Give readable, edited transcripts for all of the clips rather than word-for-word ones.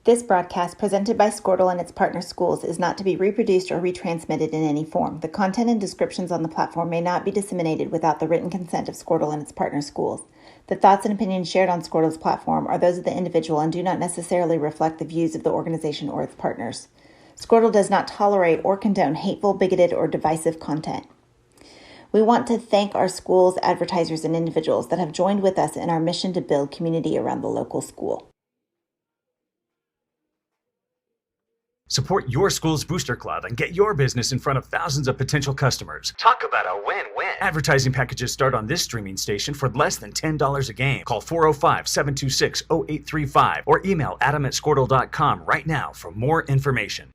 This broadcast, presented by Squirtle and its partner schools, is not to be reproduced or retransmitted in any form. The content and descriptions on the platform may not be disseminated without the written consent of Squirtle and its partner schools. The thoughts and opinions shared on Squirtle's platform are those of the individual and do not necessarily reflect the views of the organization or its partners. Squirtle does not tolerate or condone hateful, bigoted, or divisive content. We want to thank our schools, advertisers, and individuals that have joined with us in our mission to build community around the local school. Support your school's Booster Club and get your business in front of thousands of potential customers. Talk about a win-win. Advertising packages start on this streaming station for less than $10 a game. Call 405-726-0835 or email adam@squirtle.com right now for more information.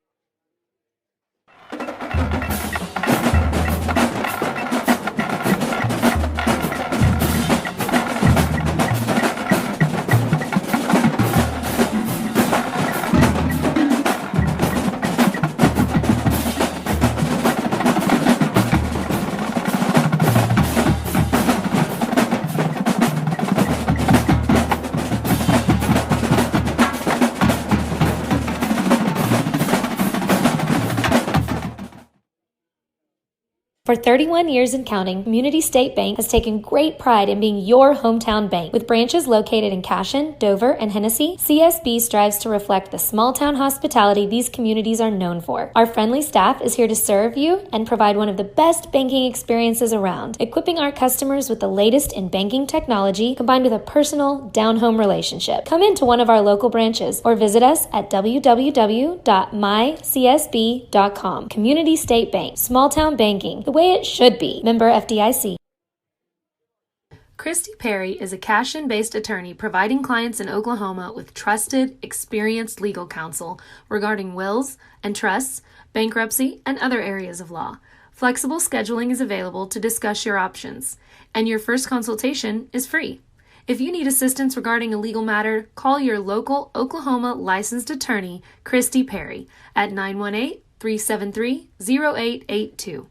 For 31 years and counting, Community State Bank has taken great pride in being your hometown bank. With branches located in Cashion, Dover, and Hennessy, CSB strives to reflect the small-town hospitality these communities are known for. Our friendly staff is here to serve you and provide one of the best banking experiences around, equipping our customers with the latest in banking technology combined with a personal, down-home relationship. Come into one of our local branches or visit us at www.mycsb.com. Community State Bank, small-town banking, the way it should be. Member FDIC. Christy Perry is a Cashion-based attorney providing clients in Oklahoma with trusted, experienced legal counsel regarding wills and trusts, bankruptcy, and other areas of law. Flexible scheduling is available to discuss your options, and your first consultation is free. If you need assistance regarding a legal matter, call your local Oklahoma licensed attorney, Christy Perry, at 918-373-0882.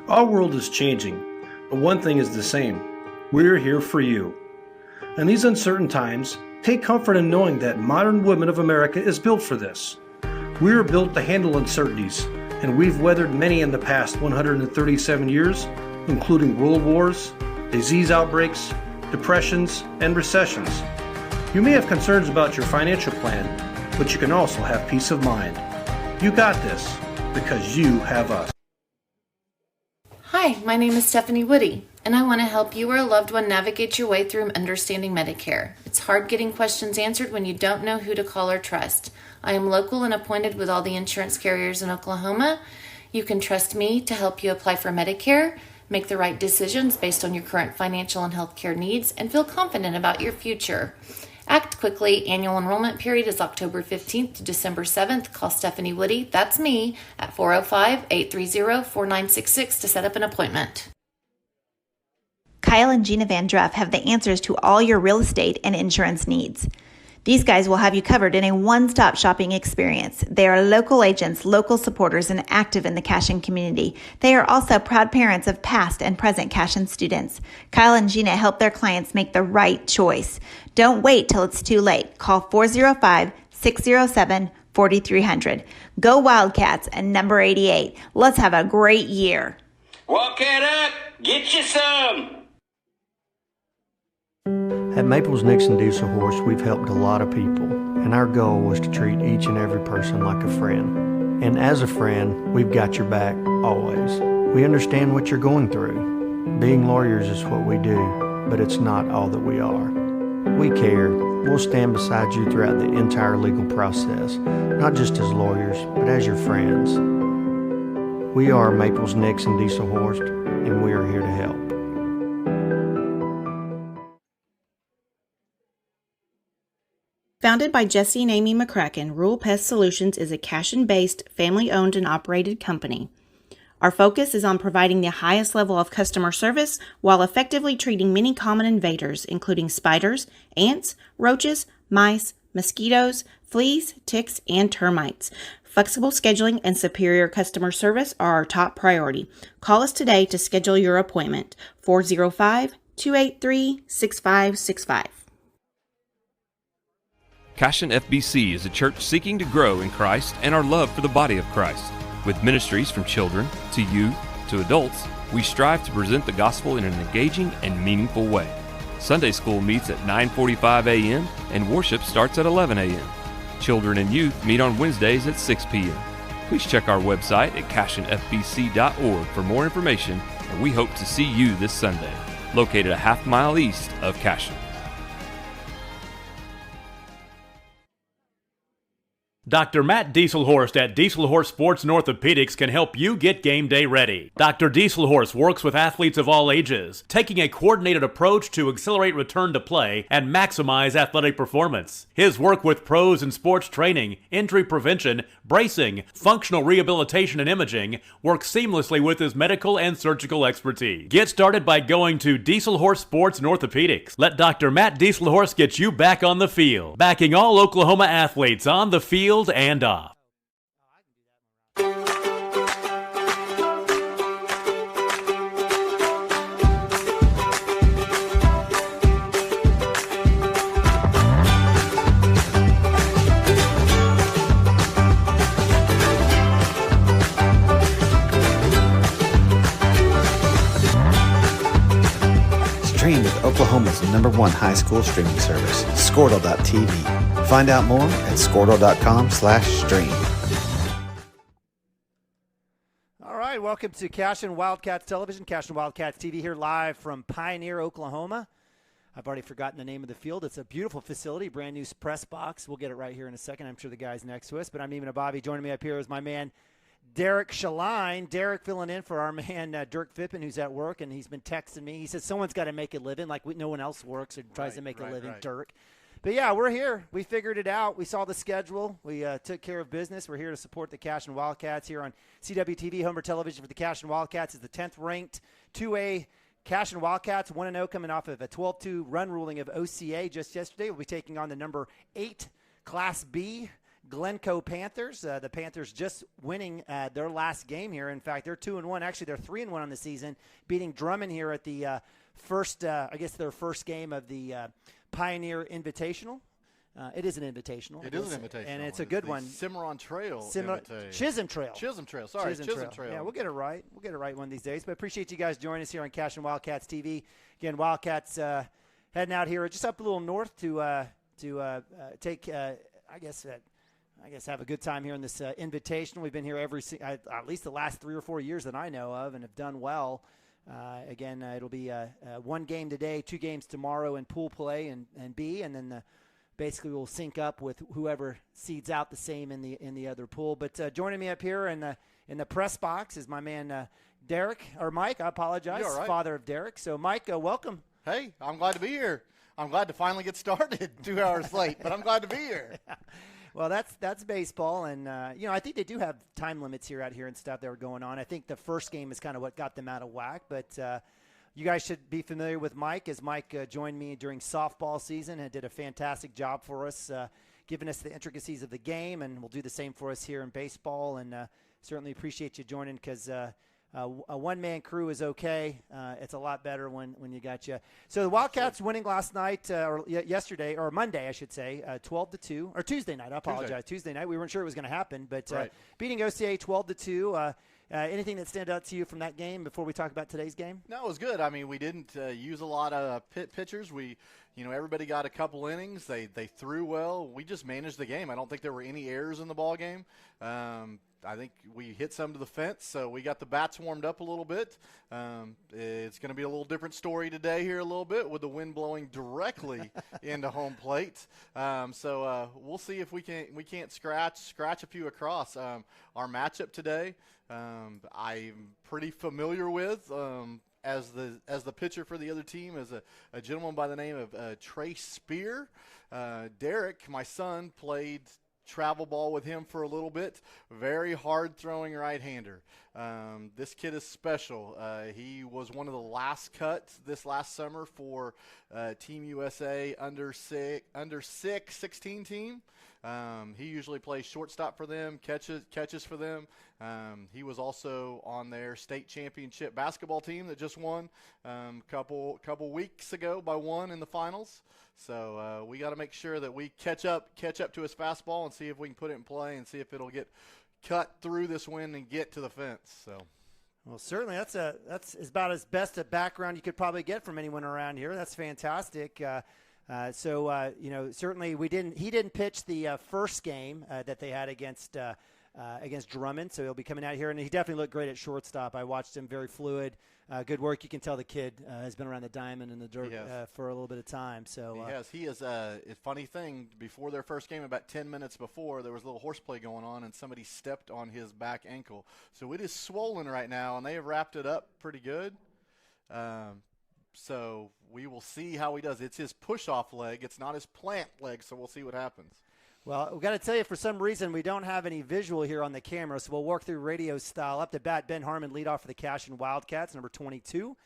Our world is changing, but one thing is the same. We're here for you. In these uncertain times, take comfort in knowing that modern women of America is built for this. We are built to handle uncertainties, and we've weathered many in the past 137 years, including world wars, disease outbreaks, depressions, and recessions. You may have concerns about your financial plan, but you can also have peace of mind. You got this, because you have us. Hi, my name is Stephanie Woody, and I want to help you or a loved one navigate your way through understanding Medicare. It's hard getting questions answered when you don't know who to call or trust. I am local and appointed with all the insurance carriers in Oklahoma. You can trust me to help you apply for Medicare, make the right decisions based on your current financial and healthcare needs, and feel confident about your future. Act quickly. Annual enrollment period is October 15th to December 7th. Call Stephanie Woody, that's me, at 405-830-4966 to set up an appointment. Kyle and Gina Van Druff have the answers to all your real estate and insurance needs. These guys will have you covered in a one-stop shopping experience. They are local agents, local supporters, and active in the Cashion community. They are also proud parents of past and present Cashion students. Kyle and Gina help their clients make the right choice. Don't wait till it's too late. Call 405-607-4300. Go Wildcats and number 88. Let's have a great year. Walk it up. Get you some. At Maples Nixon Diesel Horse, we've helped a lot of people, and our goal was to treat each and every person like a friend. And as a friend, we've got your back, always. We understand what you're going through. Being lawyers is what we do, but it's not all that we are. We care. We'll stand beside you throughout the entire legal process, not just as lawyers, but as your friends. We are Maples Nixon Diesel Horse, and we are here to help. Founded by Jesse and Amy McCracken, Rural Pest Solutions is a Cashion-based, family-owned and operated company. Our focus is on providing the highest level of customer service while effectively treating many common invaders, including spiders, ants, roaches, mice, mosquitoes, fleas, ticks, and termites. Flexible scheduling and superior customer service are our top priority. Call us today to schedule your appointment, 405-283-6565. Cashion FBC is a church seeking to grow in Christ and our love for the body of Christ. With ministries from children to youth to adults, we strive to present the gospel in an engaging and meaningful way. Sunday school meets at 9:45 a.m. and worship starts at 11 a.m. Children and youth meet on Wednesdays at 6 p.m. Please check our website at cashionfbc.org for more information, and we hope to see you this Sunday, located a half-mile east of Cashion. Dr. Matt Dieselhorst at Dieselhorst Sports and Orthopedics can help you get game day ready. Dr. Dieselhorst works with athletes of all ages, taking a coordinated approach to accelerate return to play and maximize athletic performance. His work with pros in sports training, injury prevention, bracing, functional rehabilitation, and imaging works seamlessly with his medical and surgical expertise. Get started by going to Dieselhorst Sports and Orthopedics. Let Dr. Matt Dieselhorst get you back on the field, backing all Oklahoma athletes on the field and off. Stream with Oklahoma's #1 high school streaming service, Squirtle.tv. Find out more at Squirtle.com/stream. All right, welcome to Cashion Wildcats Television, Cashion Wildcats TV here live from Pioneer, Oklahoma. I've already forgotten the name of the field. It's a beautiful facility, brand new press box. We'll get it right here in a second. I'm sure the guy's next to us, but I'm Neiman Abavi. Joining me up here is my man, Derek Shaline. Derek filling in for our man, Dirk Fippen, who's at work, and he's been texting me. He says someone's got to make a living, like no one else works or tries to make a living, Dirk. But, yeah, we're here. We figured it out. We saw the schedule. We took care of business. We're here to support the Cashion Wildcats here on CWTV. Homer Television for the Cashion Wildcats is the 10th-ranked 2A Cashion Wildcats, 1-0 coming off of a 12-2 run ruling of OCA just yesterday. We'll be taking on the number 8 Class B Glencoe Panthers. The Panthers just winning their last game here. In fact, they're 2-1. Actually, they're 3-1 on the season, beating Drummond here at the their first game of the Pioneer Invitational. It is an invitational. It is an invitational. And it's a good one. Cimarron Trail. Chisholm Trail. Chisholm Trail. Sorry, Chisholm Trail. Yeah, we'll get it right. We'll get it right one of these days. But appreciate you guys joining us here on Cashion Wildcats TV. Again, Wildcats heading out here just up a little north to take, have a good time here in this invitational. We've been here at least the last 3 or 4 years that I know of and have done well. It'll be one game today, 2 games tomorrow in pool play and B, and then basically we'll sync up with whoever seeds out the same in the other pool. But joining me up here in the press box is my man Derek, or Mike. I apologize, You're all right. Father of Derek. So Mike, welcome. Hey, I'm glad to be here. I'm glad to finally get started. 2 hours late, but I'm glad to be here. Well, that's baseball, and I think they do have time limits here out here and stuff that are going on. I think the first game is kind of what got them out of whack, but you guys should be familiar with Mike, as Mike joined me during softball season and did a fantastic job for us, giving us the intricacies of the game, and will do the same for us here in baseball. And certainly appreciate you joining, because a one-man crew is okay. It's a lot better when you got you. So the Wildcats winning last night, or yesterday, or Monday, I should say, 12-2, or Tuesday night. I apologize. Tuesday night. We weren't sure it was going to happen, but beating OCA 12-2. Anything that stand out to you from that game before we talk about today's game? No, it was good. I mean, we didn't use a lot of pitchers. Everybody got a couple innings. They threw well. We just managed the game. I don't think there were any errors in the ball game. I think we hit some to the fence, so we got the bats warmed up a little bit. It's going to be a little different story today here a little bit, with the wind blowing directly into home plate. So we'll see if we can't scratch a few across. Our matchup today, I'm pretty familiar with. As the pitcher for the other team is a gentleman by the name of Trey Spear. Derek, my son, played travel ball with him for a little bit. Very hard throwing right-hander. This kid is special. He was one of the last cuts this last summer for Team USA under 16 team. He usually plays shortstop for them, catches for them. He was also on their state championship basketball team that just won couple weeks ago by one in the finals. So we got to make sure that we catch up to his fastball and see if we can put it in play and see if it'll get cut through this wind and get to the fence. So. Well, certainly that's about as best a background you could probably get from anyone around here. That's fantastic. Certainly he didn't pitch the first game that they had against Drummond, so he'll be coming out here, and he definitely looked great at shortstop. I watched him, very fluid, good work. You can tell the kid has been around the diamond and the dirt for a little bit of time. So he is. A funny thing, before their first game, about 10 minutes before, there was a little horseplay going on, and somebody stepped on his back ankle. So it is swollen right now, and they have wrapped it up pretty good. So we will see how he does. It's his push-off leg. It's not his plant leg, so we'll see what happens. Well, we've got to tell you, for some reason, we don't have any visual here on the camera, so we'll work through radio style. Up to bat, Ben Harmon, leadoff for the Cashion Wildcats, number 22.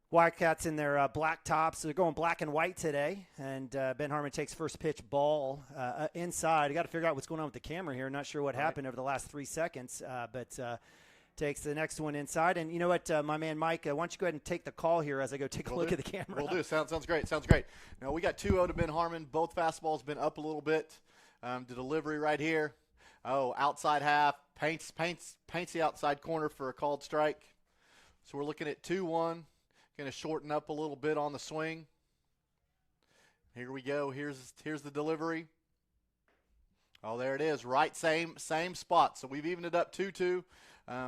Wildcats in their black tops. So they're going black and white today, and Ben Harmon takes first pitch ball inside. You got to figure out what's going on with the camera here. Not sure what happened over the last 3 seconds, but takes the next one inside. And you know what, my man Mike, why don't you go ahead and take the call here as I go take a look at the camera. We'll do. Sounds great. Now, we got 2-0 to Ben Harmon. Both fastballs been up a little bit. The delivery right here. Oh, outside half. Paints the outside corner for a called strike. So we're looking at 2-1. Going to shorten up a little bit on the swing. Here we go. Here's the delivery. Oh, there it is. Right, same spot. So we've evened it up 2-2.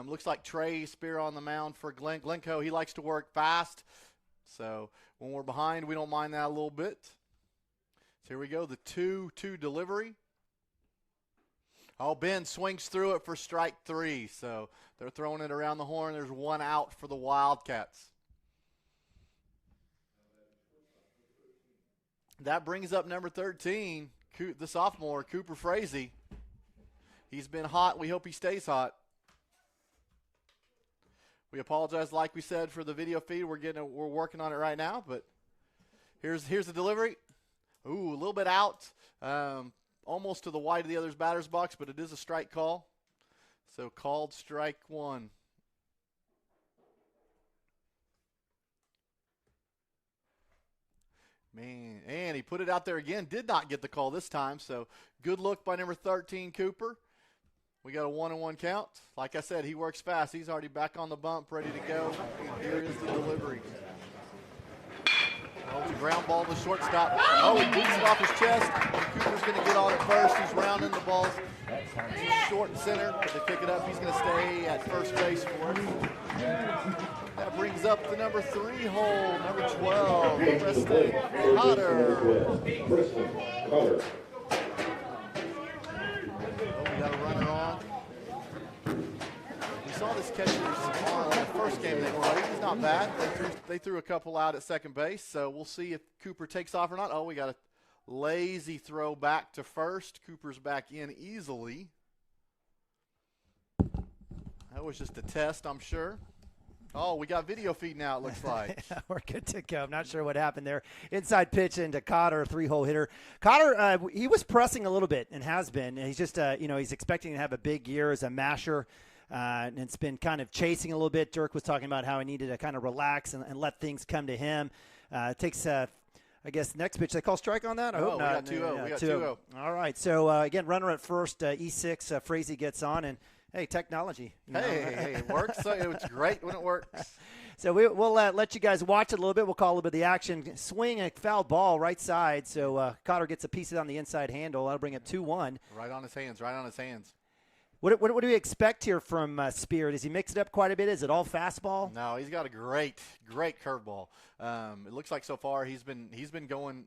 Looks like Trey Spear on the mound for Glencoe. He likes to work fast. So when we're behind, we don't mind that a little bit. So here we go, the 2-2 delivery. Oh, Ben swings through it for strike 3. So they're throwing it around the horn. There's one out for the Wildcats. That brings up number 13, the sophomore, Cooper Frazee. He's been hot. We hope he stays hot. We apologize, like we said, for the video feed. We're working on it right now, but here's the delivery. Ooh, a little bit out, almost to the wide of the other's batter's box, but it is a strike call. So called strike 1. Man, and he put it out there again. Did not get the call this time, so good look by number 13, Cooper. We got a 1-1 count. Like I said, he works fast. He's already back on the bump, ready to go. Here is the delivery. Oh, it's a ground ball to shortstop. Oh, he beats it off his chest. Cooper's going to get on it first. He's rounding the balls. He's short and center. But they pick it up. He's going to stay at first base for it. That brings up the number 3 hole, number 12, Preston Cotter. We got a runner on. We saw this catcher on the first game they were. He's not bad. They threw a couple out at second base, so we'll see if Cooper takes off or not. Oh, we got a lazy throw back to first. Cooper's back in easily. That was just a test, I'm sure. Oh, we got video feed now, it looks like. We're good to go. I'm not sure what happened there. Inside pitch into Cotter, 3-hole hitter. Cotter, he was pressing a little bit and has been. He's just, he's expecting to have a big year as a masher. And it's been kind of chasing a little bit. Dirk was talking about how he needed to kind of relax and let things come to him. Takes, I guess, next pitch. They call strike on that? I hope not. We got 2-0. All right. So, again, runner at first, E6, Frazee gets on. And, hey, technology. Hey, it works. It's great when it works. So we'll let you guys watch it a little bit. We'll call a little bit of the action. Swing a foul ball right side. So Cotter gets a piece of it on the inside handle. That'll bring up 2-1. Right on his hands. What do we expect here from Spear? Does he mix it up quite a bit? Is it all fastball? No, he's got a great curveball. It looks like so far he's been going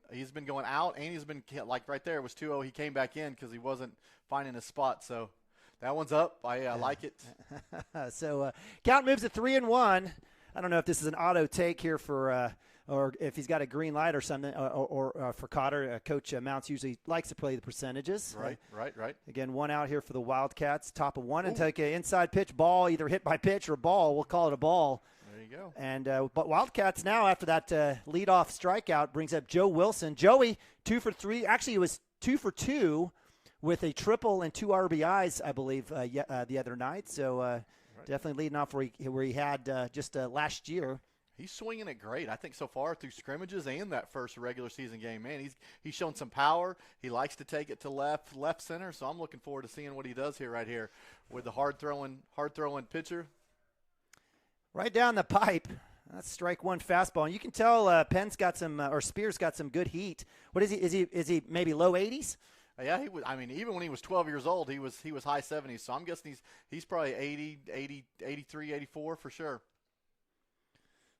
out, and he's been, like right there, it was 2-0. He came back in because he wasn't finding a spot. So that one's up. I like it. So count moves to 3-1. I don't know if this is an auto take here for or if he's got a green light or something, or for Cotter. Coach Mounts usually likes to play the percentages. Right. Again, one out here for the Wildcats. Top of one. Ooh. And take an inside pitch ball, either hit by pitch or ball. We'll call it a ball. There you go. And but Wildcats now, after that leadoff strikeout, brings up Joe Wilson. Joey, 2 for 3. Actually, it was 2 for 2 with a triple and 2 RBIs, I believe, the other night. So definitely leading off where he had just last year. He's swinging it great, I think, so far through scrimmages and that first regular season game. Man, he's shown some power. He likes to take it to left center, so I'm looking forward to seeing what he does right here with the hard-throwing pitcher. Right down the pipe. That's strike one fastball. And you can tell Penn's got some, or Spears got some good heat. What is he? Is he maybe low 80s? Yeah, he was. I mean, even when he was 12 years old, he was high 70s. So I'm guessing he's probably 80, 83, 84 for sure.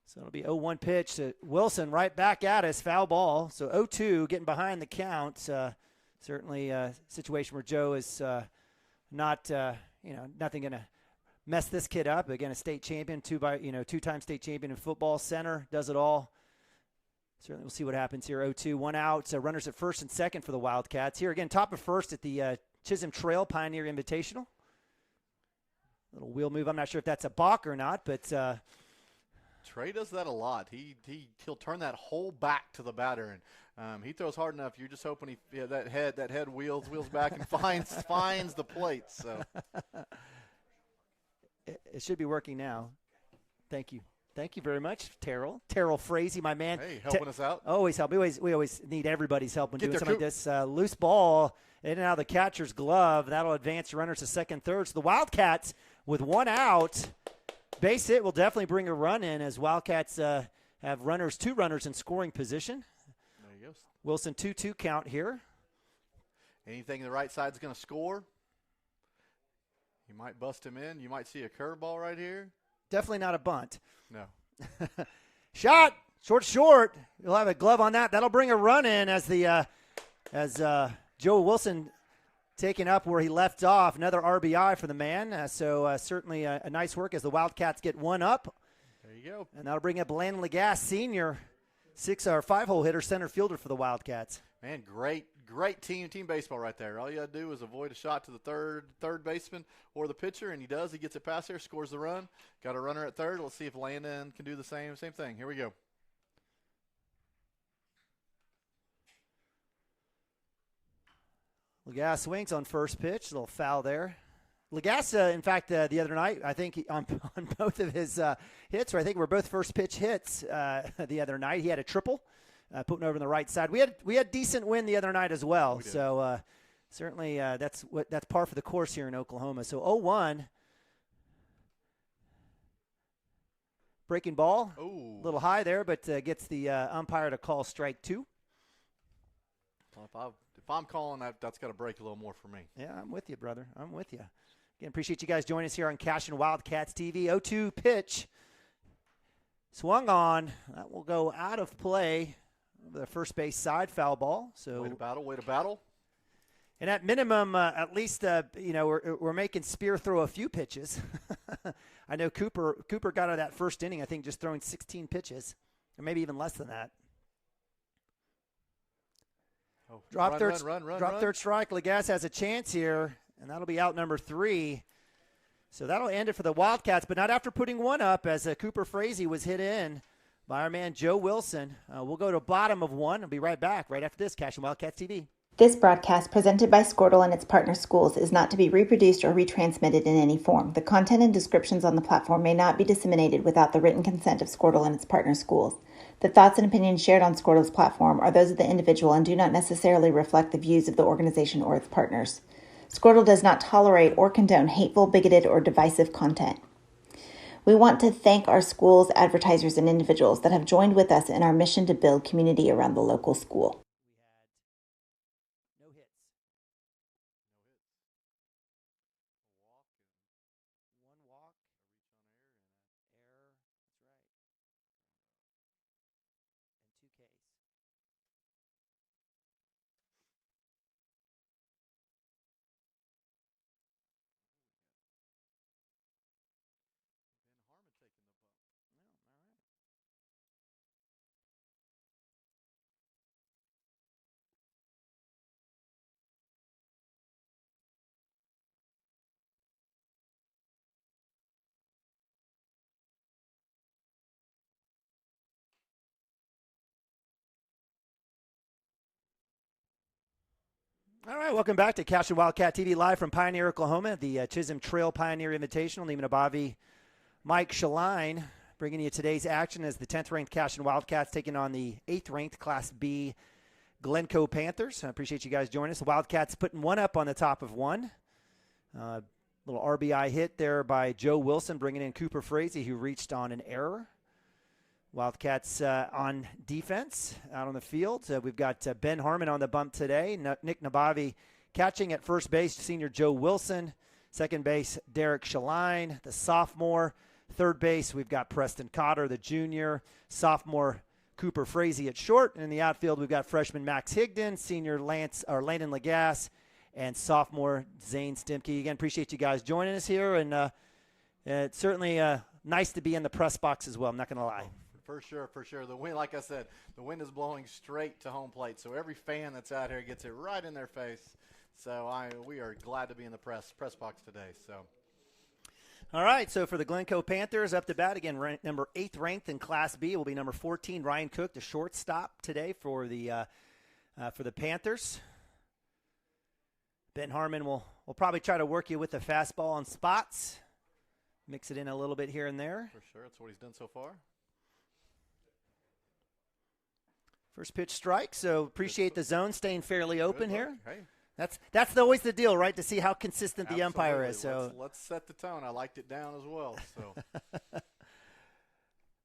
So it'll be 0-1 pitch to Wilson, right back at us, foul ball. So 0-2, getting behind the count. Certainly a situation where Joe is not, nothing going to mess this kid up. Again, a state champion, two-time state champion in football, center, does it all. Certainly we'll see what happens here. 0-2, 1 out. So runners at first and second for the Wildcats. Here again, top of first at the Chisholm Trail Pioneer Invitational. Little wheel move. I'm not sure if that's a balk or not, but Trey does that a lot. He'll turn that whole back to the batter, and he throws hard enough. You're just hoping that head wheels back and finds the plate. So it should be working now. Thank you very much, Terrell Frazee, my man. Hey, helping us out. Always help. We always need everybody's help when doing something like this. Loose ball in and out of the catcher's glove. That'll advance runners to second, third. So the Wildcats with 1 out. Base hit will definitely bring a run in as Wildcats have two runners in scoring position. There you go. Wilson 2-2 count here. Anything the right side's going to score. You might bust him in. You might see a curveball right here. Definitely not a bunt. No. Shot, short. You'll have a glove on that. That'll bring a run in as Joe Wilson taking up where he left off. Another RBI for the man. So certainly a nice work as the Wildcats get 1 up. There you go. And that'll bring up Landon Lagasse, senior, 5-hole hitter, center fielder for the Wildcats. Man, great team baseball right there. All you got to do is avoid a shot to the third baseman or the pitcher, and he does. He gets it past there, scores the run. Got a runner at third. Let's see if Landon can do the same thing. Here we go. Lagasse swings on first pitch. A little foul there. Lagasse, in fact, the other night, I think on both of his hits, or I think were both first pitch hits the other night. He had a triple, putting over on the right side. We had decent wind the other night as well. So certainly that's par for the course here in Oklahoma. So 0-1. Breaking ball. Ooh. A little high there, but gets the umpire to call strike 2. Well, if I'm calling that, that's got to break a little more for me. Yeah, I'm with you, brother. I'm with you. Again, appreciate you guys joining us here on Cashion Wildcats TV. 0-2 pitch. Swung on. That will go out of play over the first base side, foul ball. So way to battle. And at minimum, at least, we're making Spear throw a few pitches. I know Cooper got out of that first inning, I think, just throwing 16 pitches, or maybe even less than that. Oh, Drop third strike. Lagasse has a chance here, and that'll be out number 3. So that'll end it for the Wildcats, but not after putting 1 up as Cooper Frazee was hit in by our man Joe Wilson. We'll go to bottom of 1. I'll be right back right after this. Cashion Wildcats TV. This broadcast, presented by Squirtle and its partner schools, is not to be reproduced or retransmitted in any form. The content and descriptions on the platform may not be disseminated without the written consent of Squirtle and its partner schools. The thoughts and opinions shared on Squirtle's platform are those of the individual and do not necessarily reflect the views of the organization or its partners. Squirtle does not tolerate or condone hateful, bigoted, or divisive content. We want to thank our schools, advertisers, and individuals that have joined with us in our mission to build community around the local school. All right, welcome back to Cashion Wildcat TV live from Pioneer, Oklahoma, the Chisholm Trail Pioneer Invitational. Neiman Abavi, Mike Shaline, bringing you today's action as the 10th-ranked Cashion Wildcats taking on the 8th-ranked Class B Glencoe Panthers. I appreciate you guys joining us. The Wildcats putting one up on the top of one. Little RBI hit there by Joe Wilson, bringing in Cooper Frazee, who reached on an error. Wildcats on defense out on the field. We've got Ben Harmon on the bump today. Nick Nabavi catching at first base, senior Joe Wilson. Second base, Derek Shaline, the sophomore. Third base, we've got Preston Cotter, the junior. Sophomore, Cooper Frazee at short. And in the outfield, we've got freshman Max Higdon, senior Landon Lagasse, and sophomore Zane Stimke. Again, appreciate you guys joining us here. And it's certainly nice to be in the press box as well, I'm not going to lie. For sure. The wind, like I said, the wind is blowing straight to home plate, so every fan that's out here gets it right in their face. So we are glad to be in the press box today. So, all right. So for the Glencoe Panthers, up to bat again, number 8th ranked in Class B will be number 14 Ryan Cook, the shortstop today for the Panthers. Ben Harmon will probably try to work you with the fastball on spots, mix it in a little bit here and there. For sure, that's what he's done so far. First pitch strike, so appreciate the zone staying fairly open here. Hey. That's always the deal, right, to see how consistent the Absolutely. umpire is. So let's set the tone. I liked it down as well. So,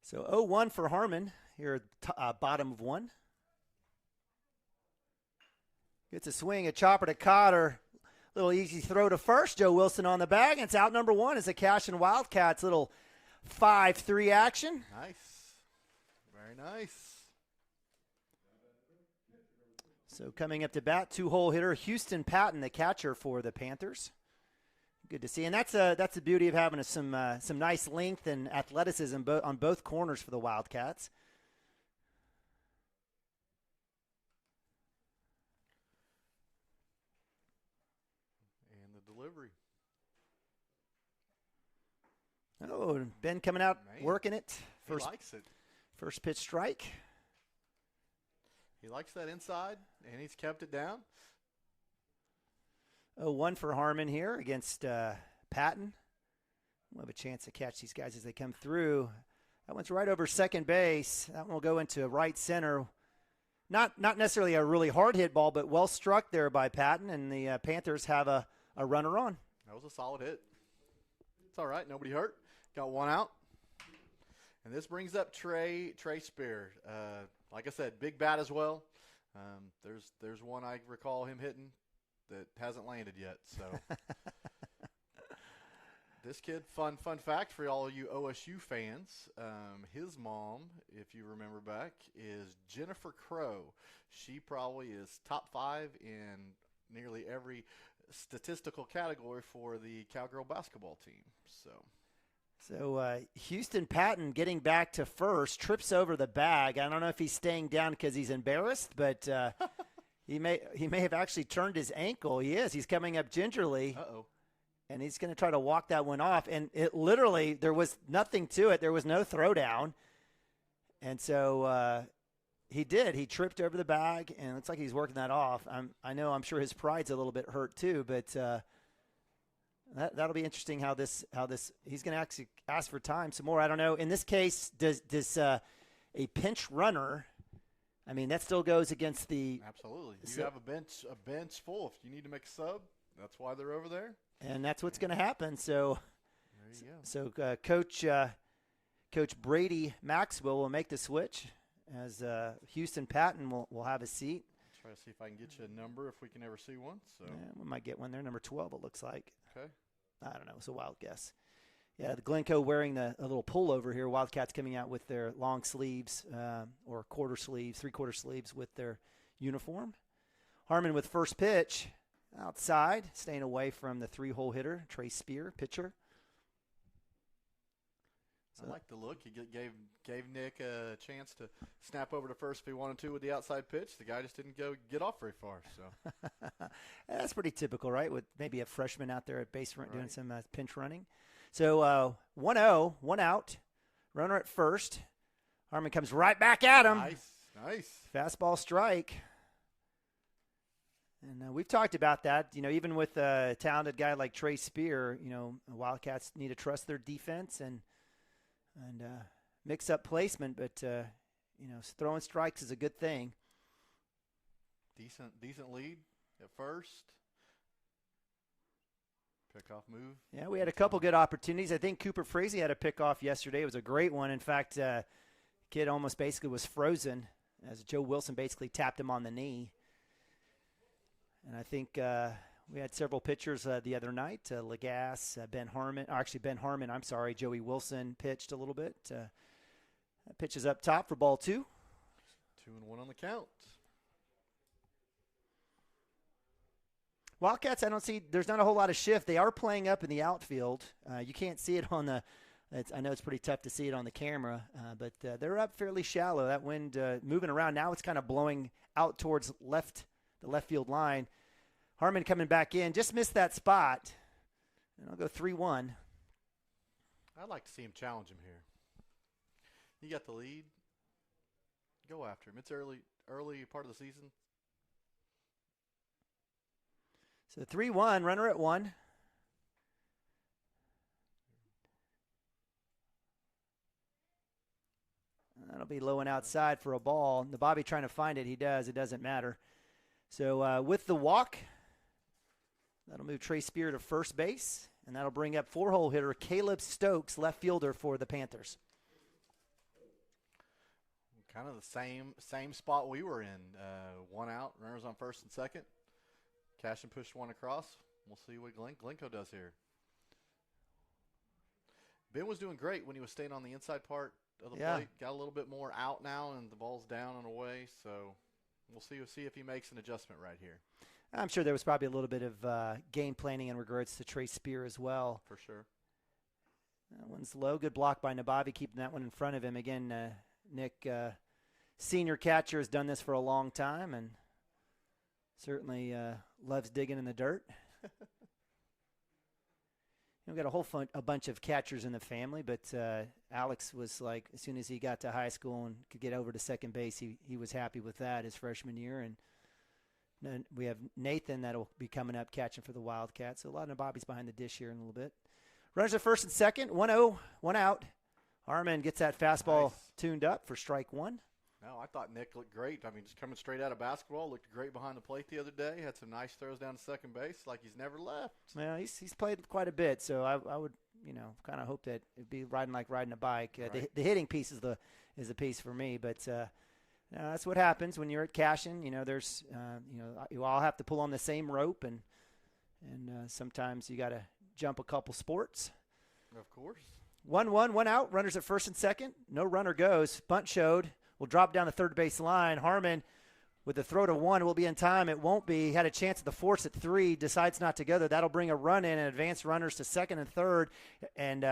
so 0-1 for Harmon here at bottom of one. Gets a swing, a chopper to Cotter. Little easy throw to first. Joe Wilson on the bag, and it's out number one as the Cashion Wildcats. Little 5-3 action. Nice. Very nice. So coming up to bat, 2-hole hitter Houston Patton, the catcher for the Panthers. Good to see, and that's the beauty of having some nice length and athleticism on both corners for the Wildcats. And the delivery. Oh, Ben coming out, working it. He likes it. First pitch strike. He likes that inside, and he's kept it down. 0-1 for Harmon here against Patton. We'll have a chance to catch these guys as they come through. That one's right over second base. That one will go into right center. Not necessarily a really hard hit ball, but well struck there by Patton, and the Panthers have a runner on. That was a solid hit. It's all right. Nobody hurt. Got one out. And this brings up Trey Spear. Like I said, big bat as well. There's one I recall him hitting that hasn't landed yet. So this kid, fun fact for all you OSU fans, his mom, if you remember back, is Jennifer Crow. She probably is top 5 in nearly every statistical category for the Cowgirl basketball team. So Houston Patton getting back to first, trips over the bag. I don't know if he's staying down because he's embarrassed, but he may have actually turned his ankle. He is. He's coming up gingerly. Uh-oh. And he's going to try to walk that one off. And it literally, there was nothing to it. There was no throwdown. And so he did. He tripped over the bag, and it looks like he's working that off. I'm sure his pride's a little bit hurt too, but that'll be interesting how this he's going to actually ask for time some more. I don't know. In this case, does a pinch runner, I mean, that still goes against the – Absolutely. You have a bench full. If you need to make a sub, that's why they're over there. And that's what's going to happen. So there you go. Coach Brady Maxwell will make the switch as Houston Patton will have a seat. Try to see if I can get you a number if we can ever see one. So yeah, we might get one there, number 12 it looks like. Okay. I don't know. It's a wild guess. Yeah, the Glencoe wearing a little pullover here. Wildcats coming out with their long sleeves or quarter sleeves, three-quarter sleeves with their uniform. Harmon with first pitch outside, staying away from the 3-hole hitter, Trey Spear, pitcher. I like the look. He gave Nick a chance to snap over to first if he wanted to with the outside pitch. The guy just didn't get off very far. So that's pretty typical, right? With maybe a freshman out there at base front doing some pinch running. So 1-0, one out, runner at first. Harmon comes right back at him. Nice. Fastball strike. And we've talked about that, even with a talented guy like Trey Spear, Wildcats need to trust their defense and mix up placement, but, throwing strikes is a good thing. Decent lead at first. Pickoff move. Yeah, we had a couple good opportunities. I think Cooper Frazee had a pickoff yesterday. It was a great one. In fact, kid almost basically was frozen as Joe Wilson basically tapped him on the knee. And I think we had several pitchers the other night. Lagasse, Ben Harmon, Joey Wilson pitched a little bit. Pitches up top for ball 2. 2-1 on the count. Wildcats, there's not a whole lot of shift. They are playing up in the outfield. You can't see it on I know it's pretty tough to see it on the camera, but they're up fairly shallow. That wind moving around. Now it's kind of blowing out towards the left field line. Harmon coming back in. Just missed that spot. And I'll go 3-1. I'd like to see him challenge him here. You got the lead. Go after him. It's early part of the season. So 3-1, runner at 1. That'll be low and outside for a ball. The Bobby trying to find it. He does. It doesn't matter. So with the walk, that'll move Trey Spear to first base, and that'll bring up 4-hole hitter Caleb Stokes, left fielder for the Panthers. Kind of the same spot we were in. 1 out, runners on first and second. Cashion pushed 1 across. We'll see what Glencoe does here. Ben was doing great when he was staying on the inside part of the plate. Got a little bit more out now, and the ball's down and away. So we'll see if he makes an adjustment right here. I'm sure there was probably a little bit of game planning in regards to Trey Spear as well. For sure. That one's low. Good block by Nabavi, keeping that one in front of him. Again, Nick, senior catcher, has done this for a long time and certainly loves digging in the dirt. We've got a bunch of catchers in the family, but Alex was like, as soon as he got to high school and could get over to second base, he was happy with that his freshman year. And then we have Nathan that'll be coming up catching for the Wildcats. So a lot of Bobby's behind the dish here in a little bit. Runners at first and second, 1-0, 1 out. Harmon gets that fastball tuned up for strike 1. No, I thought Nick looked great. I mean, just coming straight out of basketball, looked great behind the plate the other day. Had some nice throws down to second base, like he's never left. Well, he's played quite a bit, so I would kind of hope that it'd be riding a bike. Right. The hitting piece is the piece for me, but that's what happens when you're at Cashion. There's you all have to pull on the same rope, and sometimes you got to jump a couple sports. Of course. 1-1, 1 out. Runners at first and second. No runner goes. Bunt showed. Will drop down the third base line. Harmon with the throw to 1 will be in time. It won't be. He had a chance at the force at 3. Decides not to go there. That'll bring a run in and advance runners to second and third. And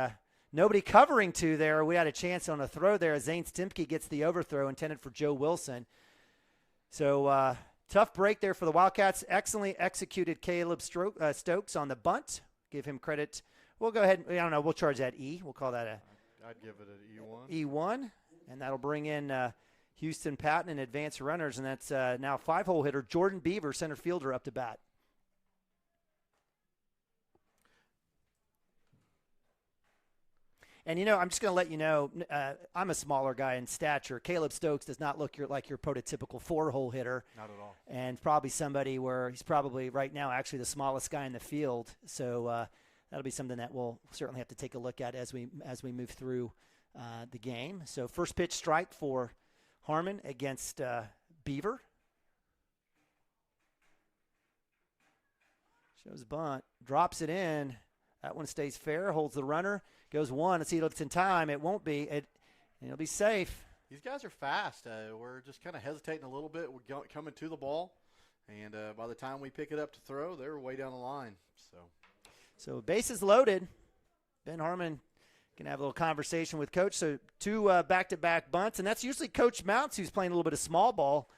nobody covering 2 there. We had a chance on a throw there. Zane Stimke gets the overthrow intended for Joe Wilson. So tough break there for the Wildcats. Excellently executed Caleb Stokes on the bunt. Give him credit. We'll go ahead. I don't know. We'll charge that E. We'll call that I'd give it an E1. E1. And that'll bring in Houston Patton and advanced runners, and that's now 5-hole hitter Jordan Beaver, center fielder, up to bat. And, I'm just going to let you know, I'm a smaller guy in stature. Caleb Stokes does not look like your prototypical 4-hole hitter. Not at all. And probably somebody where he's probably right now actually the smallest guy in the field. So that'll be something that we'll certainly have to take a look at as we move through the game. So first pitch strike for Harmon against Beaver. Shows bunt, drops it in. That one stays fair, holds the runner, goes 1. Let's see if it's in time. It won't be. It'll be safe. These guys are fast. We're just kind of hesitating a little bit. We're coming to the ball, and by the time we pick it up to throw, they're way down the line. So bases loaded. Ben Harmon can have a little conversation with Coach. So 2 back-to-back bunts, and that's usually Coach Mounts who's playing a little bit of small ball.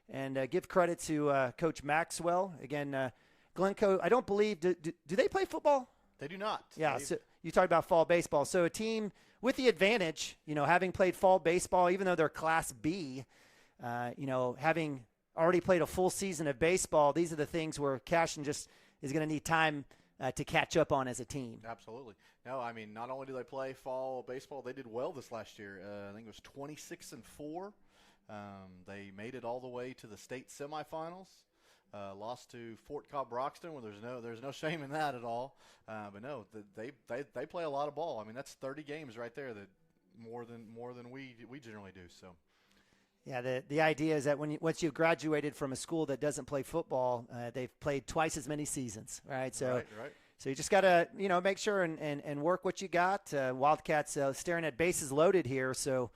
And give credit to Coach Maxwell. Again, Glencoe, I don't believe, do they play football? They do not. Yeah, so you talked about fall baseball. So a team with the advantage, having played fall baseball, even though they're Class B, having already played a full season of baseball. These are the things where Cashion just is going to need time to catch up on as a team. Absolutely. No, I mean, not only do they play fall baseball, they did well this last year. I think it was 26-4. They made it all the way to the state semifinals. Lost to Fort Cobb Broxton, where there's no shame in that at all. But no, they play a lot of ball. I mean, that's 30 games right there, that more than we generally do. So. Yeah, the idea is that once you've graduated from a school that doesn't play football, they've played twice as many seasons, right? So, right. So you just got to make sure and work what you got. Wildcats staring at bases loaded here, so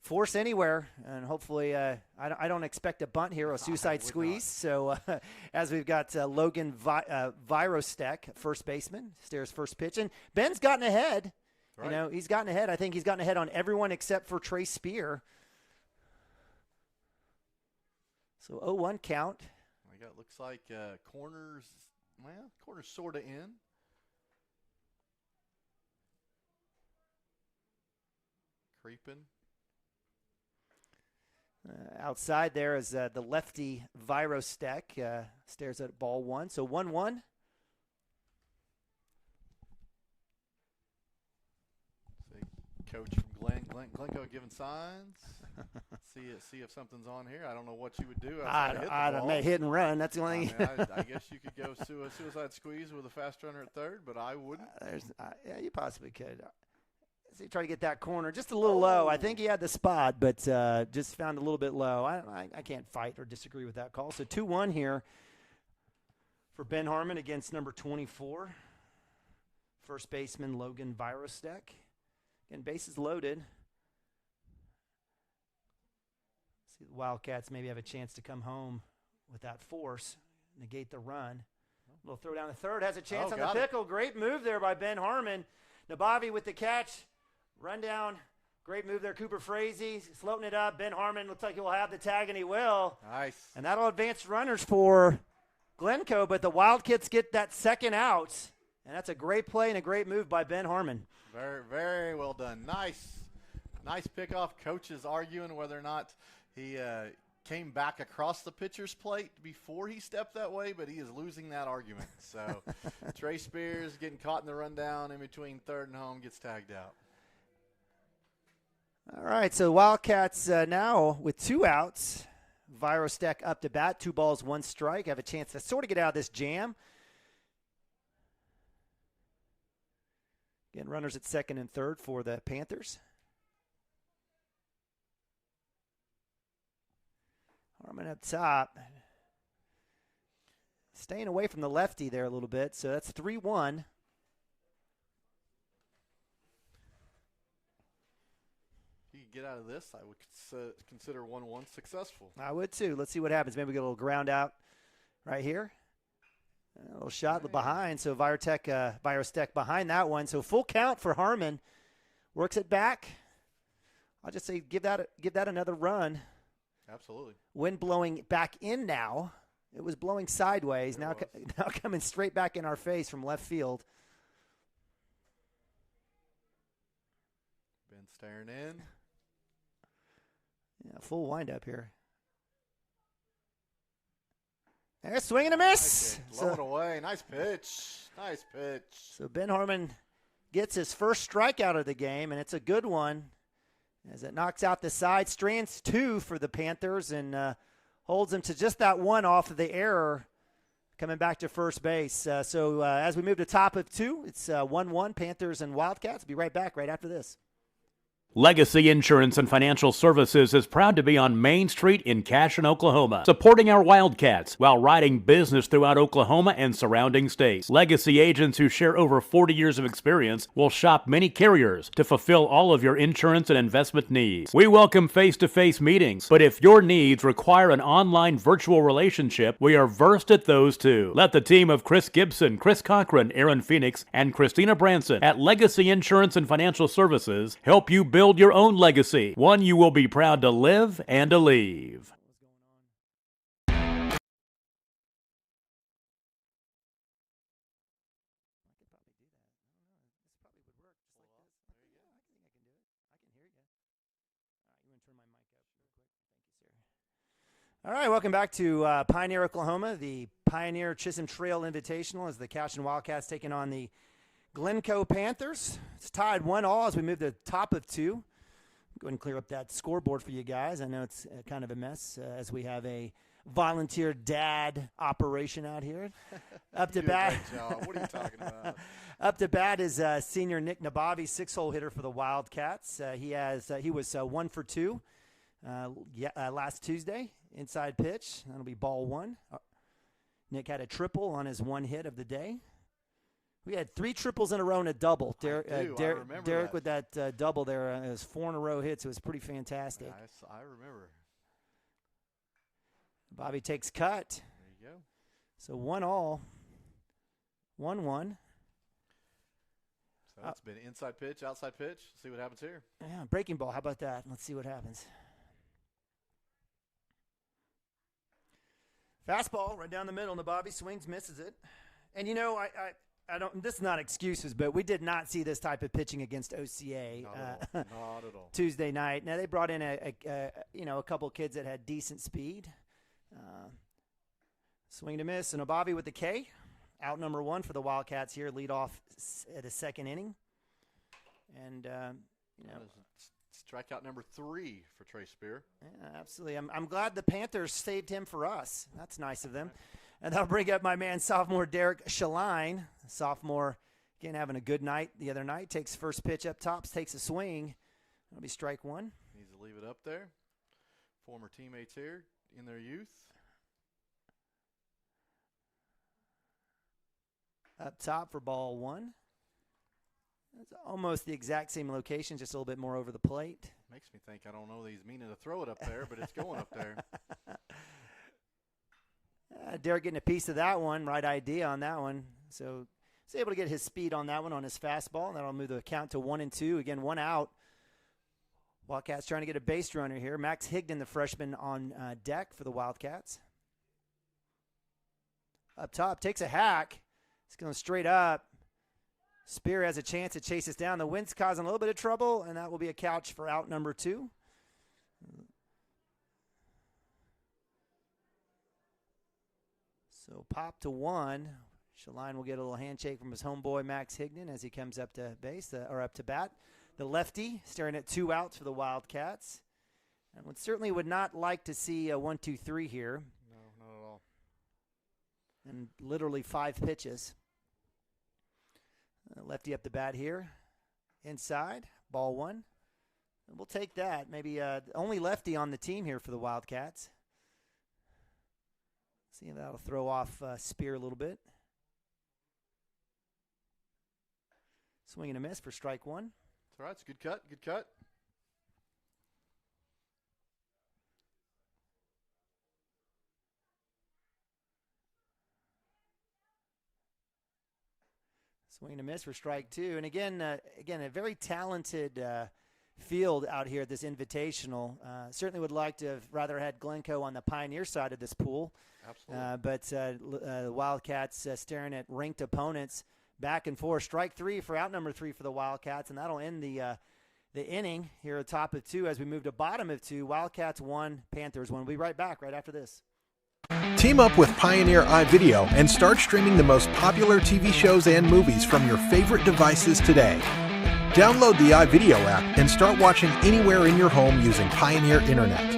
force anywhere, and hopefully I don't expect a bunt here or a suicide squeeze. So as we've got Logan Virostek, first baseman, stares first pitch, and Ben's gotten ahead. Right. He's gotten ahead. I think he's gotten ahead on everyone except for Trey Spear. So 0-1 count. Looks like corners sort of in. Creeping. Outside there is the lefty Virostek. Stares at ball one. So 1-1. Coach from Glencoe giving signs. see if something's on here. I don't know what you would do. I don't know. Hit and run. That's the only thing. I guess you could go suicide squeeze with a fast runner at third, but I wouldn't. Yeah, you possibly could. So you try to get that corner just a little low. I think he had the spot, but just found a little bit low. I can't fight or disagree with that call. So 2-1 here for Ben Harmon against number 24, first baseman Logan Virostek. Again, bases loaded. See, the Wildcats maybe have a chance to come home with that force, negate the run. A little throw down the third, has a chance on the pickle. Great move there by Ben Harmon. Nabavi with the catch. Run down. Great move there, Cooper Frazee. Floating it up. Ben Harmon looks like he will have the tag, and he will. Nice. And that'll advance runners for Glencoe, but the Wildcats get that second out. And that's a great play and a great move by Ben Harmon. Very, very well done. Nice pickoff. Coach is arguing whether or not he came back across the pitcher's plate before he stepped that way, but he is losing that argument. So Trey Spears getting caught in the rundown in between third and home, gets tagged out. All right, so Wildcats now with 2 outs. Virostek up to bat, 2 balls, 1 strike. Have a chance to sort of get out of this jam. Again, runners at second and third for the Panthers. Harmon up top. Staying away from the lefty there a little bit, so that's 3-1. If you could get out of this, I would consider 1-1 successful. I would too. Let's see what happens. Maybe we get a little ground out right here. A little shot behind, so Virostek behind that one. So full count for Harmon. Works it back. I'll just say give that another run. Absolutely. Wind blowing back in now. It was blowing sideways. Now coming straight back in our face from left field. Ben staring in. Yeah, full windup here. There's swing and a miss. Blow it away. Nice pitch. So Ben Harmon gets his first strikeout of the game, and it's a good one as it knocks out the side. Strands 2 for the Panthers and holds them to just that one off of the error coming back to first base. So as we move to top of 2, it's 1-1 Panthers and Wildcats. Be right back right after this. Legacy Insurance and Financial Services is proud to be on Main Street in Cashion, Oklahoma, supporting our Wildcats while riding business throughout Oklahoma and surrounding states. Legacy agents who share over 40 years of experience will shop many carriers to fulfill all of your insurance and investment needs. We welcome face-to-face meetings, but if your needs require an online virtual relationship, we are versed at those too. Let the team of Chris Gibson, Chris Cochran, Aaron Phoenix, and Christina Branson at Legacy Insurance and Financial Services help you build your own legacy, one you will be proud to live and to leave. All right, welcome back to Pioneer, Oklahoma. The Pioneer Chisholm Trail Invitational as the Cashion Wildcats taking on the Glencoe Panthers. It's tied 1-1 as we move to the top of 2. Go ahead and clear up that scoreboard for you guys. I know it's kind of a mess as we have a volunteer dad operation out here. Up to bat. What are you talking about? Up to bat is senior Nick Nabavi, 6-hole hitter for the Wildcats. He was 1 for 2 last Tuesday. Inside pitch. That'll be ball 1. Nick had a triple on his 1 hit of the day. We had 3 triples in a row and a double. Derek with that double there. It was 4 in a row hits. It was pretty fantastic. Yes, I remember. Bobby takes cut. There you go. So 1-1. 1-1. So it's been inside pitch, outside pitch. See what happens here. Yeah, breaking ball. How about that? Let's see what happens. Fastball right down the middle. Nabavi swings, misses it. And, you know, I don't. This is not excuses, but we did not see this type of pitching against OCA Not at all. Tuesday night. Now they brought in a couple kids that had decent speed. Swing to miss, and Nabavi with the K. Out number 1 for the Wildcats here. Lead off at the 2nd inning, and strikeout number 3 for Trey Spear. Yeah, absolutely. I'm glad the Panthers saved him for us. That's nice of them. And that'll bring up my man, sophomore Derek Shaline. Sophomore, again, having a good night the other night. Takes first pitch up tops, takes a swing. That'll be strike 1. Needs to leave it up there. Former teammates here in their youth. Up top for ball 1. It's almost the exact same location, just a little bit more over the plate. Makes me think I don't know that he's meaning to throw it up there, but it's going up there. Derek getting a piece of that one, right idea on that one. So he's able to get his speed on that one on his fastball. That'll move the count to 1-2. Again, 1 out. Wildcats trying to get a base runner here. Max Higdon, the freshman, on deck for the Wildcats. Up top, takes a hack. It's going straight up. Spear has a chance to chase us down. The wind's causing a little bit of trouble, and that will be a couch for out number 2. So pop to 1. Shaline will get a little handshake from his homeboy Max Higdon as he comes up to base, or up to bat. The lefty staring at 2 outs for the Wildcats. And certainly would not like to see a 1-2-3 here. No, not at all. And literally 5 pitches. Lefty up the bat here. Inside, ball 1. And we'll take that. Maybe the only lefty on the team here for the Wildcats. See if that'll throw off Spear a little bit. Swing and a miss for strike 1. It's all right. It's a good cut. Good cut. Swing and a miss for strike 2. And again, a very talented field out here at this Invitational. Certainly would like to have rather had Glencoe on the Pioneer side of this pool. Absolutely. But the Wildcats staring at ranked opponents back and forth. Strike 3 for out number 3 for the Wildcats, and that'll end the inning here at top of 2 as we move to bottom of 2. Wildcats 1, Panthers 1. We'll be right back right after this. Team up with Pioneer iVideo and start streaming the most popular TV shows and movies from your favorite devices today. Download the iVideo app and start watching anywhere in your home using Pioneer Internet.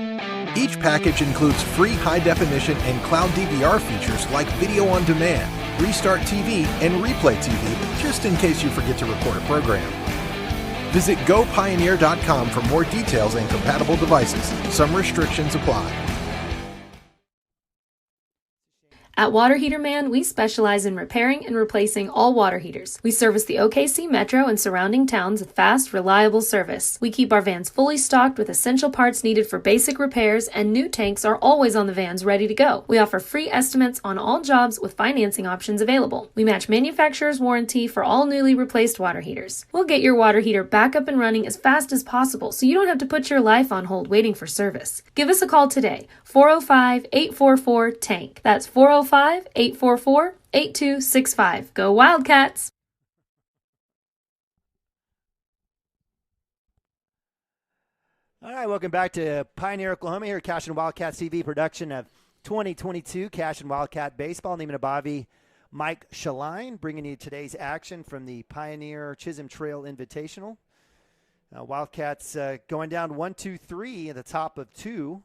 Each package includes free high-definition and cloud DVR features like video on demand, Restart TV, and Replay TV, just in case you forget to record a program. Visit gopioneer.com for more details and compatible devices. Some restrictions apply. At Water Heater Man, we specialize in repairing and replacing all water heaters. We service the OKC Metro and surrounding towns with fast, reliable service. We keep our vans fully stocked with essential parts needed for basic repairs, and new tanks are always on the vans ready to go. We offer free estimates on all jobs with financing options available. We match manufacturer's warranty for all newly replaced water heaters. We'll get your water heater back up and running as fast as possible so you don't have to put your life on hold waiting for service. Give us a call today, 405-844-TANK. That's 405-844-8265. Go Wildcats! All right, welcome back to Pioneer, Oklahoma. Here at Cashion Wildcats TV production of 2022 Cashion Wildcat Baseball. Neiman Abavi, Mike Shaline, bringing you today's action from the Pioneer Chisholm Trail Invitational. Wildcats going down 1-2-3 at the top of 2.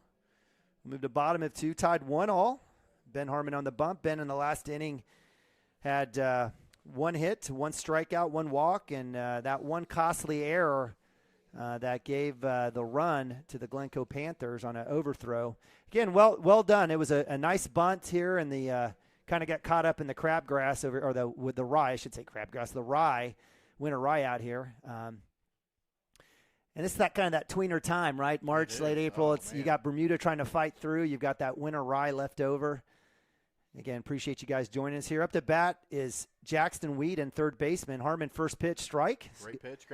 Moved to bottom of 2, tied 1-1. Ben Harmon on the bump. Ben in the last inning had 1 hit, 1 strikeout, 1 walk, and that one costly error that gave the run to the Glencoe Panthers on an overthrow. Again, well done. It was a nice bunt here, and the kind of got caught up in the crabgrass with the rye. I should say crabgrass, the rye, winter rye out here. And it's that kind of that tweener time, right? March, late April. You got Bermuda trying to fight through. You've got that winter rye left over. Again, appreciate you guys joining us here. Up to bat is Jackson Whedon, third baseman. Harmon, first pitch, strike. Great pitch.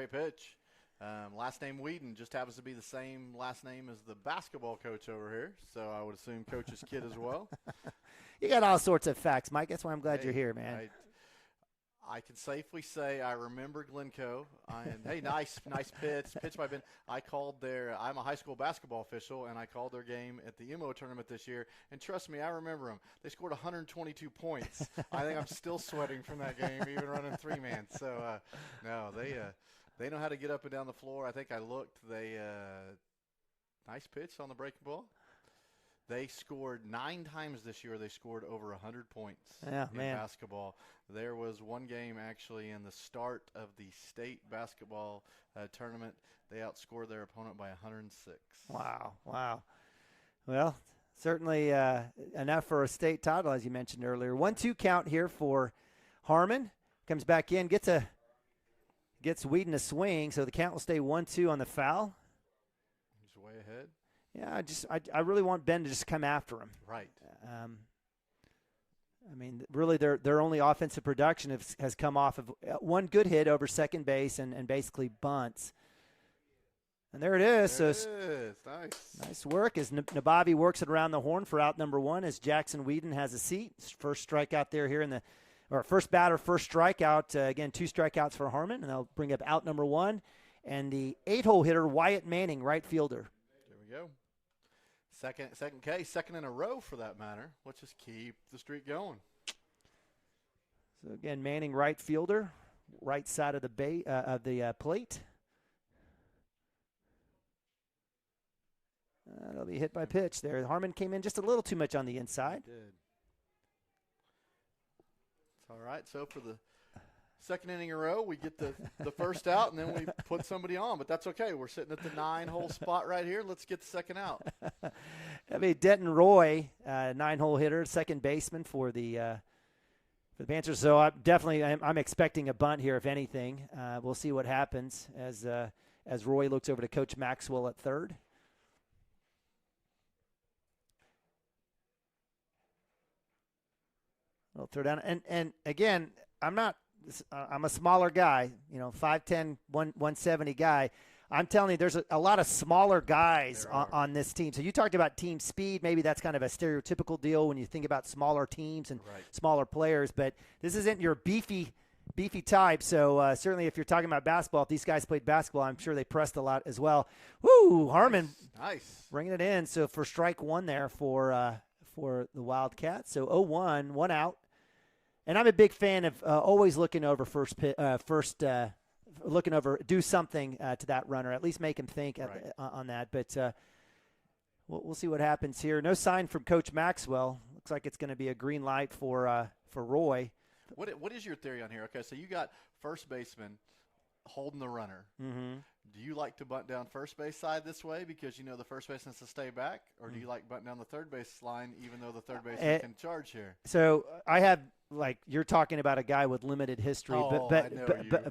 Last name Whedon just happens to be the same last name as the basketball coach over here, so I would assume coach's kid as well. You got all sorts of facts, Mike. That's why I'm glad you're here, man. I can safely say I remember Glencoe. Hey, nice pitch by Ben. I'm a high school basketball official, and I called their game at the MO tournament this year. And trust me, I remember them. They scored 122 points. I think I'm still sweating from that game, even running 3-man. So, no, they know how to get up and down the floor. I think I looked. Nice pitch on the breaking ball. They scored 9 times this year. They scored over 100 points in basketball. There was one game actually in the start of the state basketball tournament. They outscored their opponent by 106. Wow. Well, certainly enough for a state title, as you mentioned earlier. 1-2 count here for Harmon. Comes back in, gets Whedon a swing, so the count will stay 1-2 on the foul. He's way ahead. Yeah, I really want Ben to just come after him. Right. I mean, really, their only offensive production has come off of one good hit over second base and basically bunts. And there it is. Nice work as Nabavi works it around the horn for out number 1 as Jackson Whedon has a seat. First strikeout there here first batter, first strikeout. Again, 2 strikeouts for Harmon, and they'll bring up out number 1. And the 8-hole hitter, Wyatt Manning, right fielder. There we go. Second in a row for that matter. Let's just keep the streak going. So again, Manning, right fielder, right side of the plate. That'll be hit by pitch there. Harmon came in just a little too much on the inside. He did. It's all right. So for the second inning in a row, we get the first out, and then we put somebody on. But that's okay. We're sitting at the 9-hole spot right here. Let's get the second out. That'd be Denton Roy, 9-hole hitter, second baseman for the Panthers. So I'm expecting a bunt here, if anything. We'll see what happens as Roy looks over to Coach Maxwell at third. We'll throw down. And again, I'm a smaller guy, 5'10", 170 guy. I'm telling you, there's a lot of smaller guys on this team. So you talked about team speed. Maybe that's kind of a stereotypical deal when you think about smaller teams and smaller players. But this isn't your beefy type. So certainly if you're talking about basketball, if these guys played basketball, I'm sure they pressed a lot as well. Woo, Harmon. Nice. Bringing it in. So for strike 1 there for the Wildcats. So 0-1, 1 out. And I'm a big fan of always looking over do something to that runner, at least make him think on that. But we'll see what happens here. No sign from Coach Maxwell. Looks like it's going to be a green light for Roy. What is your theory on here? Okay, so you got first baseman holding the runner. Mm-hmm. Do you like to bunt down first base side this way because you know the first baseman has to stay back, or do you like bunt down the third base line even though the third baseman can charge here? So I have. Like you're talking about a guy with limited history,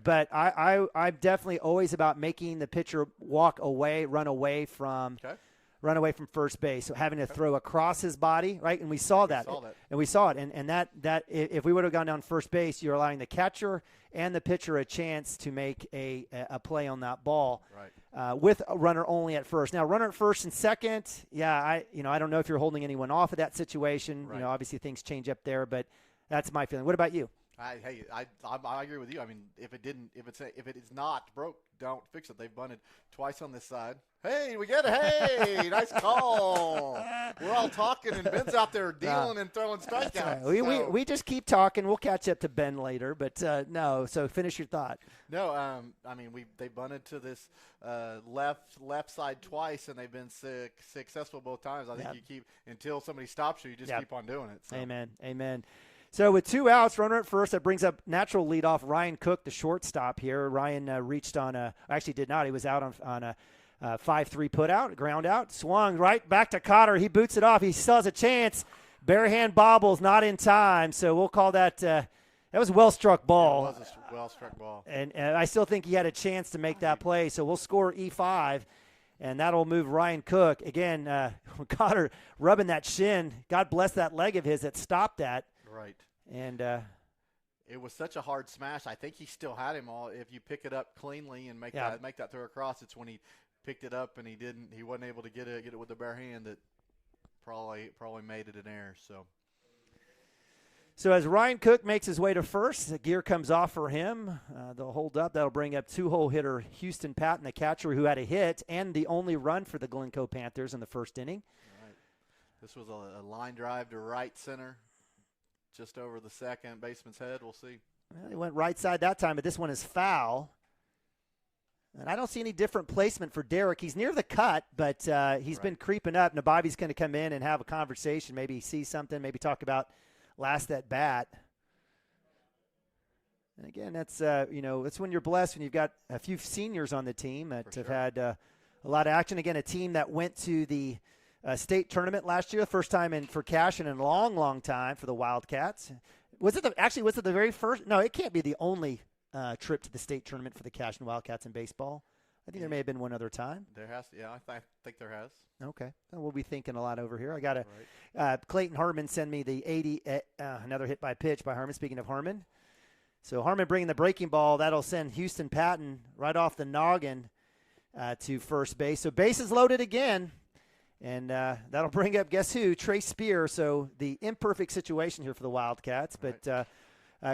but I'm definitely always about making the pitcher run away from first base, so having to throw across his body, right? And we saw that. And that if we would have gone down first base, you're allowing the catcher and the pitcher a chance to make a play on that ball, with a runner only at first. Now, runner at first and second, I don't know if you're holding anyone off of that situation. Obviously things change up there, but. That's my feeling. What about you? I agree with you. I mean, if it is not broke, don't fix it. They've bunted twice on this side. Hey, we get it. Hey, nice call. We're all talking, and Ben's out there dealing and throwing strikeouts. Right. We just keep talking. We'll catch up to Ben later, but no. So finish your thought. No, I mean they bunted to this left side twice, and they've been successful both times. I think you keep until somebody stops you. You just keep on doing it. So. Amen. So with 2 outs, runner at first, that brings up natural leadoff Ryan Cook, the shortstop here. Ryan reached on actually did not. He was out on a 5-3 put out, ground out, swung right back to Cotter. He boots it off. He still has a chance. Bare hand bobbles, not in time. So we'll call that that was a well-struck ball. It was a well-struck ball. And I still think he had a chance to make that play. So we'll score E5. And that'll move Ryan Cook. Again, Cotter rubbing that shin. God bless that leg of his that stopped that. Right. And it was such a hard smash. I think he still had him all. If you pick it up cleanly and make that throw across, it's when he picked it up and he wasn't able to get it with the bare hand that probably made it an error. So as Ryan Cook makes his way to first, the gear comes off for him. They'll hold up. That'll bring up 2-hole hitter Houston Patton, the catcher who had a hit and the only run for the Glencoe Panthers in the first inning. All right. This was a line drive to right center, just over the second baseman's head. We'll see. Well, he went right side that time, but this one is foul. And I don't see any different placement for Derek. He's near the cut, but he's been creeping up. Nababi's going to come in and have a conversation, maybe see something, maybe talk about last at bat. And again, that's that's when you're blessed when you've got a few seniors on the team that have had a lot of action. Again, a team that went to the state tournament last year, the first time for Cashion in a long, long time for the Wildcats. Was it the very first? No, it can't be the only trip to the state tournament for the Cashion Wildcats in baseball. I think there may have been one other time. There has, I think there has. Okay, well, we'll be thinking a lot over here. I got Clayton Harmon send me the 80, another hit by pitch by Harmon. Speaking of Harmon, so Harmon bringing the breaking ball, that'll send Houston Patton right off the noggin to first base. So bases loaded again, and that'll bring up guess who? Trey Spear. So the imperfect situation here for the Wildcats, but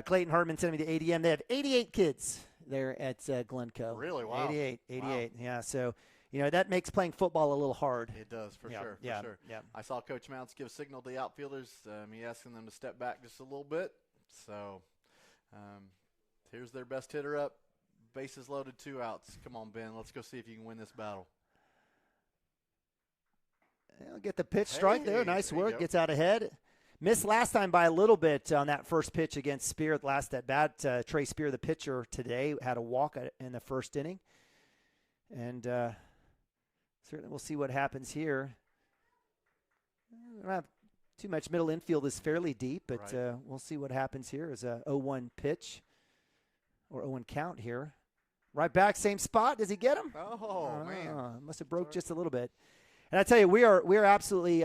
Clayton Harmon sent me the ADM. They have 88 kids there at Glencoe. Really? Wow. 88. Wow. Yeah, so that makes playing football a little hard. It does, for sure. Yeah. I saw Coach Mounts give a signal to the outfielders. He asking them to step back just a little bit. So here's their best hitter up. Bases loaded, 2 outs. Come on, Ben. Let's go see if you can win this battle. He'll get the pitch strike there. Nice work. Gets out ahead. Missed last time by a little bit on that first pitch against Spear last at bat. Trey Spear, the pitcher today, had a walk in the first inning. And certainly we'll see what happens here. We don't have too much middle infield is fairly deep, but we'll see what happens here as a 0-1 pitch or 0-1 count here. Right back, same spot. Does he get him? Oh man. Must have broke just a little bit. And I tell you, we are absolutely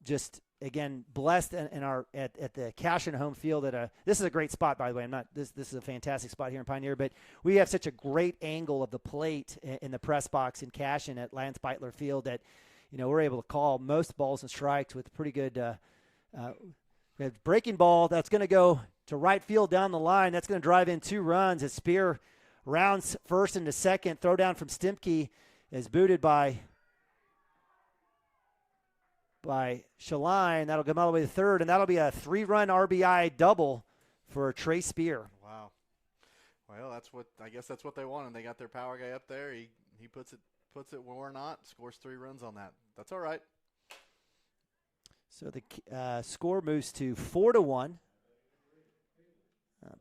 just – again, blessed in our at the Cashion home field. This is a great spot, by the way. This is a fantastic spot here in Pioneer, but we have such a great angle of the plate in the press box in Cashion at Lance Beitler Field that we're able to call most balls and strikes with pretty good breaking ball that's going to go to right field down the line. That's going to drive in 2 runs as Spear rounds first into second. Throw down from Stimke is booted by Shaline. That'll come all the way to third, and that'll be a 3-run RBI double for Trey Spear. Wow. Well, I guess that's what they wanted. They got their power guy up there. He puts it where we're not, scores 3 runs on that. That's all right. So the score moves to 4-1.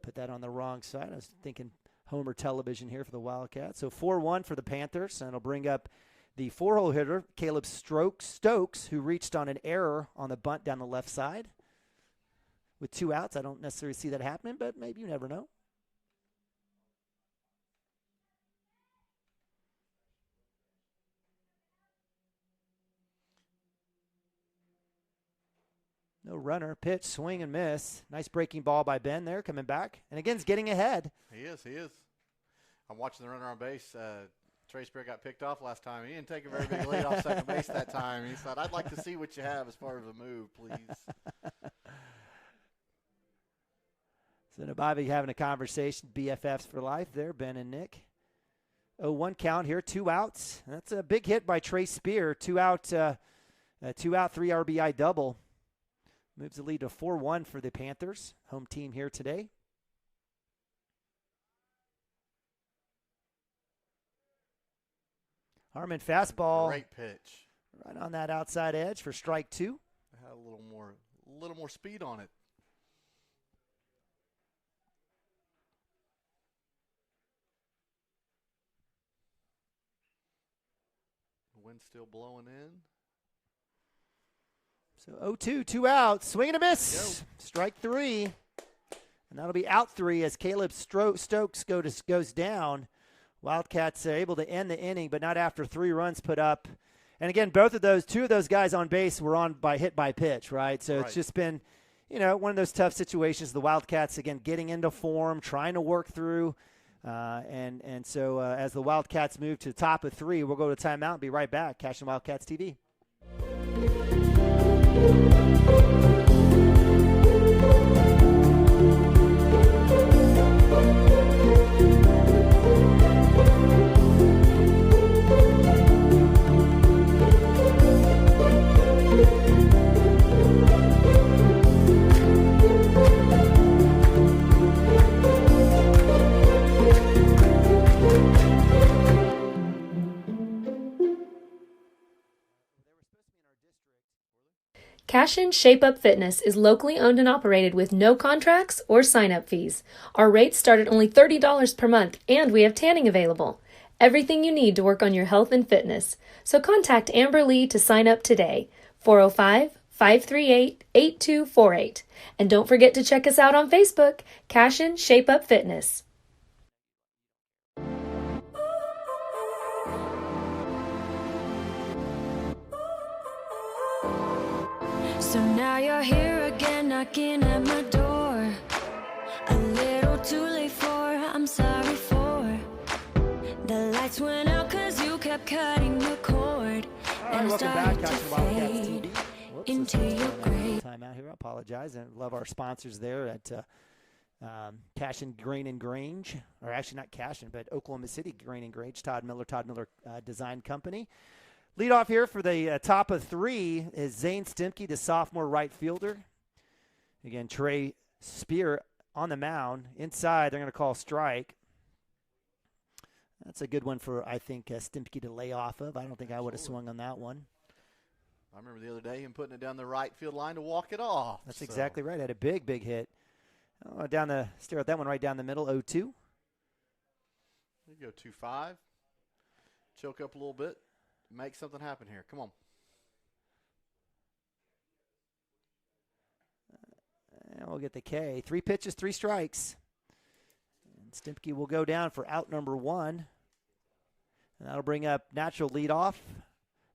Put that on the wrong side. I was thinking Homer television here for the Wildcats. So 4-1 for the Panthers, and it'll bring up the 4-hole hitter, Caleb Stokes, who reached on an error on the bunt down the left side. With 2 outs, I don't necessarily see that happening, but maybe you never know. No runner, pitch, swing and miss. Nice breaking ball by Ben there, coming back. And again, he's getting ahead. He is. I'm watching the runner on base. Trey Spear got picked off last time. He didn't take a very big lead off second base that time. He said, I'd like to see what you have as far as a move, please. So Nabavi having a conversation, BFFs for life there, Ben and Nick. 0-1 count here, 2 outs. That's a big hit by Trey Spear. 2 out, 3 RBI double. Moves the lead to 4-1 for the Panthers, home team here today. Harmon fastball. Great pitch. Right on that outside edge for strike 2. Had a little more speed on it. The wind's still blowing in. So 0-2, 2 outs. Swing and a miss. Strike 3. And that'll be out 3 as Caleb Stokes goes down. Wildcats are able to end the inning, but not after 3 runs put up. And again, two of those guys on base were on by hit by pitch, right? So It's just been, one of those tough situations. The Wildcats, again, getting into form, trying to work through. So as the Wildcats move to the top of 3, we'll go to timeout and be right back. Cashion Wildcats TV. Cashion Shape Up Fitness is locally owned and operated with no contracts or sign-up fees. Our rates start at only $30 per month, and we have tanning available. Everything you need to work on your health and fitness. So contact Amber Lee to sign up today. 405-538-8248. And don't forget to check us out on Facebook, Cashion Shape Up Fitness. So now you're here again, knocking at my door. A little too late for, I'm sorry for. The lights went out cause you kept cutting your cord. And I started to fade into your grave. Time out here, I apologize. And love our sponsors there at Cashion Grain and Grange. Or actually not Cashion, but Oklahoma City Grain and Grange. Todd Miller Design Company. Lead off here for the top of 3 is Zane Stimke, the sophomore right fielder. Again, Trey Spear on the mound. Inside, they're going to call strike. That's a good one for, I think, Stimke to lay off of. I don't think I would have swung on that one. I remember the other day him putting it down the right field line to walk it off. That's exactly right. Had a big, big hit. Stare at that one right down the middle, 0-2. There you go, 2-5. Choke up a little bit. Make something happen here. Come on. And we'll get the K. 3 pitches, 3 strikes. And Stimke will go down for out number 1. And that'll bring up natural leadoff,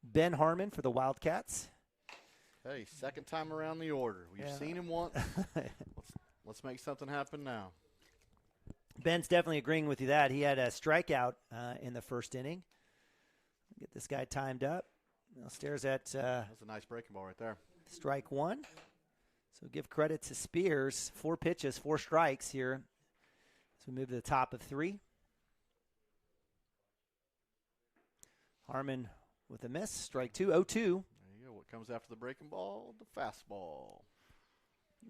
Ben Harmon for the Wildcats. Hey, second time around the order. We've seen him once. Let's make something happen now. Ben's definitely agreeing with you that. He had a strikeout in the first inning. Get this guy timed up. Now stares at that's a nice breaking ball right there. Strike 1. So give credit to Spears. 4 pitches, 4 strikes here. So we move to the top of 3. Harmon with a miss. Strike 2, 0-2. There you go. What comes after the breaking ball? The fastball.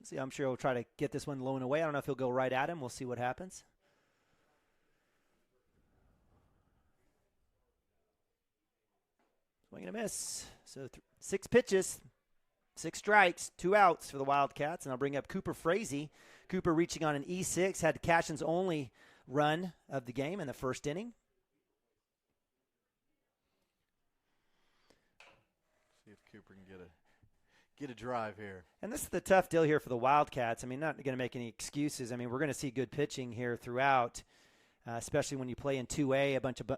See, I'm sure he'll try to get this one low and away. I don't know if he'll go right at him. We'll see what happens. Swing and a miss. So 6 pitches, 6 strikes, 2 outs for the Wildcats. And I'll bring up Cooper Frazee. Cooper reaching on an E6, had Cashion's only run of the game in the first inning. See if Cooper can get a drive here. And this is the tough deal here for the Wildcats. I mean, not going to make any excuses. I mean, we're going to see good pitching here throughout, especially when you play in 2A, a bunch of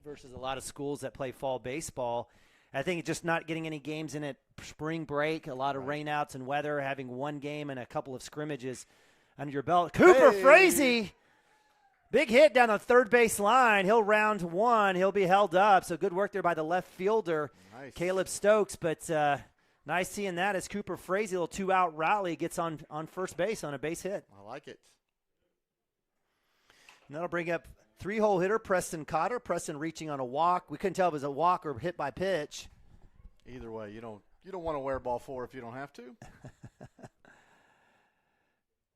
versus a lot of schools that play fall baseball. I think just not getting any games in at spring break, a lot of rainouts and weather, having one game and a couple of scrimmages under your belt. Cooper Frazee, big hit down the third base line. He'll round 1. He'll be held up. So good work there by the left fielder, Caleb Stokes, but Nice seeing that as Cooper Frazee, a little two-out rally, gets on first base on a base hit. I like it. And that'll bring up three-hole hitter Preston Cotter. Preston reaching on a walk. We couldn't tell if it was a walk or hit by pitch. Either way, you don't want to wear ball 4 if you don't have to.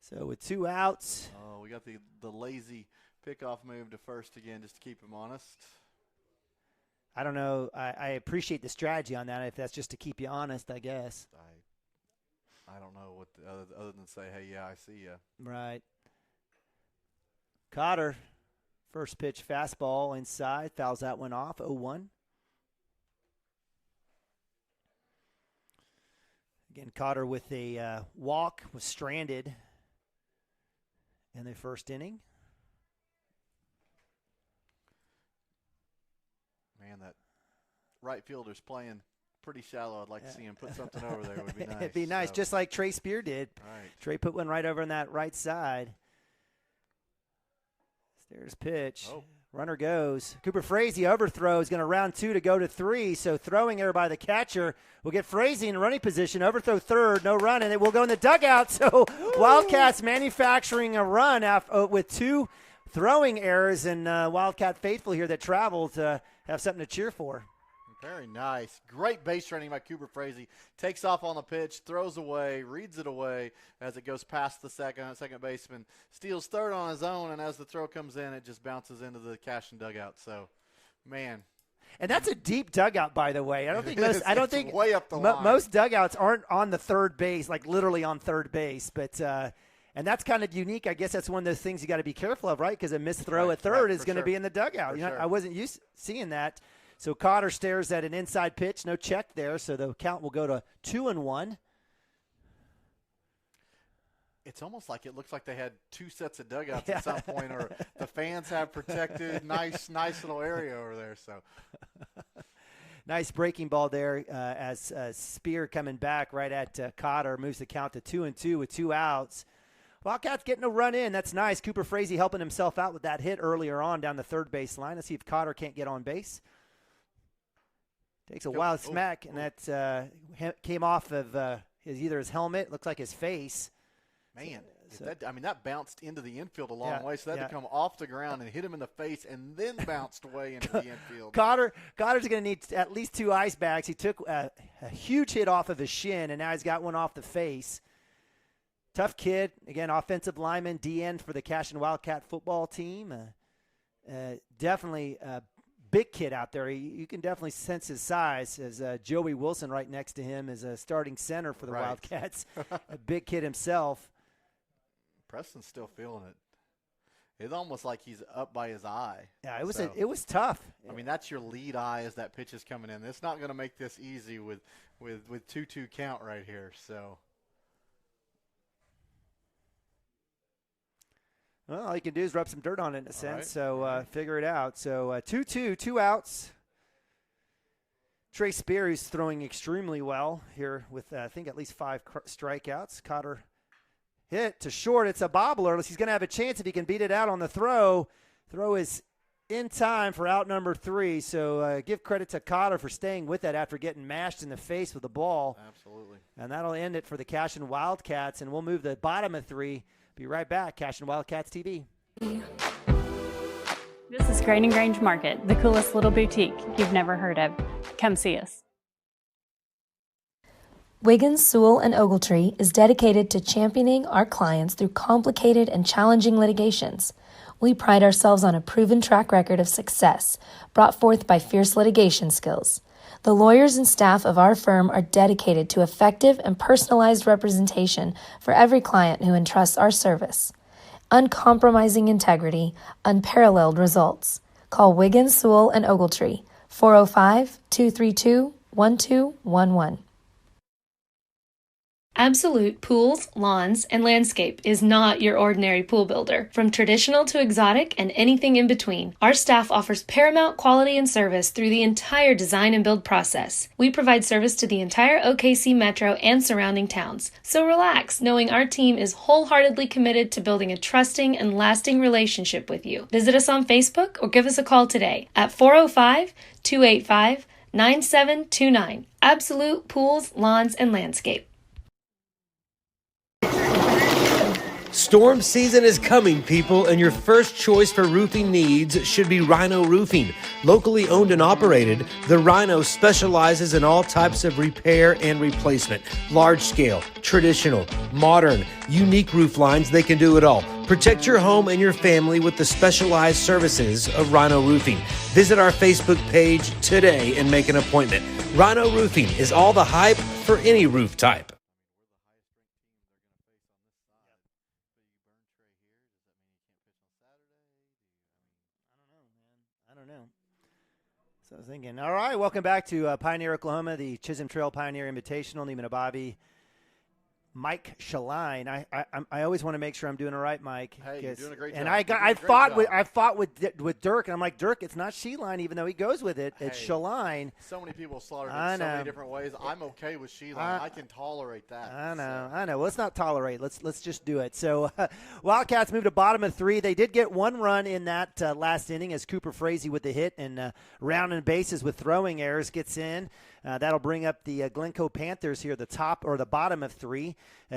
So with 2 outs. Oh, we got the lazy pickoff move to first again just to keep him honest. I don't know. I appreciate the strategy on that. If that's just to keep you honest, I guess. I don't know what other than say, hey, yeah, I see ya. Right. Cotter, first pitch fastball inside, fouls that one off, 0-1. Again, Cotter with a walk, was stranded in the first inning. Man, that right fielder's playing pretty shallow. I'd like to see him put something over there. It would be nice. It'd be nice, just like Trey Spear did. Right. Trey put one right over on that right side. There's pitch. Oh. Runner goes. Cooper Frazee overthrows, going to round 2 to go to 3. So throwing error by the catcher will get Frazee in running position. Overthrow third, no run, and it will go in the dugout. So Wildcats manufacturing a run with 2 throwing errors, and Wildcat faithful here that traveled to have something to cheer for. Very nice. Great base running by Cooper Frazee. Takes off on the pitch, throws away, reads it away as it goes past the second baseman. Steals third on his own, and as the throw comes in, it just bounces into the Cashion dugout. So, man. And that's a deep dugout, by the way. I don't think way up the line. Most dugouts aren't on the third base, like literally on third base. But and that's kind of unique. I guess that's one of those things you got to be careful of, right? Because a missed throw at third is going to be in the dugout. I wasn't used to seeing that. So Cotter stares at an inside pitch, no check there, so the count will go to 2-1. It's almost like it looks like they had 2 sets of dugouts at some point, or the fans have protected nice little area over there. So nice breaking ball there as Spear coming back right at Cotter moves the count to 2-2 with 2 outs. Wildcats getting a run in. That's nice. Cooper Frazee helping himself out with that hit earlier on down the third base line. Let's see if Cotter can't get on base. Takes a wild smack, and that came off of either his helmet, looks like his face. Man, that bounced into the infield a long way, so that had to come off the ground and hit him in the face and then bounced away into the infield. Cotter's going to need at least 2 ice bags. He took a huge hit off of his shin, and now he's got one off the face. Tough kid. Again, offensive lineman, DN for the Cashion Wildcat football team. Definitely big kid out there. You can definitely sense his size as Joey Wilson right next to him is a starting center for the Wildcats. A big kid himself. Preston's still feeling it. It's almost like he's up by his eye. Yeah, it was tough. I mean, that's your lead eye as that pitch is coming in. It's not going to make this easy with 2-2 count right here. So. Well, all you can do is rub some dirt on it in a sense, so figure it out. So 2-2, 2 outs. Trey Spear, who's throwing extremely well here with, I think, at least 5 strikeouts. Cotter hit to short. It's a bobbler. He's going to have a chance if he can beat it out on the throw. Throw is in time for out number 3. So give credit to Cotter for staying with that after getting mashed in the face with the ball. Absolutely. And that'll end it for the Cashion Wildcats, and we'll move the bottom of 3. Be right back. Cashion Wildcats TV. This is Grain and Grange Market, the coolest little boutique you've never heard of. Come see us. Wiggins, Sewell, and Ogletree is dedicated to championing our clients through complicated and challenging litigations. We pride ourselves on a proven track record of success brought forth by fierce litigation skills. The lawyers and staff of our firm are dedicated to effective and personalized representation for every client who entrusts our service. Uncompromising integrity, unparalleled results. Call Wiggins, Sewell, and Ogletree, 405-232-1211. Absolute Pools, Lawns, and Landscape is not your ordinary pool builder. From traditional to exotic and anything in between, our staff offers paramount quality and service through the entire design and build process. We provide service to the entire OKC metro and surrounding towns. So relax, knowing our team is wholeheartedly committed to building a trusting and lasting relationship with you. Visit us on Facebook or give us a call today at 405-285-9999. 9729. Absolute Pools, Lawns, and Landscape. Storm season is coming, people, and your first choice for roofing needs should be Rhino Roofing. Locally owned and operated, the Rhino specializes in all types of repair and replacement. Large scale, traditional, modern, unique roof lines, they can do it all. Protect your home and your family with the specialized services of Rhino Roofing. Visit our Facebook page today and make an appointment. Rhino Roofing is all the hype for any roof type. I don't know. So I was thinking, all right, welcome back to Pioneer, Oklahoma, the Chisholm Trail Pioneer Invitational. Neiman Ababi, Mike Shaline. I always want to make sure I'm doing it right, Mike. Hey, you're doing a great job. And I fought with Dirk, and I'm like, Dirk, it's not Sheline, even though he goes with it. It's Shaline. So many people slaughtered it so many different ways. I'm okay with Sheline. I can tolerate that. I know. Well, let's not tolerate. Let's just do it. So Wildcats moved to bottom of 3. They did get one run in that last inning as Cooper Frazee with the hit and rounding bases with throwing errors gets in. That'll bring up the Glencoe Panthers here, the top or the bottom of 3.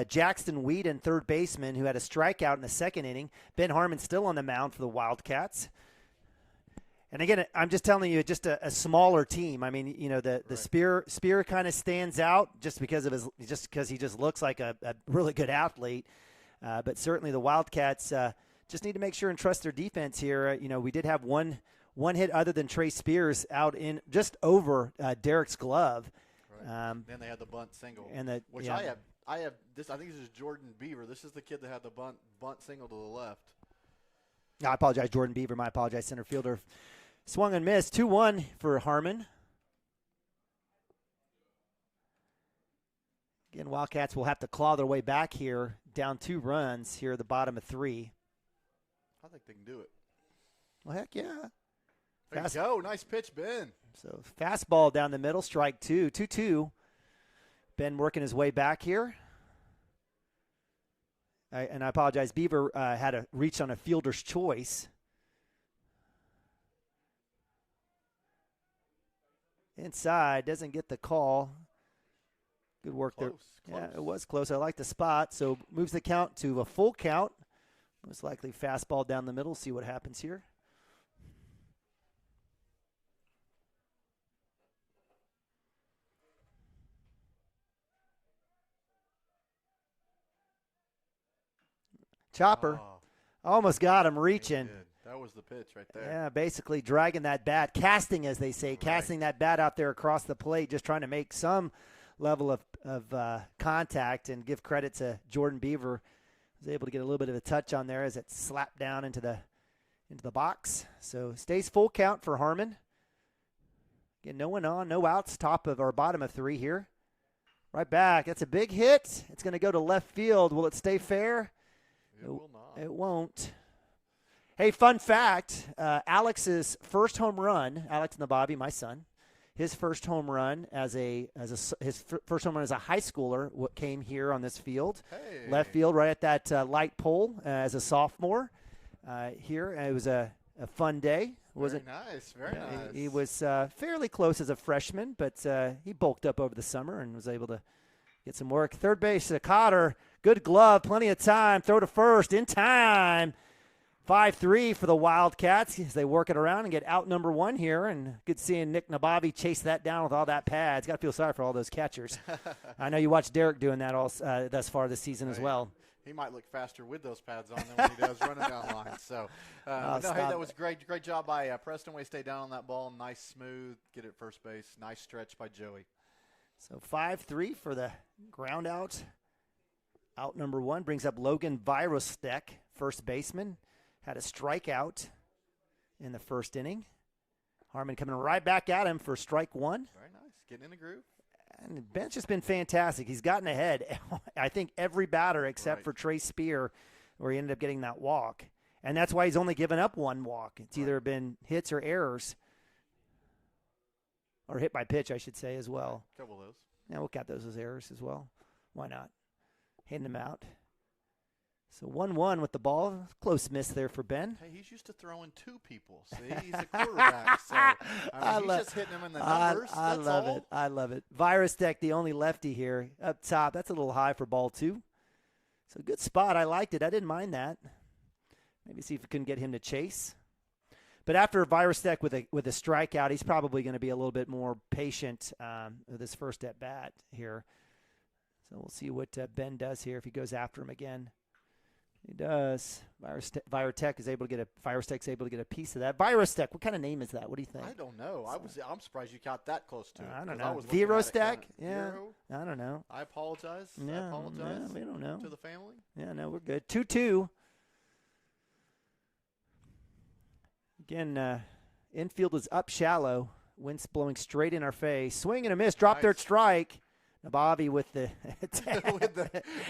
Jackson Whedon, third baseman, who had a strikeout in the second inning. Ben Harmon still on the mound for the Wildcats. And again, I'm just telling you, just a smaller team. I mean, you know, the Spear kind of stands out just because he just looks like a really good athlete. But certainly the Wildcats just need to make sure and trust their defense here. You know, we did have one hit other than Trey Spears out in just over Derek's glove. Right. Then they had the bunt single, which yeah. I have this. I think this is Jordan Beaver. This is the kid that had the bunt single to the left. No, I apologize, Jordan Beaver. My apologize, center fielder. Swung and missed. 2-1 for Harmon. Again, Wildcats will have to claw their way back here, down 2 runs here at the bottom of 3. I think they can do it. Well, heck yeah. There you go. Nice pitch, Ben. So fastball down the middle, strike 2. 2-2. Ben working his way back here. And I apologize, Beaver had a reach on a fielder's choice. Inside, doesn't get the call. Good work there. Yeah, it was close. I like the spot. So moves the count to a full count. Most likely fastball down the middle. See what happens here. Chopper. Almost got him reaching. That was the pitch right there. Yeah, basically dragging that bat, casting, as they say, casting that bat out there across the plate, just trying to make some level of contact, and give credit to Jordan Beaver. Was able to get a little bit of a touch on there as it slapped down into the box. So stays full count for Harmon. Again, no one on, no outs, top of our bottom of 3 here. Right back. That's a big hit. It's going to go to left field. Will it stay fair? It will not. It won't. Hey, fun fact, Alex's first home run, Alex Nababi, my son, his first home run as a high schooler came here on this field. Hey. Left field right at that light pole as a sophomore here. And it was a fun day. Very nice. He was fairly close as a freshman, but he bulked up over the summer and was able to get some work. Third base, Cotter. Good glove, plenty of time. Throw to first in time. 5-3 for the Wildcats as they work it around and get out number 1 here. And good seeing Nick Nabavi chase that down with all that pads. Got to feel sorry for all those catchers. I know you watched Derek doing that all thus far this season as well. He might look faster with those pads on than when he does running down line. So, that was great job by Preston Way. Stay down on that ball. Nice, smooth, get it first base. Nice stretch by Joey. So 5-3 for the ground out. Out number 1 brings up Logan Virostek, first baseman. Had a strikeout in the first inning. Harmon coming right back at him for strike 1. Very nice. Getting in the groove. And Ben's just been fantastic. He's gotten ahead, I think, every batter except for Trey Spear, where he ended up getting that walk. And that's why he's only given up 1 walk. It's either been hits or errors. Or hit by pitch, I should say, as well. Couple of those. Yeah, we'll count those as errors as well. Why not? Hitting them out. So 1-1 with the ball. Close miss there for Ben. Hey, he's used to throwing 2 people. See, he's a quarterback. So he's just hitting them in the numbers. I love it. I love it. Virus Tech, the only lefty here up top. That's a little high for ball 2. So good spot. I liked it. I didn't mind that. Maybe see if we couldn't get him to chase. But after Virus Tech with a strikeout, he's probably going to be a little bit more patient with his first at bat here. So we'll see what Ben does here if he goes after him again. He does. Virus Tech's able to get a piece of that. Virus Tech, what kind of name is that? What do you think? I don't know. I'm surprised you got that close to it. I don't know. Virus Tech? Yeah. I don't know. I apologize. Yeah, I apologize. we don't know. To the family. Yeah, no, we're good. 2-2. Again, infield is up shallow. Wind's blowing straight in our face. Swing and a miss. Drop there, strike. Nabavi with the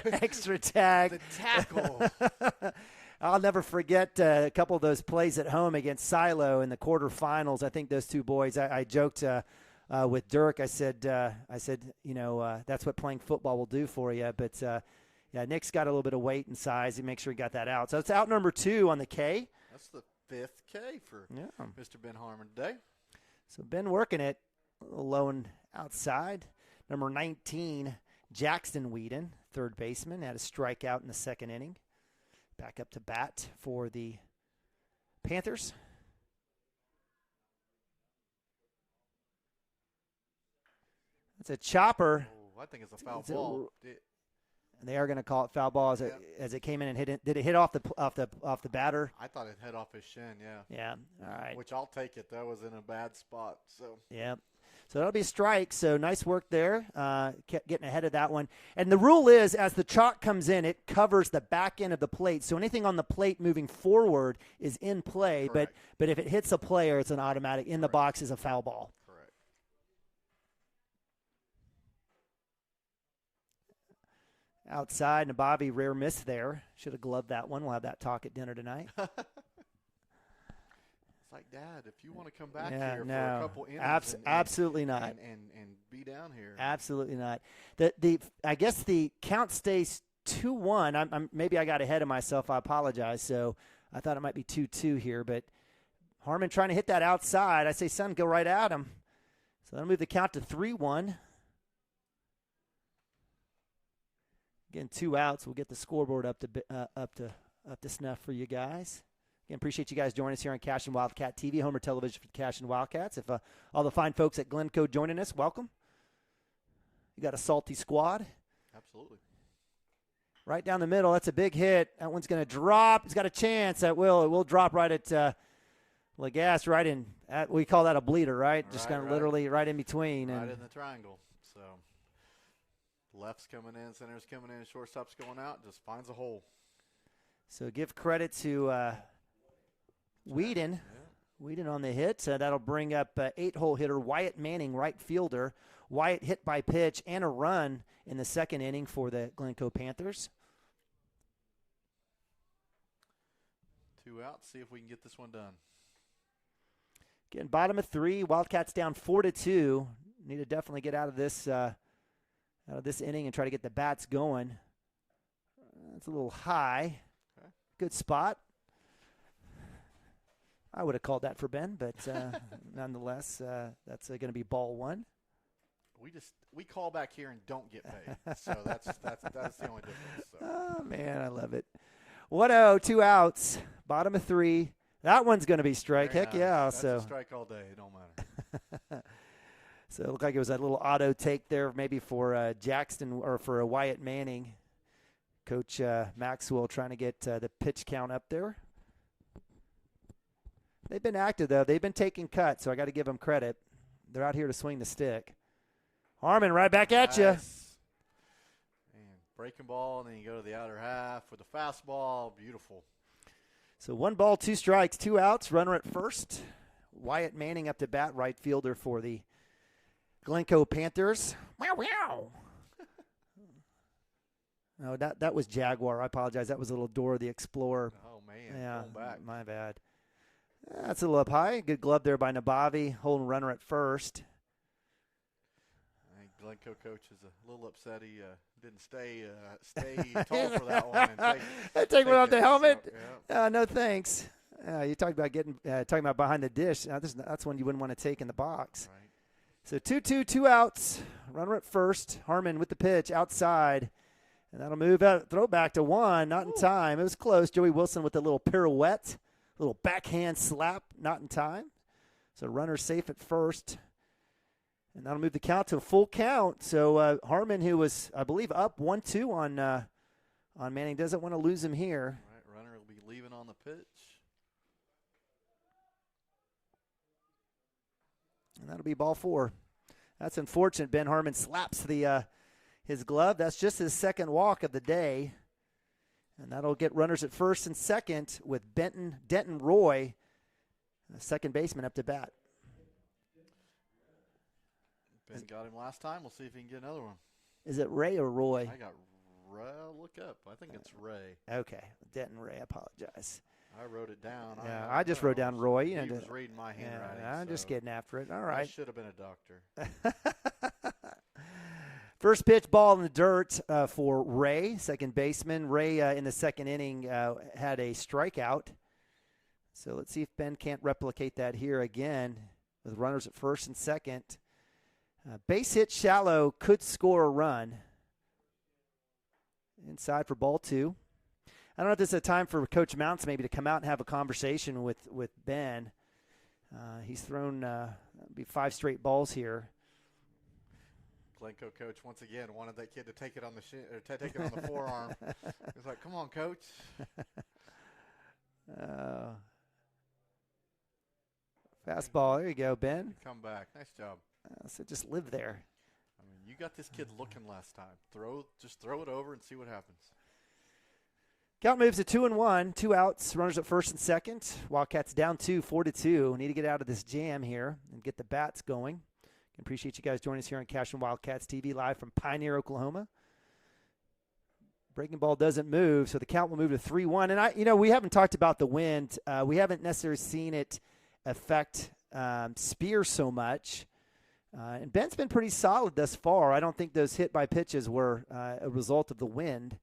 extra tag. The tackle. I'll never forget a couple of those plays at home against Silo in the quarterfinals. I think those two boys, I joked with Dirk. I said, that's what playing football will do for you. But, Nick's got a little bit of weight and size. He makes sure he got that out. So it's out number 2 on the K. That's the 5th K for Mr. Ben Harmon today. So Ben working it, a little low and outside. Number 19, Jackson Whedon, third baseman, had a strikeout in the second inning. Back up to bat for the Panthers. It's a chopper. Oh, I think it's a foul ball. And they are going to call it foul ball as it came in and hit it. Did it hit off the batter? I thought it hit off his shin. Yeah. Yeah. All right. Which I'll take it. That was in a bad spot. So. Yeah. So that'll be a strike. So nice work there. Kept getting ahead of that one. And the rule is, as the chalk comes in, it covers the back end of the plate. So anything on the plate moving forward is in play. Correct. But if it hits a player, it's an automatic. In the box is a foul ball. Correct. Outside, Nabavi, rare miss there. Should have gloved that one. We'll have that talk at dinner tonight. It's like, Dad, if you want to come back here for a couple innings. Absolutely not. And be down here. Absolutely not. I guess the count stays 2-1. Maybe I got ahead of myself. I apologize. So I thought it might be 2-2 here. But Harmon trying to hit that outside. I say, son, go right at him. So that'll move the count to 3-1. Again, 2 outs. We'll get the scoreboard up to snuff for you guys. Again, appreciate you guys joining us here on Cashion Wildcat TV, Homer Television for the Cashion Wildcats. If all the fine folks at Glencoe joining us, welcome. You got a salty squad. Absolutely. Right down the middle. That's a big hit. That one's going to drop. It's got a chance. It will drop right at Lagasse, right in. We call that a bleeder, right? Just kind of literally right in between. Right in the triangle. So left's coming in, center's coming in, shortstop's going out. Just finds a hole. So give credit to Whedon. Yeah. Whedon on the hit. That'll bring up 8-hole hitter Wyatt Manning, right fielder. Wyatt hit by pitch and a run in the second inning for the Glencoe Panthers. 2 outs. See if we can get this one done. Again, bottom of 3. Wildcats down 4-2. Need to definitely get out of this inning and try to get the bats going. That's a little high. Okay. Good spot. I would have called that for Ben, but nonetheless, that's going to be ball 1. We call back here and don't get paid, so that's the only difference. So. Oh man, I love it. 1-0, 2 outs, bottom of 3. That one's going to be strike. Very Heck nice. yeah! That's so a strike all day. It don't matter. So it looked like it was a little auto take there, maybe for Jackson or for Wyatt Manning. Coach Maxwell trying to get the pitch count up there. They've been active, though. They've been taking cuts, so I got to give them credit. They're out here to swing the stick. Harmon right back at you. And breaking ball, and then you go to the outer half with the fastball. Beautiful. So 1 ball, 2 strikes, 2 outs. Runner at first. Wyatt Manning up to bat, right fielder for the Glencoe Panthers. Wow, wow. No, that was Jaguar. I apologize. That was a little Dora the Explorer. Oh, man. Yeah, going back. My bad. That's a little up high. Good glove there by Nabavi, holding runner at first. Glencoe coach is a little upset he didn't stay tall for that one. And take one off the helmet? So, yeah. No, thanks. You talked about talking about behind the dish. That's one you wouldn't want to take in the box. Right. So 2-2, 2 outs. Runner at first. Harmon with the pitch outside. And that'll move out. Throw back to one. Not in time. It was close. Joey Wilson with a little pirouette. Little backhand slap. Not in time. So runner safe at first. And that'll move the count to a full count. So Harmon, who was, I believe, up 1-2 on Manning, doesn't want to lose him here. All right, runner will be leaving on the pitch. And that'll be ball 4. That's unfortunate. Ben Harmon slaps his glove. That's just his second walk of the day. And that'll get runners at first and second with Denton Roy, the second baseman, up to bat. Ben got him last time. We'll see if he can get another one. Is it Ray or Roy? I got Ray. Look up. I think it's Ray. Okay. Denton Ray. I apologize. I wrote it down. Yeah, I just wrote down Roy. He was reading my handwriting. I'm just getting after it. All right. I should have been a doctor. First pitch, ball in the dirt for Ray, second baseman. Ray in the second inning had a strikeout. So let's see if Ben can't replicate that here again with runners at first and second. Base hit shallow, could score a run. Inside for ball 2. I don't know if this is a time for Coach Mounts maybe to come out and have a conversation with Ben. He's thrown 5 straight balls here. Glencoe coach once again wanted that kid to take it on the take it on the forearm. He's like, "Come on, coach." Fastball. There you go, Ben. Come back. Nice job. So just live there. I mean, you got this kid looking last time. Just throw it over and see what happens. Count moves to 2-1, 2 outs, runners at first and second. Wildcats down 2, 4-2. Need to get out of this jam here and get the bats going. Appreciate you guys joining us here on Cashion Wildcats TV live from Pioneer, Oklahoma. Breaking ball doesn't move, so the count will move to 3-1. And we haven't talked about the wind. We haven't necessarily seen it affect Spear so much. And Ben's been pretty solid thus far. I don't think those hit by pitches were a result of the wind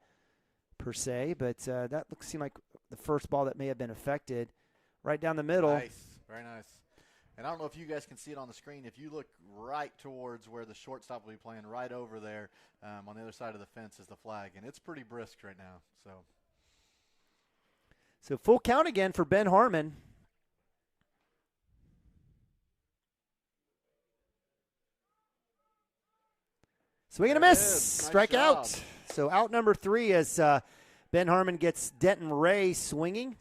per se, but that seemed like the first ball that may have been affected. Right down the middle. Nice, very nice. And I don't know if you guys can see it on the screen. If you look right towards where the shortstop will be playing, right over there on the other side of the fence is the flag. And it's pretty brisk right now. So full count again for Ben Harmon. Swing and a miss. Nice Strike job. out. So out number 3 as Ben Harmon gets Denton Ray swinging.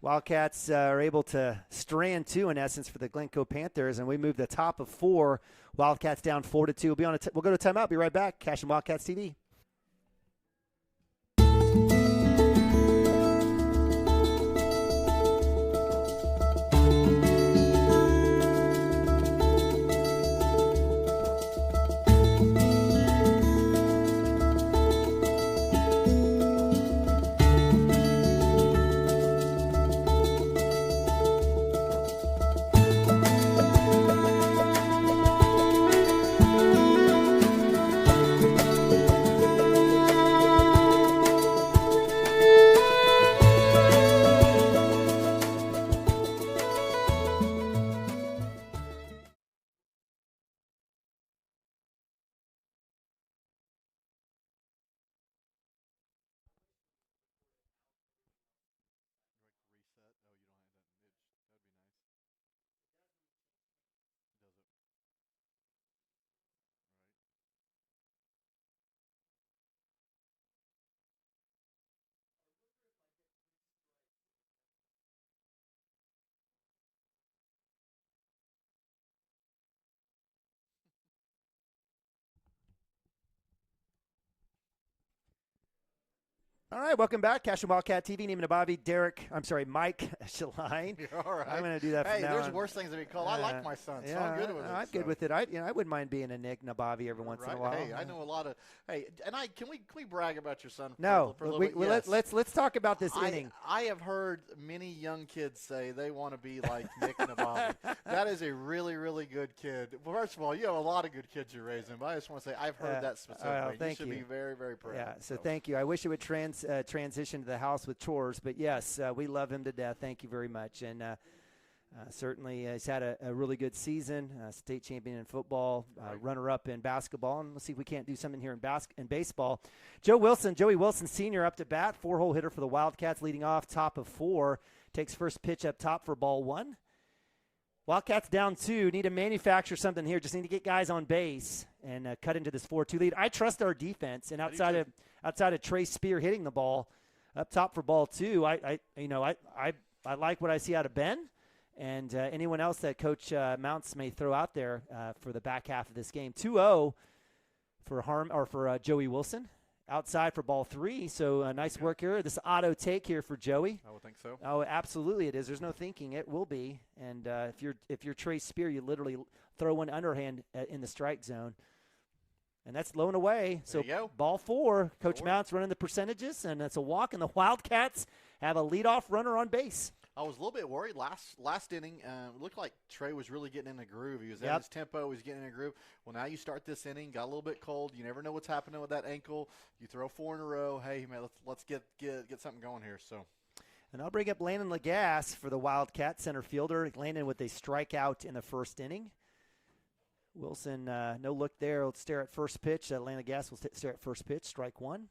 Wildcats are able to strand 2 in essence for the Glencoe Panthers, and we move the top of 4. Wildcats down 4-2. We'll go to timeout. Be right back. Cashion Wildcats TV. All right, welcome back. Cashion Wildcat TV, Neiman Nabavi, Mike Shaline. You're all right. I'm going to do that from now on. Hey, there's worse things to be called. I like my son, so I'm good with it. I'm good with it. I wouldn't mind being a Nick Nabavi every once in a while. Hey, I know a lot of. Hey, and can we brag about your son? No, for a little bit? Yes. let's talk about this inning. I have heard many young kids say they want to be like Nick Nabavi. That is a really, really good kid. Well, first of all, you have a lot of good kids you're raising, but I just want to say I've heard that specifically. Thank you should be very, very proud. Yeah, so thank you. I wish it would transition to the house with chores, but yes, we love him to death. Thank you very much. And certainly he's had a really good season, state champion in football, runner-up in basketball, and let's see if we can't do something here in baseball. Joey Wilson Sr. up to bat, 4-hole hitter for the Wildcats, leading off top of 4, takes first pitch up top for ball 1. Wildcats down 2, need to manufacture something here, just need to get guys on base and cut into this 4-2 lead. I trust our defense, and outside of Trey Spear hitting the ball up top for ball 2, I like what I see out of Ben and anyone else that Coach Mounts may throw out there for the back half of this game. 2-0 for Joey Wilson. Outside for ball 3, so nice work here. This auto take here for Joey. I would think so. Oh, absolutely it is. There's no thinking. It will be. And if you're Trey Spear, you literally throw one underhand in the strike zone. And that's low and away. There you go. Ball 4, Coach Mounts running the percentages, and that's a walk, and the Wildcats have a leadoff runner on base. I was a little bit worried last inning. It looked like Trey was really getting in a groove. He was at his tempo. He was getting in a groove. Well, now you start this inning, got a little bit cold. You never know what's happening with that ankle. You throw 4 in a row. Hey, man, let's get something going here. So. And I'll bring up Landon Lagasse for the Wildcat center fielder. Landon with a strikeout in the first inning. Wilson, no look there. Will stare at first pitch. Landon Lagasse will stare at first pitch. Strike 1.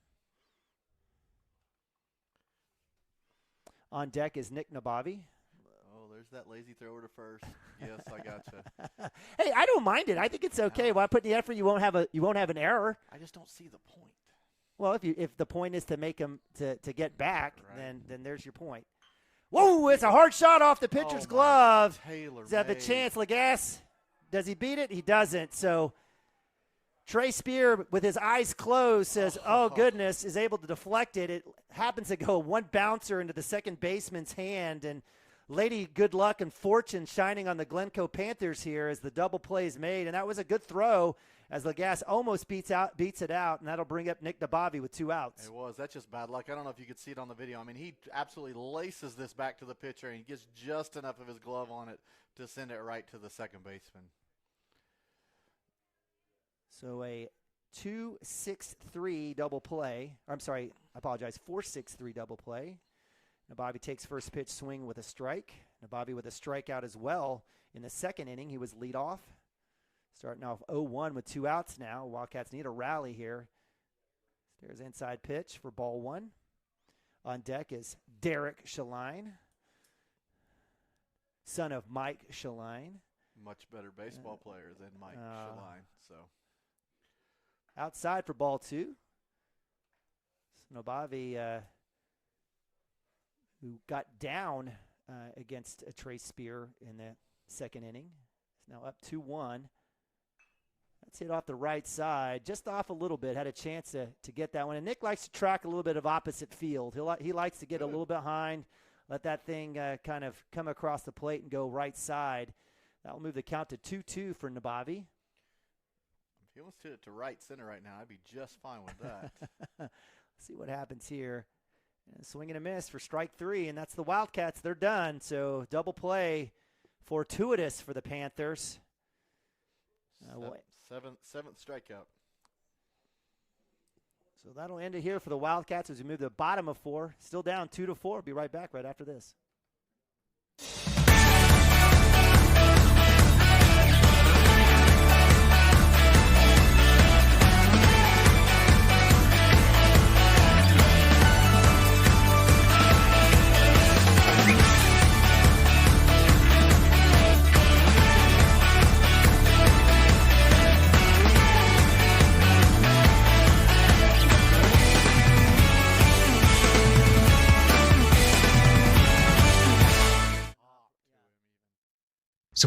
On deck is Nick Nabavi. Oh, there's that lazy thrower to first. Yes, I gotcha. Hey, I don't mind it. I think it's okay. Why put in the effort? You won't have an error. I just don't see the point. Well, if the point is to make him to get back, then there's your point. Whoa! It's a hard shot off the pitcher's glove. Does have the chance? Lagasse, does he beat it? He doesn't. So Trey Spear, with his eyes closed, says, oh, goodness, is able to deflect it. It happens to go one bouncer into the second baseman's hand, and Lady Good Luck and Fortune shining on the Glencoe Panthers here as the double play is made. And that was a good throw as Lagasse almost beats it out, and that'll bring up Nick Nabavi with 2 outs. It was. That's just bad luck. I don't know if you could see it on the video. I mean, he absolutely laces this back to the pitcher, and he gets just enough of his glove on it to send it right to the second baseman. So a 2-6-3 double play. Or I'm sorry, I apologize, 4-6-3 double play. Nabavi takes first pitch swing with a strike. Nabavi with a strikeout as well. In the second inning, he was leadoff. Starting off 0-1 with 2 outs now. Wildcats need a rally here. There's inside pitch for ball 1. On deck is Derek Shaline, son of Mike Shaline. Much better baseball player than Mike Shaline. So. Outside for ball 2. Nabavi, who got down against a Trey Spear in the second inning, is now up 2-1. That's hit off the right side, just off a little bit. Had a chance to get that one. And Nick likes to track a little bit of opposite field. He likes to get a little behind, let that thing kind of come across the plate and go right side. That will move the count to 2-2 for Nabavi. If he wants to hit it to right center right now, I'd be just fine with that. Let's see what happens here. Swing and a miss for strike 3, and that's the Wildcats. They're done. So double play, fortuitous for the Panthers. Seventh strikeout. So that'll end it here for the Wildcats as we move to the bottom of 4. Still down 2-4. Be right back right after this.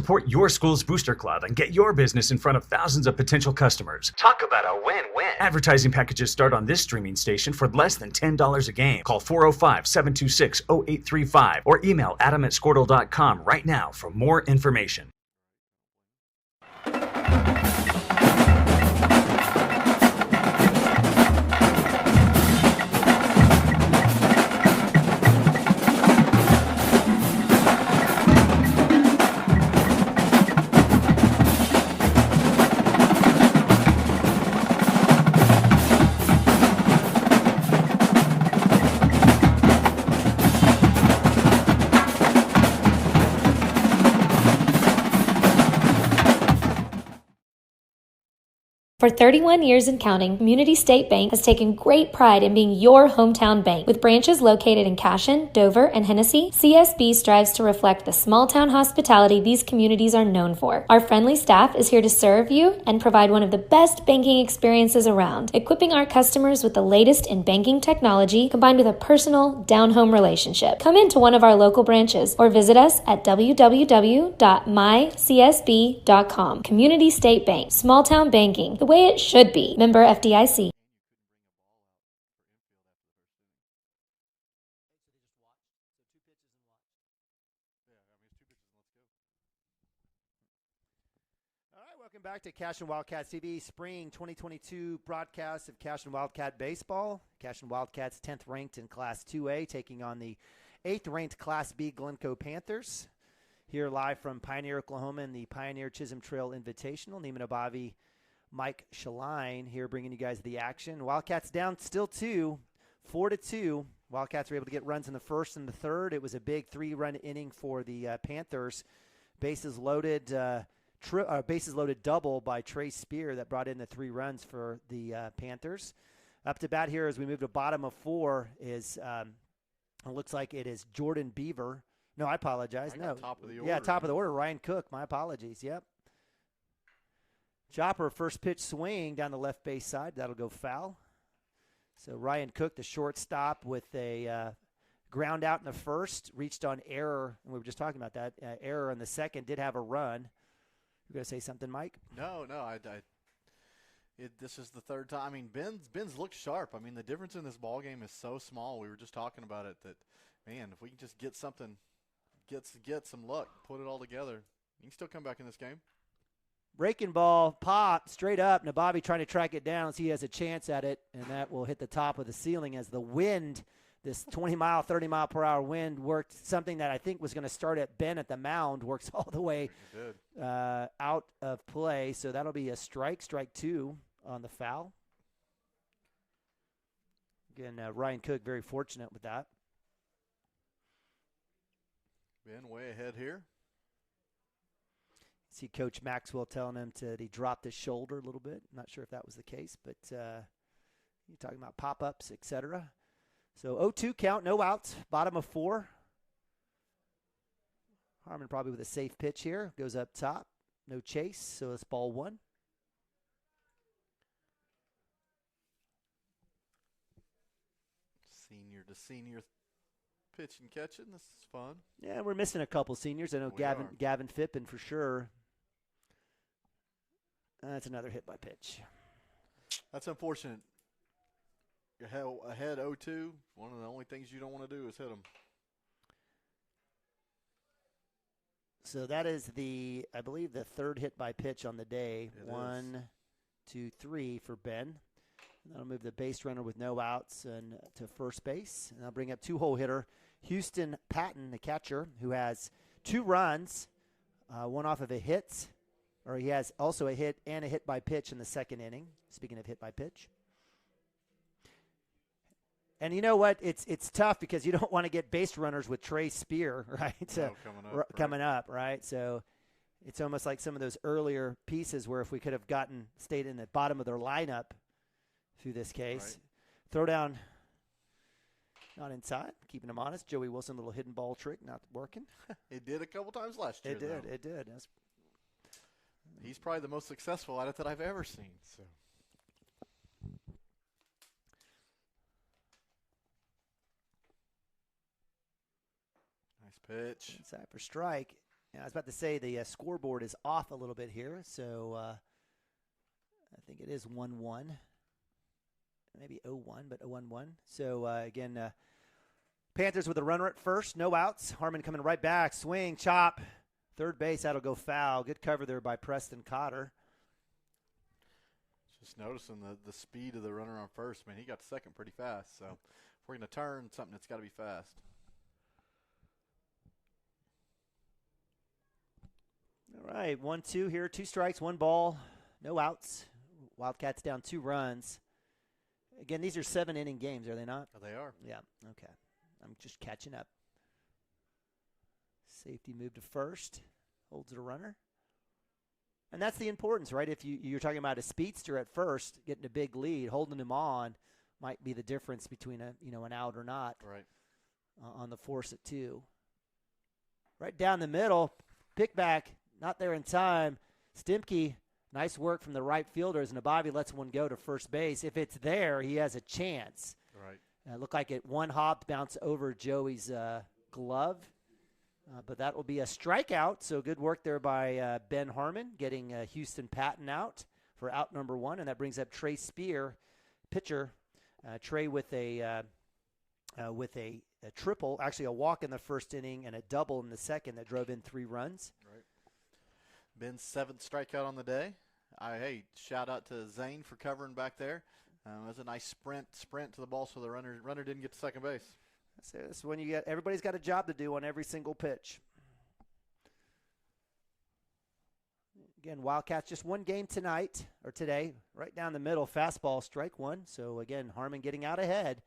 Support your school's booster club and get your business in front of thousands of potential customers. Talk about a win-win. Advertising packages start on this streaming station for less than $10 a game. Call 405-726-0835 or email adam@squirtle.com right now for more information. For 31 years and counting, Community State Bank has taken great pride in being your hometown bank. With branches located in Cashion, Dover, and Hennessy, CSB strives to reflect the small-town hospitality these communities are known for. Our friendly staff is here to serve you and provide one of the best banking experiences around, equipping our customers with the latest in banking technology combined with a personal, down-home relationship. Come into one of our local branches or visit us at www.mycsb.com. Community State Bank, small-town banking, the way it should be. Member FDIC. All right, welcome back to Cashion Wildcats TV Spring 2022 broadcast of Cashion Wildcat Baseball. Cashion Wildcats 10th ranked in Class 2A, taking on the 8th ranked Class B Glencoe Panthers. Here live from Pioneer, Oklahoma in the Pioneer Chisholm Trail Invitational. Neiman Abavi, Mike Shaline here bringing you guys the action. Wildcats down still 4-2. Wildcats were able to get runs in the first and the third. It was a big 3-run inning for the Panthers. Bases loaded double by Trey Spear that brought in the 3 runs for the Panthers. Up to bat here as we move to bottom of 4 is it looks like it is Jordan Beaver. No, I apologize. No, top of the order. Yeah, top of the order. Ryan Cook. My apologies. Yep. Chopper, first pitch swing down the left base side. That'll go foul. So Ryan Cook, the shortstop, with a ground out in the first, reached on error. And we were just talking about that. Error in the second, did have a run. You going to say something, Mike? No. This is the third time. I mean, Ben's looked sharp. I mean, the difference in this ball game is so small. We were just talking about it that, man, if we can just get something, get some luck, put it all together, you can still come back in this game. Breaking ball, pop, straight up. Nabavi trying to track it down. So he has a chance at it, and that will hit the top of the ceiling as the wind, this 20-mile, 30-mile-per-hour wind, worked something that I think was going to start at Ben at the mound, works all the way out of play. So that'll be a strike 2 on the foul. Again, Ryan Cook very fortunate with that. Ben way ahead here. See Coach Maxwell telling him that he dropped his shoulder a little bit. Not sure if that was the case, but you're talking about pop-ups, etc. So 0-2 count, no outs, bottom of 4. Harmon probably with a safe pitch here. Goes up top, no chase, so it's ball 1. Senior to senior pitch and catching. This is fun. Yeah, we're missing a couple seniors. I know Gavin Phippen for sure. That's another hit by pitch. That's unfortunate. You're ahead 0-2. One of the only things you don't want to do is hit them. So that is I believe the third hit by pitch on the day. It 1, 2, 3 for Ben. And that'll move the base runner with no outs and to first base. And I'll bring up 2-hole hitter Houston Patton, the catcher, who has 2 runs, one off of a hit. Or he has also a hit and a hit by pitch in the second inning. Speaking of hit by pitch. And you know what? It's tough because you don't want to get base runners with Trey Spear, right? Coming up, right? So it's almost like some of those earlier pieces where if we could have stayed in the bottom of their lineup through this case. Right. Throw down, not inside, keeping them honest. Joey Wilson, little hidden ball trick, not working. It did a couple times last year. It did. He's probably the most successful at it that I've ever seen. So. Nice pitch. Inside for strike. Yeah, I was about to say the scoreboard is off a little bit here, so I think it is 1-1. Maybe 0-1, but 0-1-1. So, again, Panthers with a runner at first, no outs. Harmon coming right back, swing, chop. Third base, that'll go foul. Good cover there by Preston Cotter. Just noticing the speed of the runner on first. Man, he got to second pretty fast. So if we're going to turn something, it's got to be fast. All right, 1-2 here. 2 strikes, 1 ball, no outs. Wildcats down 2 runs. Again, these are 7-inning games, are they not? Oh, they are. Yeah, okay. I'm just catching up. Safety move to first. Holds it a runner. And that's the importance, right? If you're talking about a speedster at first, getting a big lead, holding him on might be the difference between an out or not. Right. On the force at 2. Right down the middle, pick back, not there in time. Stimke, nice work from the right fielders. Nabavi lets one go to first base. If it's there, he has a chance. Right. Looked like it one hop bounced over Joey's glove. But that will be a strikeout. So good work there by Ben Harmon, getting Houston Patton out for out number 1. And that brings up Trey Spear, pitcher. Trey with a triple, actually a walk in the first inning and a double in the second that drove in 3 runs. Right. Ben's 7th strikeout on the day. Hey, shout out to Zane for covering back there. It was a nice sprint to the ball, so the runner didn't get to second base. So this is when everybody's got a job to do on every single pitch. Again, Wildcats just 1 game today, right down the middle, fastball, strike 1. So again, Harmon getting out ahead.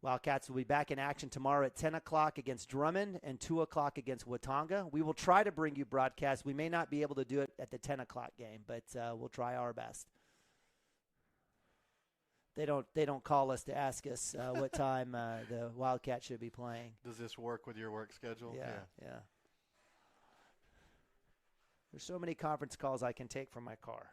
Wildcats will be back in action tomorrow at 10 o'clock against Drummond and 2 o'clock against Watauga. We will try to bring you broadcast. We may not be able to do it at the 10 o'clock game, but we'll try our best. They don't call us to ask us what time the Wildcats should be playing. Does this work with your work schedule? Yeah. There's so many conference calls I can take from my car.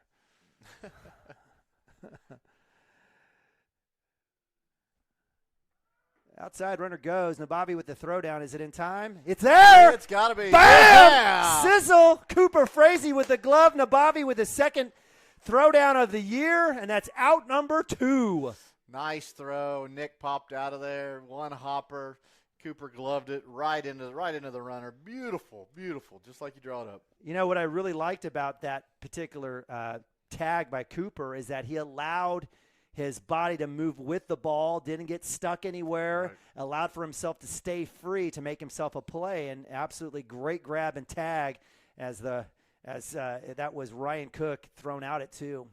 Outside runner goes. Nabavi with the throwdown. Is it in time? It's there. It's got to be. Bam! Yeah! Sizzle. Cooper Frazee with the glove. Nabavi with the second throwdown of the year, and that's out number 2. Nice throw. Nick popped out of there. 1 hopper. Cooper gloved it right into the runner. Beautiful, just like you draw it up. You know what I really liked about that particular tag by Cooper is that he allowed his body to move with the ball, didn't get stuck anywhere, Right. allowed for himself to stay free to make himself a play, and absolutely great grab and tag as that was Ryan Cook thrown out at 2.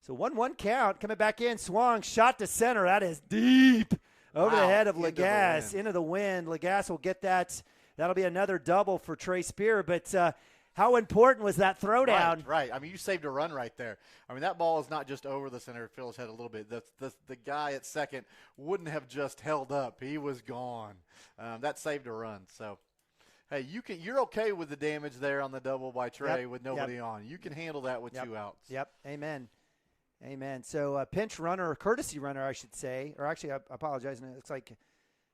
So 1-1 count, coming back in, swung, shot to center. That is deep over the head of Lagasse, into the wind. Lagasse will get that. That'll be another double for Trey Spear. But how important was that throwdown? Right. I mean, you saved a run right there. I mean, that ball is not just over the center field's head a little bit. The guy at second wouldn't have just held up. He was gone. That saved a run. So, hey, you're okay with the damage there on the double by Trey with nobody on. You can handle that with 2 outs. Yep. Amen. So pinch runner, or courtesy runner, I should say, or actually I apologize. It looks like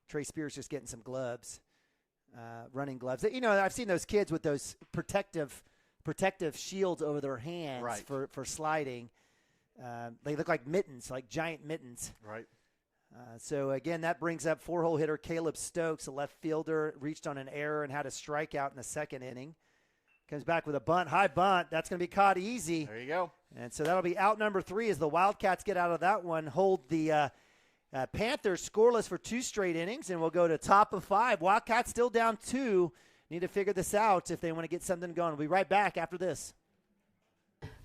Trey Spears just getting some gloves, running gloves. You know, I've seen those kids with those protective shields over their hands for sliding. They look like mittens, like giant mittens. Right. So, again, that brings up 4-hole hitter Caleb Stokes, a left fielder, reached on an error and had a strikeout in the second inning. Comes back with a bunt, high bunt. That's going to be caught easy. There you go. And so that'll be out number 3 as the Wildcats get out of that one, hold the Panthers scoreless for 2 straight innings, and we'll go to top of 5. Wildcats still down 2. Need to figure this out if they want to get something going. We'll be right back after this.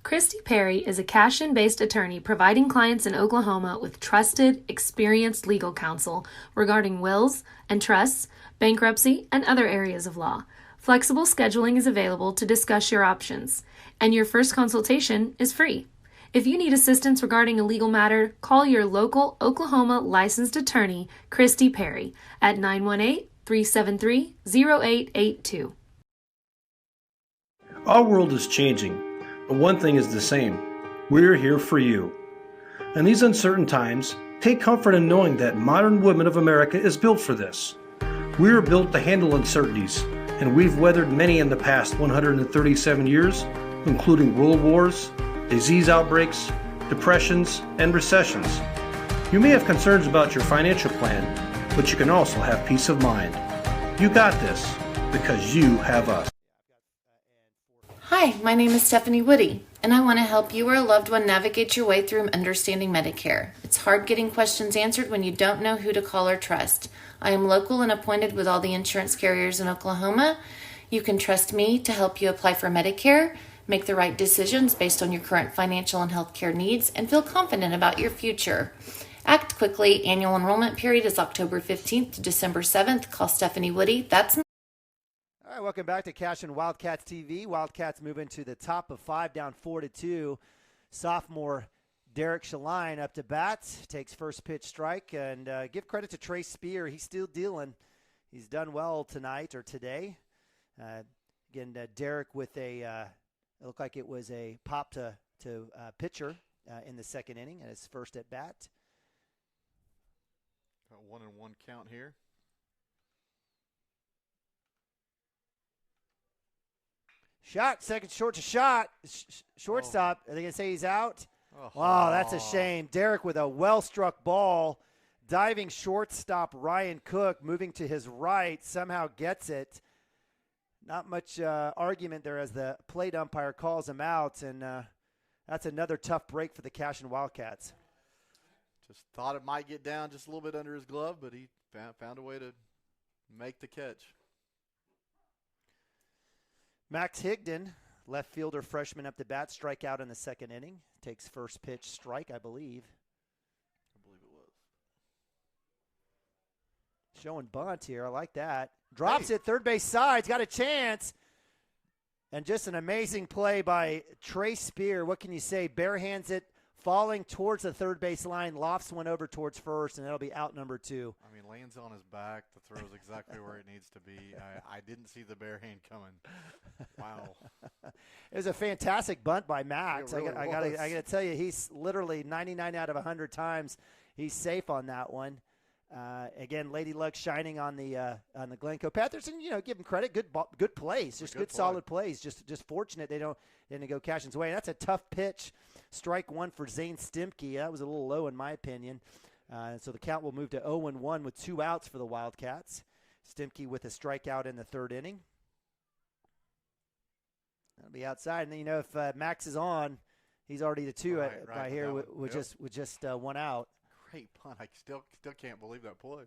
Christy Perry is a Cashion-based attorney providing clients in Oklahoma with trusted, experienced legal counsel regarding wills and trusts, bankruptcy, and other areas of law. Flexible scheduling is available to discuss your options, and your first consultation is free. If you need assistance regarding a legal matter, call your local Oklahoma licensed attorney, Christy Perry, at 918-373-0882. Our world is changing, but one thing is the same. We're here for you. In these uncertain times, take comfort in knowing that Modern Women of America is built for this. We are built to handle uncertainties and we've weathered many in the past 137 years, including world wars, disease outbreaks, depressions, and recessions. You may have concerns about your financial plan, but you can also have peace of mind. You got this because you have us. Hi, my name is Stephanie Woody, and I want to help you or a loved one navigate your way through understanding Medicare. It's hard getting questions answered when you don't know who to call or trust. I am local and appointed with all the insurance carriers in Oklahoma. You can trust me to help you apply for Medicare, make the right decisions based on your current financial and healthcare needs, and feel confident about your future. Act quickly. Annual enrollment period is October 15th to December 7th. Call Stephanie Woody. That's All right, welcome back to Cashion Wildcats TV. Wildcats moving to the top of 5, down 4-2. Sophomore Derek Shaline up to bat, takes first pitch strike, and give credit to Trey Spear. He's still dealing. He's done well tonight or today. Again, Derek with a, it looked like it was a pop to pitcher in the second inning at his first at bat. Got 1-1 count here. Shot, second short to shot. Shortstop, are they going to say he's out? Wow, that's a shame. Derek with a well-struck ball. Diving shortstop Ryan Cook moving to his right somehow gets it. Not much argument there as the plate umpire calls him out, and that's another tough break for the Cashion Wildcats. Just thought it might get down just a little bit under his glove, but he found a way to make the catch. Max Higdon, left fielder freshman up to bat, strike out in the second inning. Takes first pitch strike, I believe. I believe it was. Showing bunt here. I like that. Drops it, third base side. He's got a chance. And just an amazing play by Trey Spear. What can you say? Bare hands it, falling towards the third base line. Lofts one over towards first, and that'll be out number 2. I mean, lands on his back. The throw is exactly where it needs to be. I didn't see the bare hand coming. Wow. It was a fantastic bunt by Max. Really I got to tell you, he's literally 99 out of 100 times he's safe on that one. Again, Lady Luck shining on the Glencoe Panthers, and give them credit. Good plays, just good solid plays. Just fortunate they didn't go Cashion's way. And that's a tough pitch. Strike one for Zane Stimke. That was a little low in my opinion. So the count will move to 0-1 with 2 outs for the Wildcats. Stimke with a strikeout in the third inning. That'll be outside. And then, if Max is on, he's already the 2 right here with just 1 out. Great punt. I still can't believe that play.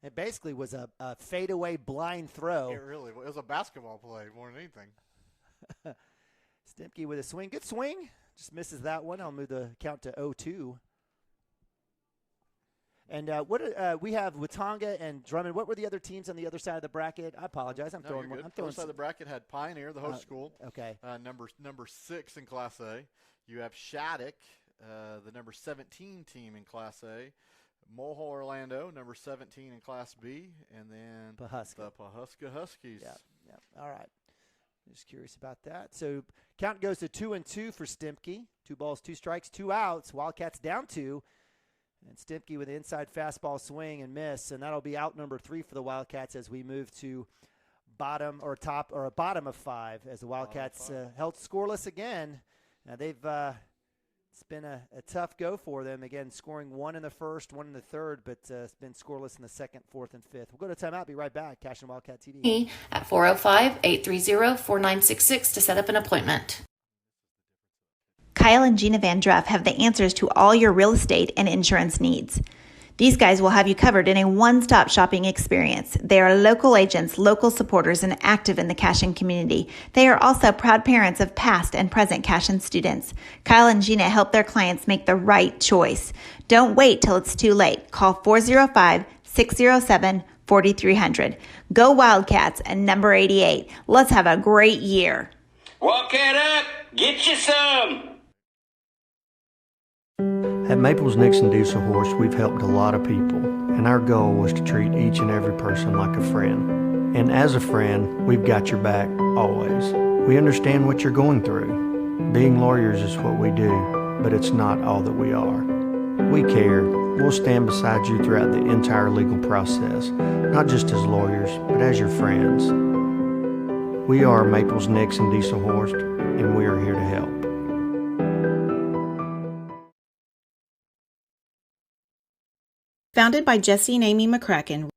It basically was a fadeaway blind throw. It really was. It was a basketball play more than anything. Stimke with a swing. Good swing. Just misses that one. I'll move the count to 0-2. And we have Watauga and Drummond. What were the other teams on the other side of the bracket? I apologize. I'm throwing one. The other side of the bracket had Pioneer, the host school. Okay. Number 6 in Class A. You have Shattuck, the number 17 team in Class A. Mulhall Orlando, number 17 in Class B. And then the Pawhuska Huskies. Yeah. All right. Just curious about that. So count goes to 2-2 for Stimke. 2 balls, 2 strikes, 2 outs. Wildcats down 2. And Stimke with the inside fastball swing and miss. And that'll be out number 3 for the Wildcats as we move to bottom of 5 as the Wildcats held scoreless again. Now it's been a tough go for them. Again, scoring 1 in the first, 1 in the third, but it's been scoreless in the second, fourth, and fifth. We'll go to timeout. Be right back. Cashion Wildcat TV. At 405-830-4966 to set up an appointment. Kyle and Gina Van Druff have the answers to all your real estate and insurance needs. These guys will have you covered in a one-stop shopping experience. They are local agents, local supporters, and active in the Cashion community. They are also proud parents of past and present Cashion students. Kyle and Gina help their clients make the right choice. Don't wait till it's too late. Call 405-607-4300. Go Wildcats and number 88. Let's have a great year. Walk it up. Get you some. At Maples Nixon Diesel Horse, we've helped a lot of people, and our goal was to treat each and every person like a friend. And as a friend, we've got your back always. We understand what you're going through. Being lawyers is what we do, but it's not all that we are. We care, We'll stand beside you throughout the entire legal process, not just as lawyers, but as your friends. We are Maples, Nix, and Dieselhorst, and we are here to help. Founded by Jesse and Amy McCracken.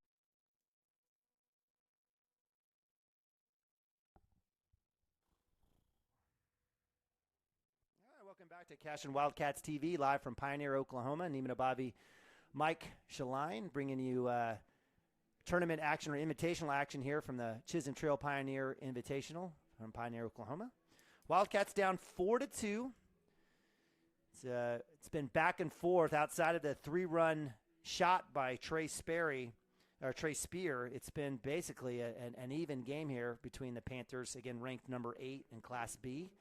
Welcome back to Cashion Wildcats TV, live from Pioneer, Oklahoma. Neiman Abavi, Mike Shaline, bringing you tournament action or invitational action here from the Chisholm Trail Pioneer Invitational from Pioneer, Oklahoma. Wildcats down 4-2. It's been back and forth outside of the 3-run shot by Trey Spear. It's been basically an even game here between the Panthers, again ranked number 8 in Class B,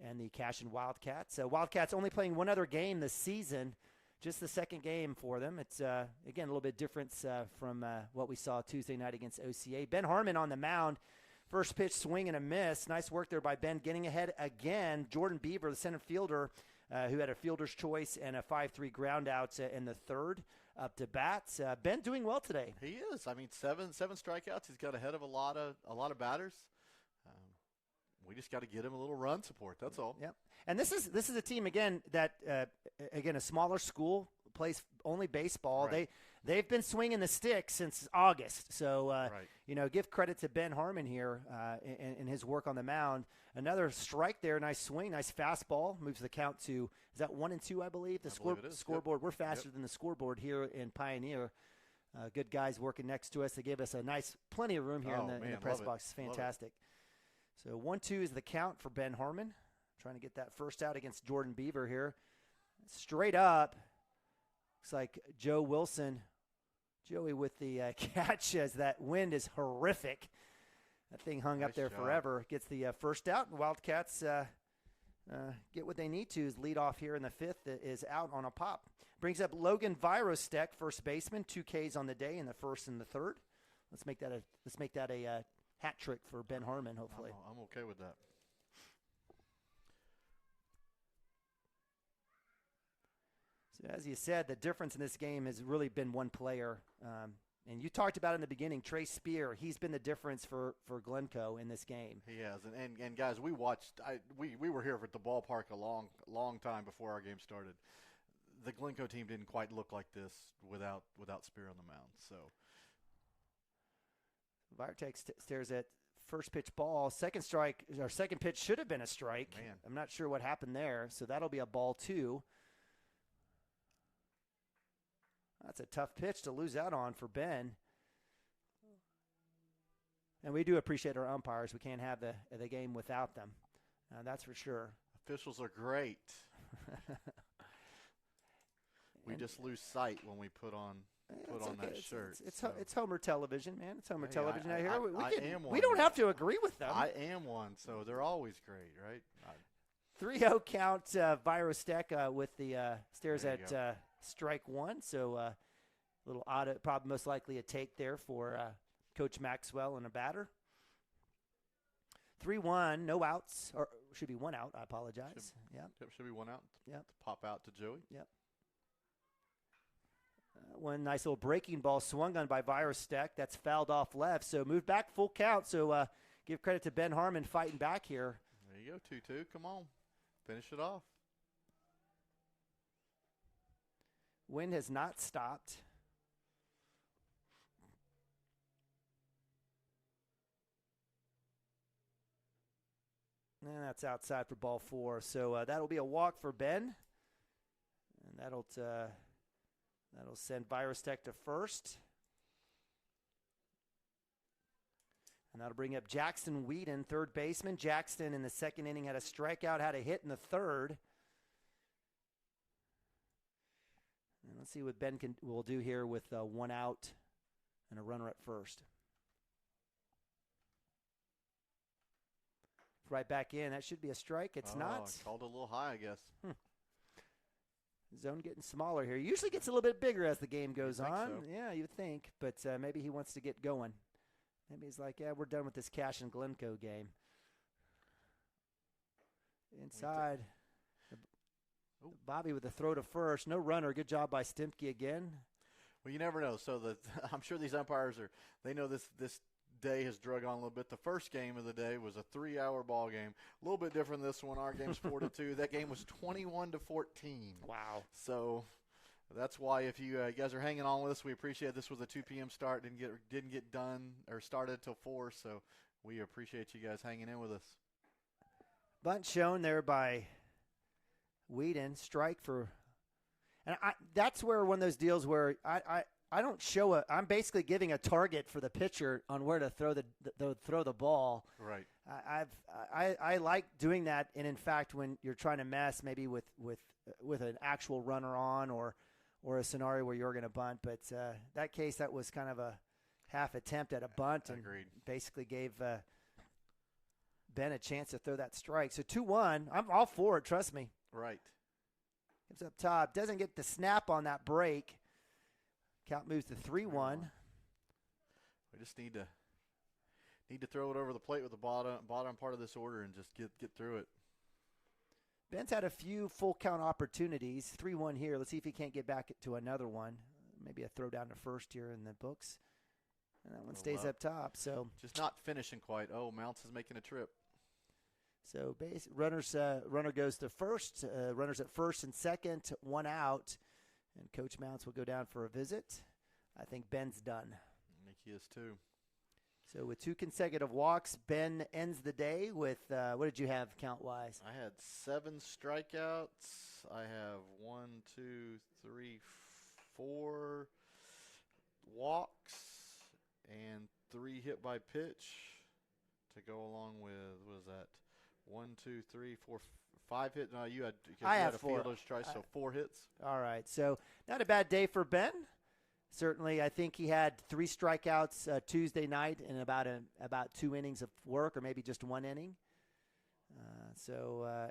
and the Cashion Wildcats. Wildcats only playing one other game this season, just the second game for them. It's, again, a little bit different from what we saw Tuesday night against OCA. Ben Harmon on the mound. First pitch, swing and a miss. Nice work there by Ben, getting ahead again. Jordan Beaver, the center fielder, who had a fielder's choice and a 5-3 ground out in the third, up to bat. Ben doing well today. He is. I mean, seven strikeouts. He's got ahead of a lot of batters. We just got to get him a little run support. That's all. Yep. And this is a team again that again a smaller school, plays only baseball. Right. They've been swinging the stick since August. So give credit to Ben Harmon here in his work on the mound. Another strike there, nice swing, nice fastball, moves the count to, is that 1-2, I believe? The scoreboard. Yep. We're faster than the scoreboard here in Pioneer. Good guys working next to us. They gave us plenty of room here in the press box. It's fantastic. So 1-2 is the count for Ben Harmon. Trying to get that first out against Jordan Beaver here. Straight up. Looks like Joey with the catch, as that wind is horrific. That thing hung up there forever. Gets the first out, and Wildcats get what they need to. Is lead off here in the fifth is out on a pop. Brings up Logan Virostek, first baseman, 2 Ks on the day in the first and the third. Let's make that a hat trick for Ben Harmon, hopefully. I'm okay with that. So as you said, the difference in this game has really been one player. And you talked about in the beginning, Trey Spear. He's been the difference for Glencoe in this game. He has. And guys, we watched. We were here at the ballpark a long time before our game started. The Glencoe team didn't quite look like this without Spear on the mound. So Virtek stares at first pitch ball. Second pitch should have been a strike. Man. I'm not sure what happened there. So that'll be a ball 2. That's a tough pitch to lose out on for Ben. And we do appreciate our umpires. We can't have the game without them. That's for sure. Officials are great. We just lose sight when we put on that shirt. It's Homer television, man. It's Homer television out here. I am one. We don't have to agree with them. I am one, so they're always great, right? 3-0 count, Virostek with the stares at strike 1. So a little odd, probably most likely a take there for Coach Maxwell and a batter. 3-1, no outs, or should be 1 out. I apologize. Should be 1 out. Yep. To pop out to Joey. Yep. One nice little breaking ball swung on by Virostek. That's fouled off left. So move back, full count. So give credit to Ben Harmon fighting back here. There you go, 2-2. Come on. Finish it off. Wind has not stopped. And that's outside for ball 4. So that'll be a walk for Ben. And that'll send Virostek to first. And that'll bring up Jackson Whedon, third baseman. Jackson in the second inning had a strikeout, had a hit in the third. And let's see what Ben will do here with 1 out and a runner at first. Right back in. That should be a strike. It's not. Called a little high, I guess. Zone getting smaller here. Usually gets a little bit bigger as the game goes on. So. Yeah, you would think. But maybe he wants to get going. Maybe he's like, yeah, we're done with this Cashion Glencoe game. Inside. Bobby with the throw to first. No runner. Good job by Stimke again. Well, you never know. So I'm sure these umpires they know this day has drug on a little bit. The first game of the day was a 3-hour ball game. A little bit different than this one. Our game's 4-2. That game was 21-14. Wow. So that's why if you guys are hanging on with us, we appreciate it. This was a 2 p.m. start. Didn't get done or started till 4, so we appreciate you guys hanging in with us. Bunt shown there by Whedon. Strike for – and that's where one of those deals where I don't show I'm basically giving a target for the pitcher on where to throw the ball. Right. I like doing that, and in fact, when you're trying to mess maybe with an actual runner on or a scenario where you're going to bunt, but that case that was kind of a half attempt at a bunt, and basically gave Ben a chance to throw that strike. So 2-1. I'm all for it. Trust me. Right. Comes up top. Doesn't get the snap on that break. Count moves to 3-1. We just need to throw it over the plate with the bottom part of this order and just get through it. Ben's had a few full count opportunities. 3-1 here. Let's see if he can't get back to another one. Maybe a throw down to first here in the books. And that one stays up top. So just not finishing quite. Oh, Mounts is making a trip. So runner goes to first. Runners at first and second, 1 out. And Coach Mounts will go down for a visit. I think Ben's done. I think he is too. So with 2 consecutive walks, Ben ends the day with, what did you have count-wise? I had 7 strikeouts. I have 1, 2, 3, 4 walks and 3 hit by pitch to go along with, what is that? 1, 2, 3, 4, 5 hits. No, you had a 4. fielder's try, so 4 hits. All right. So not a bad day for Ben. Certainly, I think he had 3 strikeouts Tuesday night and about 2 innings of work, or maybe just 1 inning.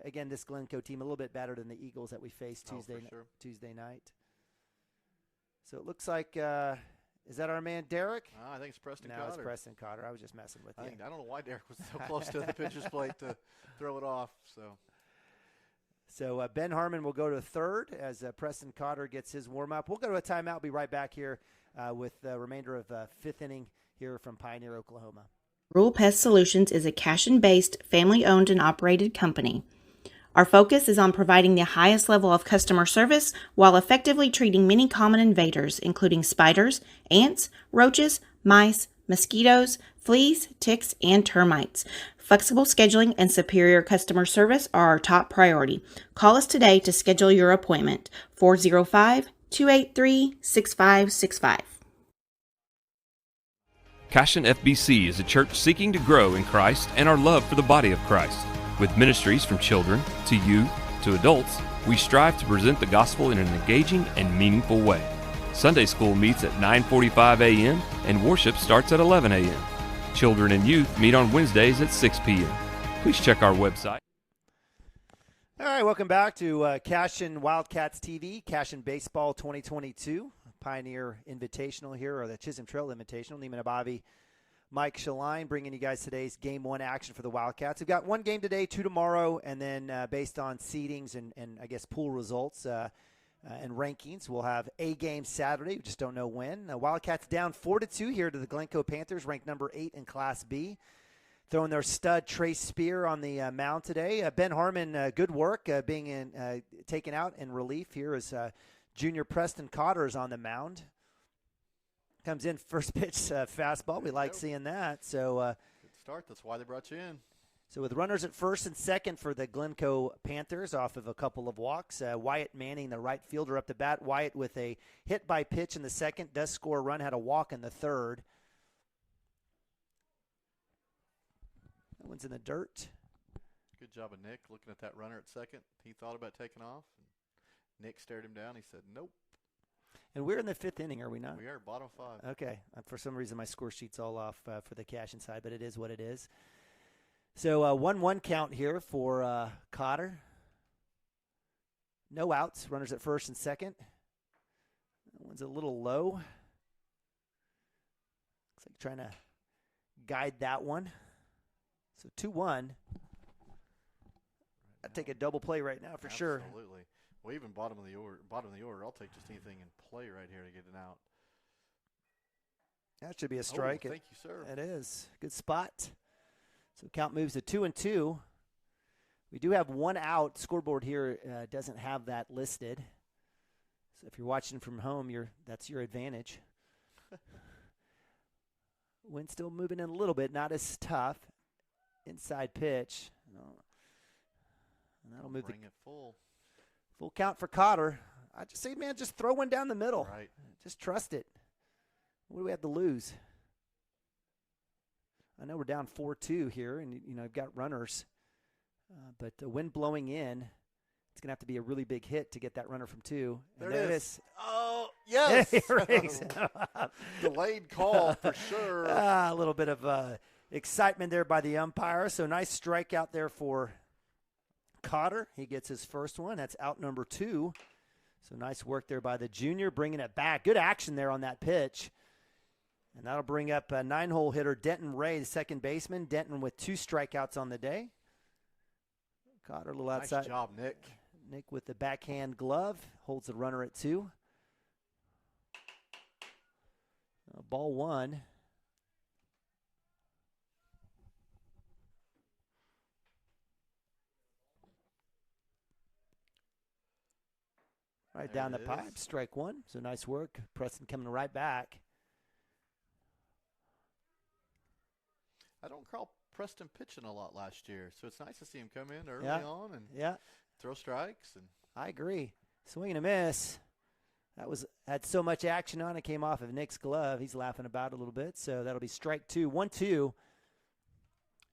Again, this Glencoe team a little bit better than the Eagles that we faced Tuesday night. So it looks like, is that our man Derek? I think it's Preston Cotter. No, it's Preston Cotter. I was just messing with you. I don't know why Derek was so close to the pitcher's plate to throw it off. So Ben Harmon will go to third as Preston Cotter gets his warm-up. We'll go to a timeout. Be right back here with the remainder of 5th inning here from Pioneer, Oklahoma. Rural Pest Solutions is a Cashion-based, family-owned and operated company. Our focus is on providing the highest level of customer service while effectively treating many common invaders, including spiders, ants, roaches, mice, mosquitoes, fleas, ticks, and termites. Flexible scheduling and superior customer service are our top priority. Call us today to schedule your appointment. 405-283-6565. Cashion FBC is a church seeking to grow in Christ and our love for the body of Christ. With ministries from children to youth to adults, we strive to present the gospel in an engaging and meaningful way. Sunday school meets at 9:45 a.m. and worship starts at 11 a.m. Children and youth meet on Wednesdays at 6 p.m. Please check our website. All right, welcome back to Cashion Wildcats TV, Cashion Baseball 2022, Pioneer Invitational here, or the Chisholm Trail Invitational. Neiman Abavi, Mike Shaline bringing you guys today's Game 1 action for the Wildcats. We've got 1 game today, 2 tomorrow, and then based on seedings and I guess pool results and rankings, we'll have a game Saturday. We just don't know when. Wildcats down 4-2 here to the Glencoe Panthers, ranked number 8 in Class B. Throwing their stud Trace Spear on the mound today. Ben Harmon, good work being taken out in relief here as junior Preston Cotter is on the mound. Comes in first pitch fastball. We like seeing that. So good start. That's why they brought you in. So with runners at first and second for the Glencoe Panthers off of a couple of walks. Wyatt Manning, the right fielder, up to bat. Wyatt with a hit by pitch in the second. Does score a run. Had a walk in the third. That one's in the dirt. Good job of Nick looking at that runner at second. He thought about taking off. Nick stared him down. He said, nope. And we're in the 5th inning, are we not? We are, bottom 5. Okay. For some reason, my score sheet's all off for the Cashion side, but it is what it is. So 1-1 count here for Cotter. No outs. Runners at first and second. That one's a little low. Looks like trying to guide that one. So 2-1. I'd take a double play right now for sure. Absolutely. Well, even bottom of the order, I'll take just anything in play right here to get it out. That should be a strike. Oh, thank you, sir. It is. Good spot. So count moves to 2-2. We do have one out. Scoreboard here doesn't have that listed. So if you're watching from home, that's your advantage. Wind still moving in a little bit, not as tough. Inside pitch. And that'll move Bring it full. Full count for Cotter. I just say, man, just throw one down the middle. Right. Just trust it. What do we have to lose? I know we're down 4-2 here, and I've got runners. But the wind blowing in, it's going to have to be a really big hit to get that runner from 2. There it is. Oh, yes. Delayed call for sure. A little bit of excitement there by the umpire. So nice strikeout there for Cotter. He gets his first one. That's out number 2. So nice work there by the junior, bringing it back. Good action there on that pitch. And that'll bring up a 9-hole hitter, Denton Ray, the second baseman. Denton with 2 strikeouts on the day. Cotter a little outside. Nice job, Nick. Nick with the backhand glove holds the runner at 2. Ball 1. Right down the pipe, strike 1. So nice work. Preston coming right back. I don't recall Preston pitching a lot last year, so it's nice to see him come in early on and throw strikes. And I agree. Swing and a miss. Had so much action on it, came off of Nick's glove. He's laughing about it a little bit, so that'll be strike 2. 1-2.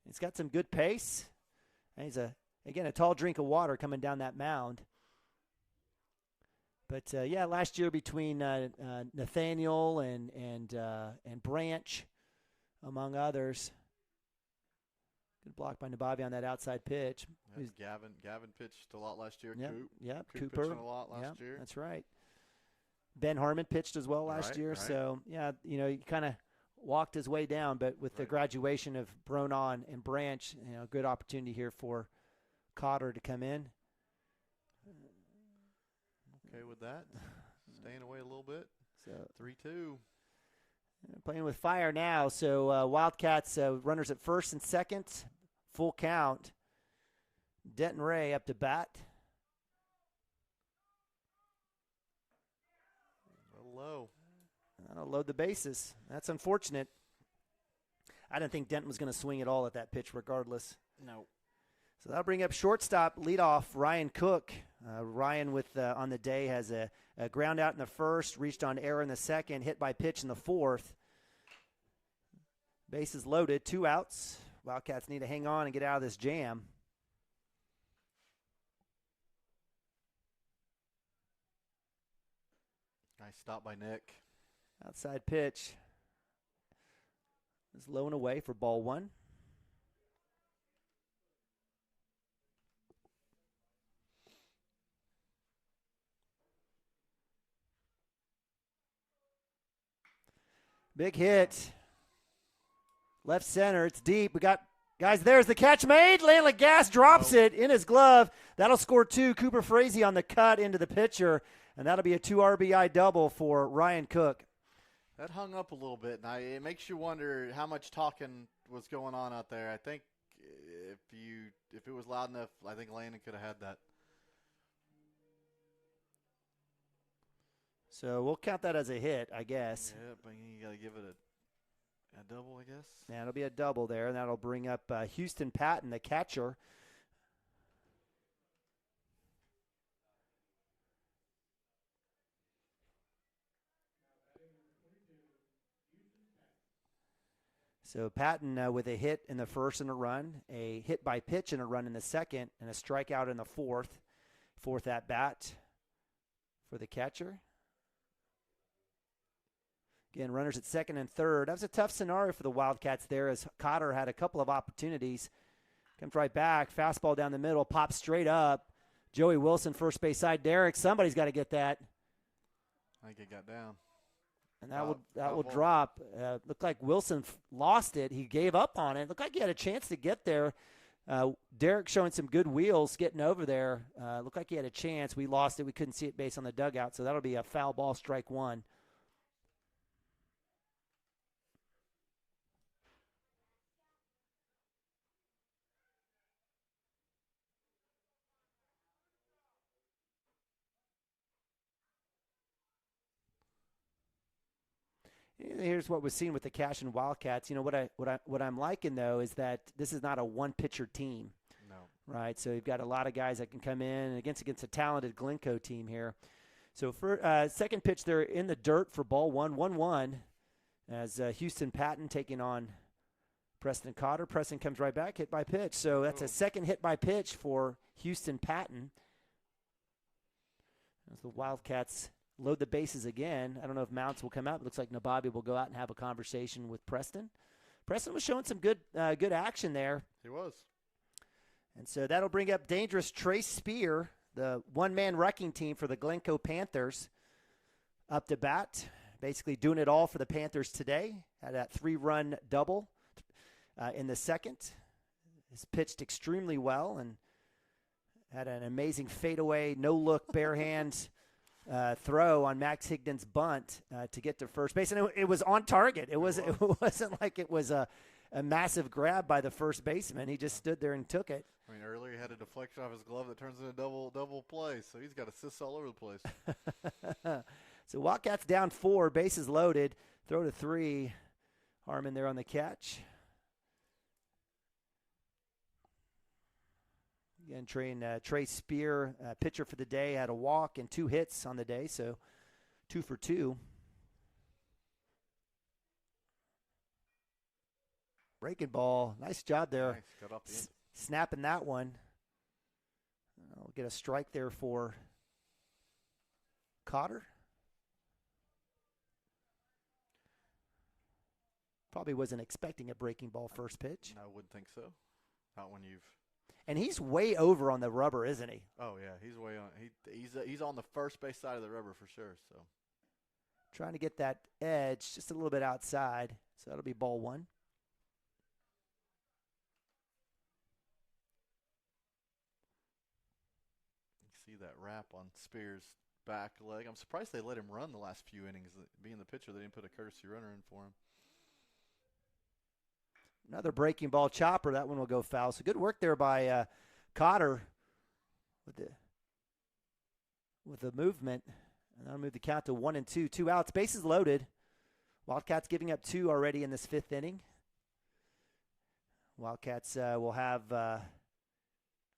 He's got some good pace. And he's a tall drink of water coming down that mound. But last year between Nathaniel and Branch, among others. Good block by Nabavi on that outside pitch. Gavin pitched a lot last year. Yep. Coop Cooper pitched a lot last year. That's right. Ben Harmon pitched as well last year. Right. So, he kind of walked his way down. But with the graduation of Bronon and Branch, good opportunity here for Cotter to come in. Okay with that. Staying away a little bit. So 3-2. Playing with fire now. So Wildcats runners at first and second. Full count. Denton Ray up to bat. A little low. That'll load the bases. That's unfortunate. I didn't think Denton was going to swing at all at that pitch regardless. No. So that'll bring up shortstop leadoff Ryan Cook. Ryan on the day has a ground out in the first, reached on error in the second, hit by pitch in the fourth. Bases loaded, 2 outs. Wildcats need to hang on and get out of this jam. Nice stop by Nick. Outside pitch is low and away for ball 1. Big hit. Left center. It's deep. We got guys. There's the catch made. Landon Gass drops it in his glove. That'll score 2. Cooper Frazee on the cut into the pitcher, and that'll be a 2 RBI double for Ryan Cook. That hung up a little bit, and it makes you wonder how much talking was going on out there. I think if it was loud enough, I think Landon could have had that. So we'll count that as a hit, I guess. Yeah, but you got to give it a double, I guess. Yeah, it'll be a double there, and that'll bring up Houston Patton, the catcher. So Patton with a hit in the first and a run, a hit by pitch and a run in the second, and a strikeout in the fourth. Fourth at bat for the catcher. Again, runners at second and third. That was a tough scenario for the Wildcats there as Cotter had a couple of opportunities. Comes right back, fastball down the middle, pops straight up. Joey Wilson, first base side. Derek, somebody's got to get that. I think it got down. And that will drop. Looked like Wilson lost it. He gave up on it. Looked like he had a chance to get there. Derek showing some good wheels getting over there. Looked like he had a chance. We lost it. We couldn't see it based on the dugout, so that'll be a foul ball, strike one. Here's what was seen with the Cashion Wildcats. You know what I'm liking though is that this is not a one-pitcher team. No. Right. So you've got a lot of guys that can come in against a talented Glencoe team here. So for second pitch, they're in the dirt for ball 1-1 as Houston Patton taking on Preston Cotter. Preston comes right back, hit by pitch. So that's a second hit by pitch for Houston Patton. As the Wildcats load the bases again. I don't know if Mounts will come out. It looks like Nababi will go out and have a conversation with Preston. Preston was showing some good action there. He was. And so that'll bring up dangerous Trace Spear, the one-man wrecking team for the Glencoe Panthers, up to bat. Basically doing it all for the Panthers today. Had that 3-run double in the second. He's pitched extremely well and had an amazing fadeaway, no-look, bare hand throw on Max Higdon's bunt to get to first base. And it was on target. It wasn't like it was a massive grab by the first baseman. He just stood there and took it. I mean, earlier he had a deflection off his glove that turns into double play, so he's got assists all over the place. So Wildcats down 4, bases loaded, throw to 3. Harmon there on the catch. Again, Trey Spear, pitcher for the day, had a walk and 2 hits on the day, so 2 for 2. Breaking ball, nice job there. Nice. Got off the snapping that one. I'll get a strike there for Cotter. Probably wasn't expecting a breaking ball first pitch. I wouldn't think so. Not when you've. And he's way over on the rubber, isn't he? Oh yeah, he's way on. He's on the first base side of the rubber for sure. So trying to get that edge just a little bit outside. So that'll be ball 1. See that wrap on Spears' back leg. I'm surprised they let him run the last few innings. Being the pitcher, they didn't put a courtesy runner in for him. Another breaking ball chopper. That one will go foul. So good work there by Cotter with the movement. And that'll move the count to 1-2. 2 outs. Bases loaded. Wildcats giving up 2 already in this 5th inning. Wildcats will have,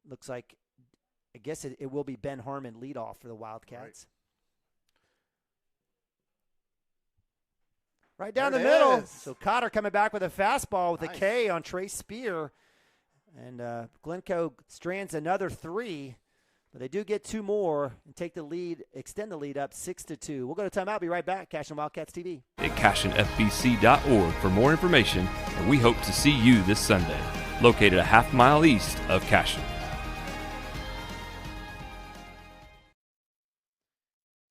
looks like, I guess it will be Ben Harmon leadoff for the Wildcats. Right down the middle. So Cotter coming back with a fastball with a K on Trey Spear. And Glencoe strands another 3. But they do get 2 more and take the lead, extend the lead up 6-2. We'll go to timeout. Be right back. Cashion Wildcats TV. At CashionFBC.org for more information. And we hope to see you this Sunday. Located a half-mile east of Cashion.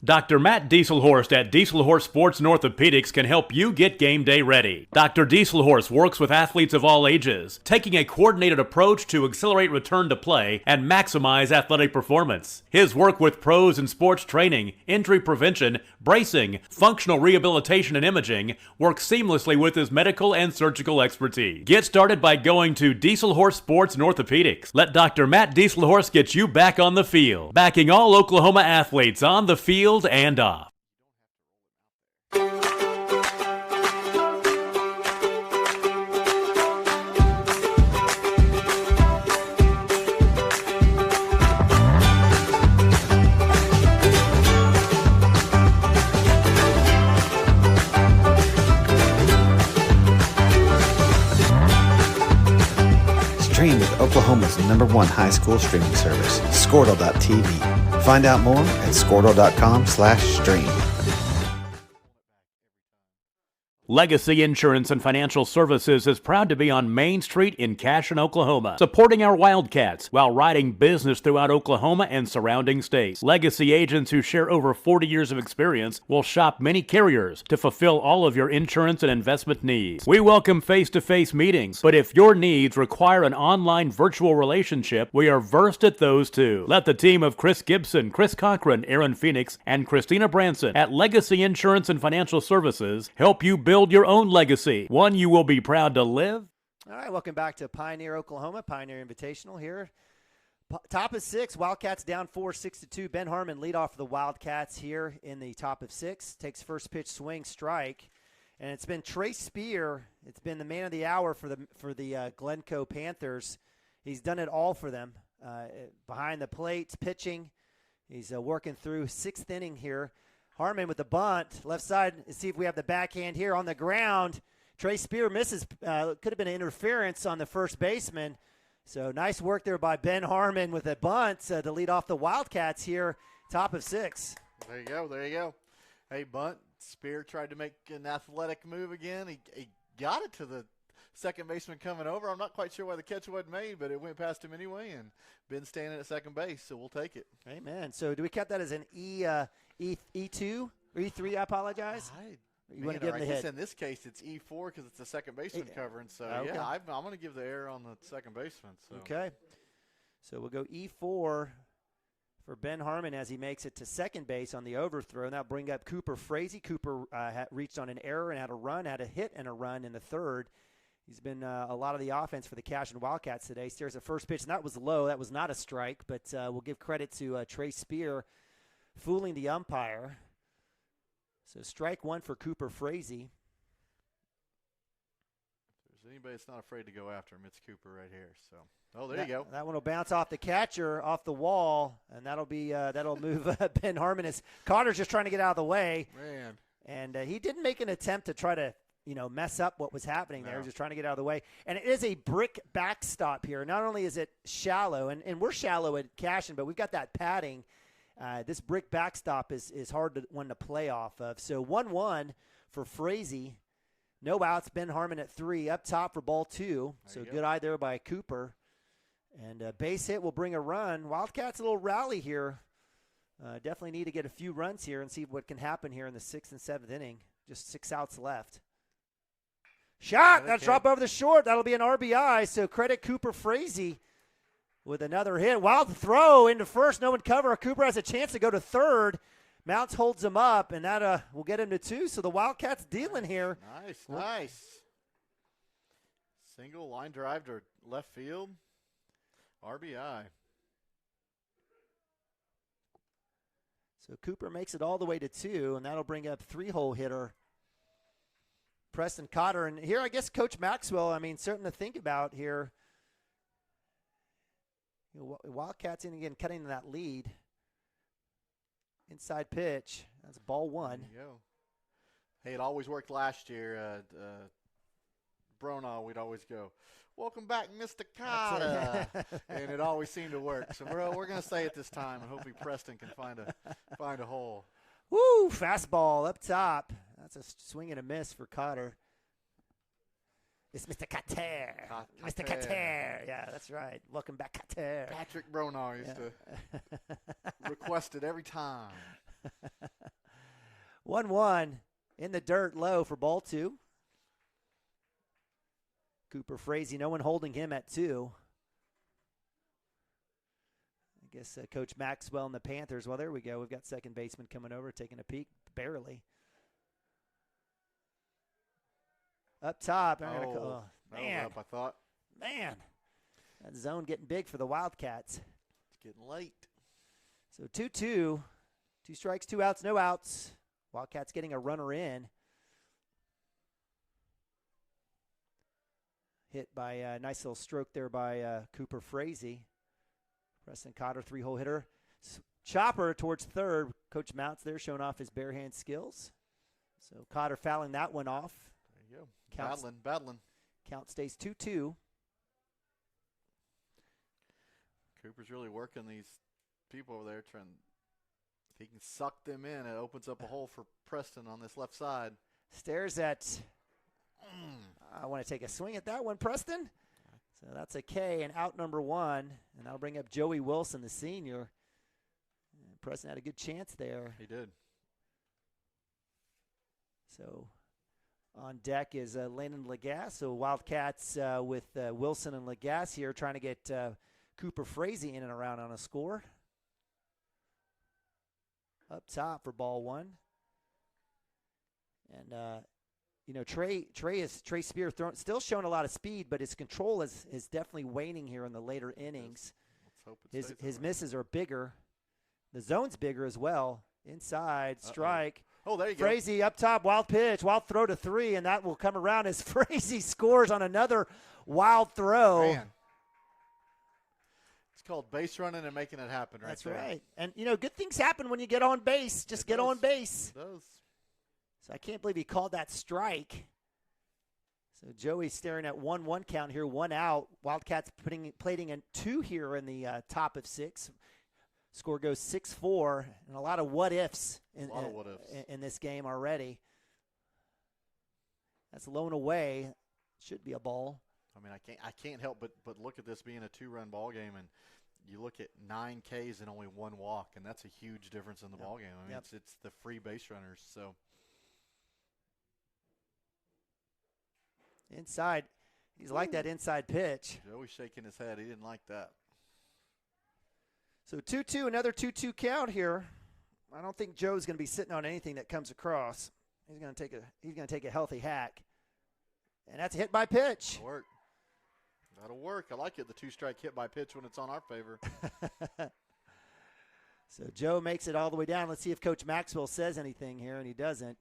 Dr. Matt Dieselhorst at Dieselhorst Sports and Orthopedics can help you get game day ready. Dr. Dieselhorst works with athletes of all ages, taking a coordinated approach to accelerate return to play and maximize athletic performance. His work with pros in sports training, injury prevention, bracing, functional rehabilitation, and imaging works seamlessly with his medical and surgical expertise. Get started by going to Dieselhorst Sports and Orthopedics. Let Dr. Matt Dieselhorst get you back on the field, backing all Oklahoma athletes on the field and off. Stream with Oklahoma's #1 high school streaming service, Squirtle.tv. Find out more at Squirtle.com/stream. Legacy Insurance and Financial Services is proud to be on Main Street in Cashion, Oklahoma, supporting our Wildcats while riding business throughout Oklahoma and surrounding states. Legacy agents who share over 40 years of experience will shop many carriers to fulfill all of your insurance and investment needs. We welcome face-to-face meetings, but if your needs require an online virtual relationship, we are versed at those too. Let the team of Chris Gibson, Chris Cochran, Aaron Phoenix, and Christina Branson at Legacy Insurance and Financial Services help you build your own legacy, one you will be proud to live. All right, welcome back to Pioneer, Oklahoma. Pioneer Invitational here. Top of 6, Wildcats down 4, 6-2. Ben Harmon lead off the Wildcats here in the top of 6. Takes first pitch, swing, strike. And it's been Trey Spear. It's been the man of the hour for the Glencoe Panthers. He's done it all for them. Behind the plate, pitching. He's working through 6th inning here. Harmon with the bunt, left side. Let's see if we have the backhand here on the ground. Trey Spear misses. Could have been an interference on the first baseman. So nice work there by Ben Harmon with a bunt to lead off the Wildcats here, top of 6. There you go. There you go. Hey, bunt. Spear tried to make an athletic move again. He got it to the second baseman coming over. I'm not quite sure why the catch wasn't made, but it went past him anyway, and Ben's standing at second base, so we'll take it. Amen. So do we count that as an E2 or E3? I apologize. You want to give him the hit? In this case, it's E4 because it's the second baseman covering. So, okay. yeah, I'm going to give the error on the second baseman. So. Okay. So we'll go E4 for Ben Harmon as he makes it to second base on the overthrow. Now bring up Cooper Frazee. Cooper reached on an error and had a run, had a hit and a run in the third. He's been a lot of the offense for the Cashion Wildcats today. Stares at first pitch, and that was low. That was not a strike, but we'll give credit to Trey Spear fooling the umpire. So strike one for Cooper Frazee. If there's anybody that's not afraid to go after him, it's Cooper right here. So, there you go. That one will bounce off the catcher, off the wall, and that'll move Ben Harmon. As Carter's just trying to get out of the way. Man. And he didn't make an attempt to try to mess up what was happening there. Just trying to get out of the way. And it is a brick backstop here. Not only is it shallow, and we're shallow at Cashion, but we've got that padding. This brick backstop is hard one to play off of. So 1-1 for Frazee. No outs. Ben Harmon at 3. Up top for ball 2. So good eye there by Cooper. And a base hit will bring a run. Wildcats a little rally here. Definitely need to get a few runs here and see what can happen here in the 6th and 7th inning. Just 6 outs left. Shot. That's drop over the short. That'll be an RBI. So credit Cooper Frazee with another hit. Wild throw into first. No one cover. Cooper has a chance to go to third. Mounts holds him up, and that will get him to 2. So the Wildcats dealing here. Nice. Single line drive to left field. RBI. So Cooper makes it all the way to 2, and that'll bring up 3-hole hitter Preston Cotter. And here, I guess, Coach Maxwell, something to think about here. Wildcats, again, cutting that lead. Inside pitch. That's ball 1. There you go. Hey, it always worked last year. Brona, we'd always go, "Welcome back, Mr. Cotter," and it always seemed to work. So we're going to say it this time, and hopefully Preston can find a hole. Woo! Fastball up top. That's a swing and a miss for Cotter. It's Mr. Cotter. Mr. Cotter. Yeah, that's right. Welcome back, Cotter. Patrick Brona used to request it every time. 1-1 in the dirt low for ball 2. Cooper Frazee, no one holding him at 2. I guess Coach Maxwell and the Panthers. Well, there we go. We've got second baseman coming over, taking a peek, barely. Up top. Man. Up, I thought. Man, that zone getting big for the Wildcats. It's getting late. So 2-2. 2 strikes, 2 outs, no outs. Wildcats getting a runner in. Hit by a nice little stroke there by Cooper Frazee. Preston Cotter, 3-hole hitter. Chopper towards third. Coach Mounts there showing off his bare hand skills. So Cotter fouling that one off. There you go. Battling. Count stays 2-2. Cooper's really working these people over there. If he can suck them in, it opens up a hole for Preston on this left side. Stares at I want to take a swing at that one, Preston. So that's a K and out number 1. And that'll bring up Joey Wilson, the senior. And Preston had a good chance there. He did. So on deck is Landon Lagasse. So Wildcats with Wilson and Lagasse here trying to get Cooper Frazee in and around on a score. Up top for ball 1. And, Trey Spear still showing a lot of speed, but his control is definitely waning here in the later innings. Let's hope it stays His that way. misses are bigger. The zone's bigger as well. Inside, strike. Oh, there you go. Frazee up top, wild pitch, wild throw to 3, and that will come around as Frazee scores on another wild throw. Man. It's called base running and making it happen right there. That's right. And, good things happen when you get on base. Just get on base. It does. So I can't believe he called that strike. So Joey's staring at 1-1 count here, 1 out. Wildcats plating a 2 here in the top of 6. Score goes 6-4, and a lot of what-ifs in this game already. That's low and away. Should be a ball. I mean, I can't help but look at this being a 2-run ball game, and you look at 9 Ks and only 1 walk, and that's a huge difference in the ball game. I mean, it's the free base runners. So inside, he's like that inside pitch. Joey's shaking his head. He didn't like that. So 2-2, another 2-2 count here. I don't think Joe's going to be sitting on anything that comes across. He's going to take a healthy hack, and that's a hit by pitch. That'll work. I like it. The 2-strike hit by pitch when it's on our favor. So Joe makes it all the way down. Let's see if Coach Maxwell says anything here, and he doesn't.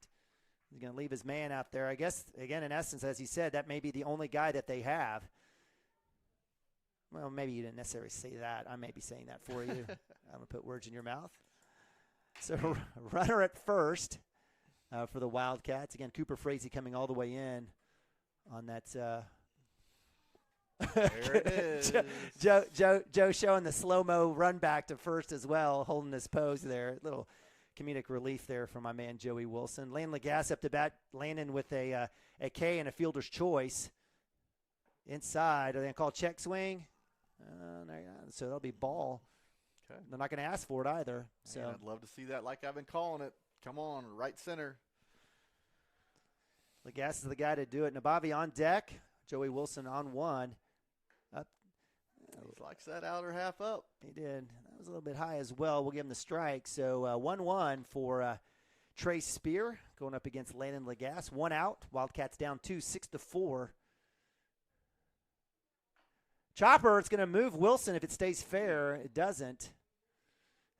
He's going to leave his man out there. I guess, again, in essence, as he said, that may be the only guy that they have. Well, maybe you didn't necessarily say that. I may be saying that for you. I'm going to put words in your mouth. So runner at first for the Wildcats. Again, Cooper Frazee coming all the way in on that. There it is. Joe showing the slow-mo run back to first as well, holding his pose there. Little comedic relief there from my man Joey Wilson. Landon Lagasse up to bat, Landon with a K and a fielder's choice. Inside, are they going to call check swing? So that'll be ball. Okay. They're not going to ask for it either. So Man, I'd love to see that like I've been calling it. Come on, right center. Lagasse is the guy to do it. Nabavi on deck. Joey Wilson on 1. Up. He likes that outer half up. He did. That was a little bit high as well. We'll give him the strike. So 1-1 for Trey Spear going up against Landon Lagasse. 1 out. Wildcats down 2, 6-4. Chopper, it's going to move Wilson if it stays fair. It doesn't.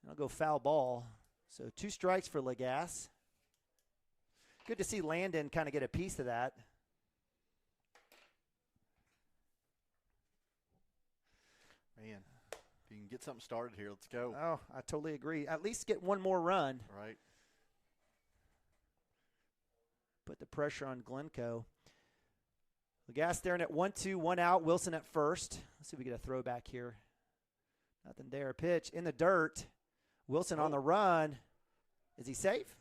I'll go foul ball. So 2 strikes for Lagasse. Good to see Landon kind of get a piece of that. Man, if you can get something started here, let's go. Oh, I totally agree. At least get one more run. Right. Put the pressure on Glencoe. Lagasse staring at 1-2, 1 out. Wilson at first. Let's see if we get a throwback here. Nothing there. Pitch in the dirt. Wilson on the run. Is he safe?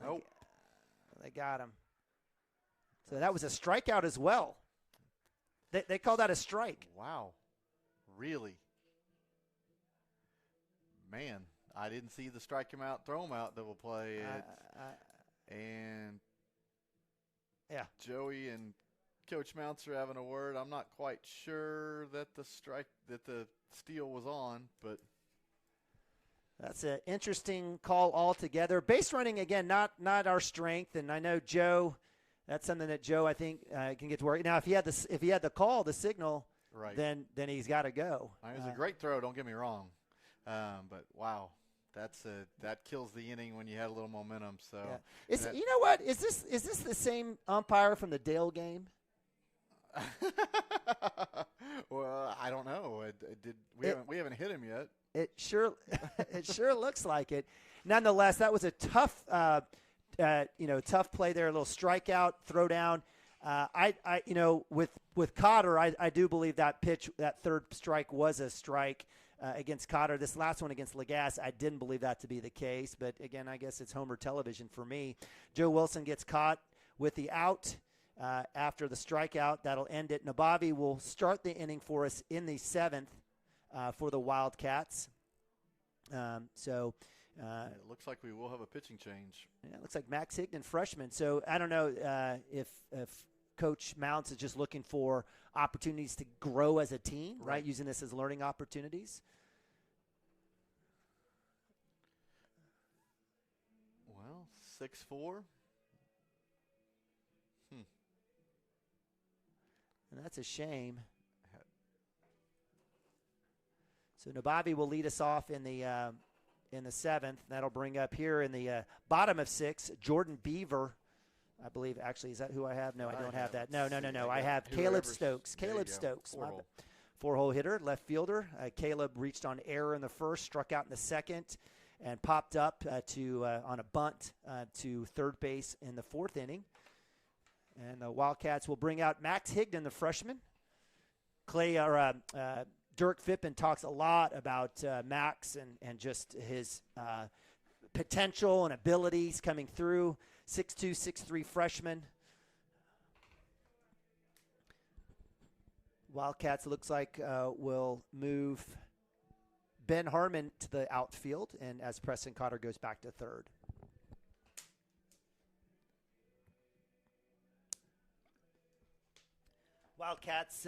Nope. They got him. So that was a strikeout as well. They call that a strike. Wow. Really? Man, I didn't see the strike him out, throw him out double play. And yeah, Joey and Coach Mounts are having a word. I'm not quite sure that the steal was on, but that's an interesting call altogether. Base running, again, not our strength, and I know Joe, that's something that Joe, I think, can get to work. Now, if he had the call, the signal, right, then he's got to go. It was a great throw, don't get me wrong. But, wow, that kills the inning when you had a little momentum. So, yeah. You know what? Is this the same umpire from the Dale game? Well, I don't know. We haven't hit him yet. It sure looks like it. Nonetheless, that was a tough tough play there. A little strikeout, throw down. With Cotter, I do believe that pitch, that third strike was a strike against Cotter. This last one against Lagasse, I didn't believe that to be the case. But again, I guess it's Homer television for me. Joe Wilson gets caught with the out. after the strikeout. That'll end it. Nabavi will start the inning for us in the 7th for the Wildcats. It looks like we will have a pitching change. Yeah, it looks like Max Higdon, freshman. So I don't know if Coach Mounts is just looking for opportunities to grow as a team, right? Using this as learning opportunities. Well, 6'4". And that's a shame. So Nabavi will lead us off in the 7th. That'll bring up here in the bottom of 6, Jordan Beaver. I believe, actually, is that who I have? No, I don't have that. No. I have Caleb Stokes. Caleb Stokes, 4-hole hitter, left fielder. Caleb reached on error in the first, struck out in the second, and popped up on a bunt to third base in the 4th inning. And the Wildcats will bring out Max Higdon, the freshman. Dirk Fippen talks a lot about Max and just his potential and abilities coming through. 6'2", 6'3" freshman. Wildcats looks like will move Ben Harmon to the outfield, and as Preston Cotter goes back to third. Wildcats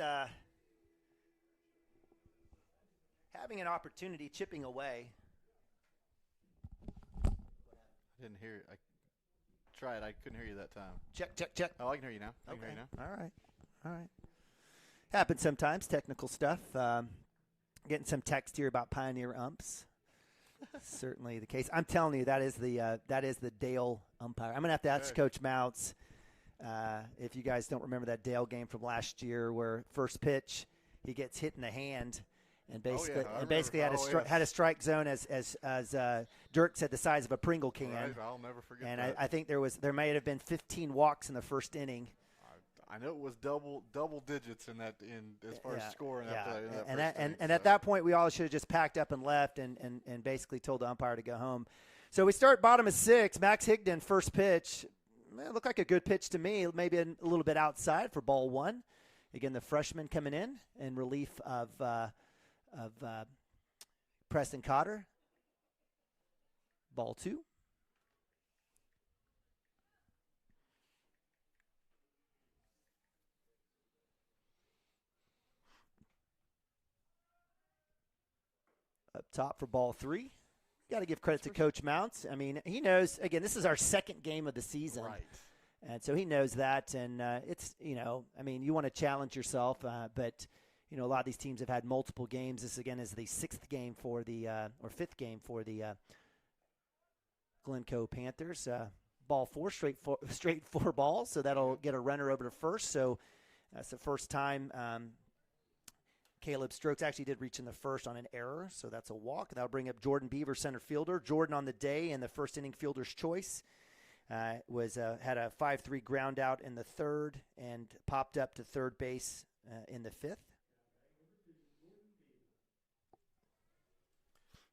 having an opportunity, chipping away. I didn't hear it. I tried. I couldn't hear you that time. Check. Oh, I can hear you now. I can hear you now. All right. Happens sometimes, technical stuff. Getting some text here about Pioneer umps. Certainly the case. I'm telling you, that is the Dale umpire. I'm going to have to ask Coach Mounts if you guys don't remember that Dale game from last year where first pitch he gets hit in the hand. And basically had a strike zone as Dirk said, the size of a Pringle can. Right, I'll never forget and that. I think there may have been 15 walks in the first inning. I know it was double digits as far as scoring. And at that point, we all should have just packed up and left and basically told the umpire to go home. So we start bottom of 6. Max Higdon, first pitch. It looked like a good pitch to me. Maybe a little bit outside for ball 1. Again, the freshman coming in relief of Preston Cotter. Ball 2. Up top for ball 3. Got to give credit to Coach Mounts. I mean, he knows, again, this is our second game of the season. Right. And so he knows that. And it's, you want to challenge yourself, but a lot of these teams have had multiple games. This, again, is the 6th game or 5th game for the Glencoe Panthers. Ball 4, straight 4 balls, so that'll get a runner over to first. So that's the first time Caleb Stokes actually did reach in the first on an error, so that's a walk. That'll bring up Jordan Beaver, center fielder. Jordan on the day in the first inning fielder's choice. Had a 5-3 ground out in the 3rd and popped up to third base in the 5th.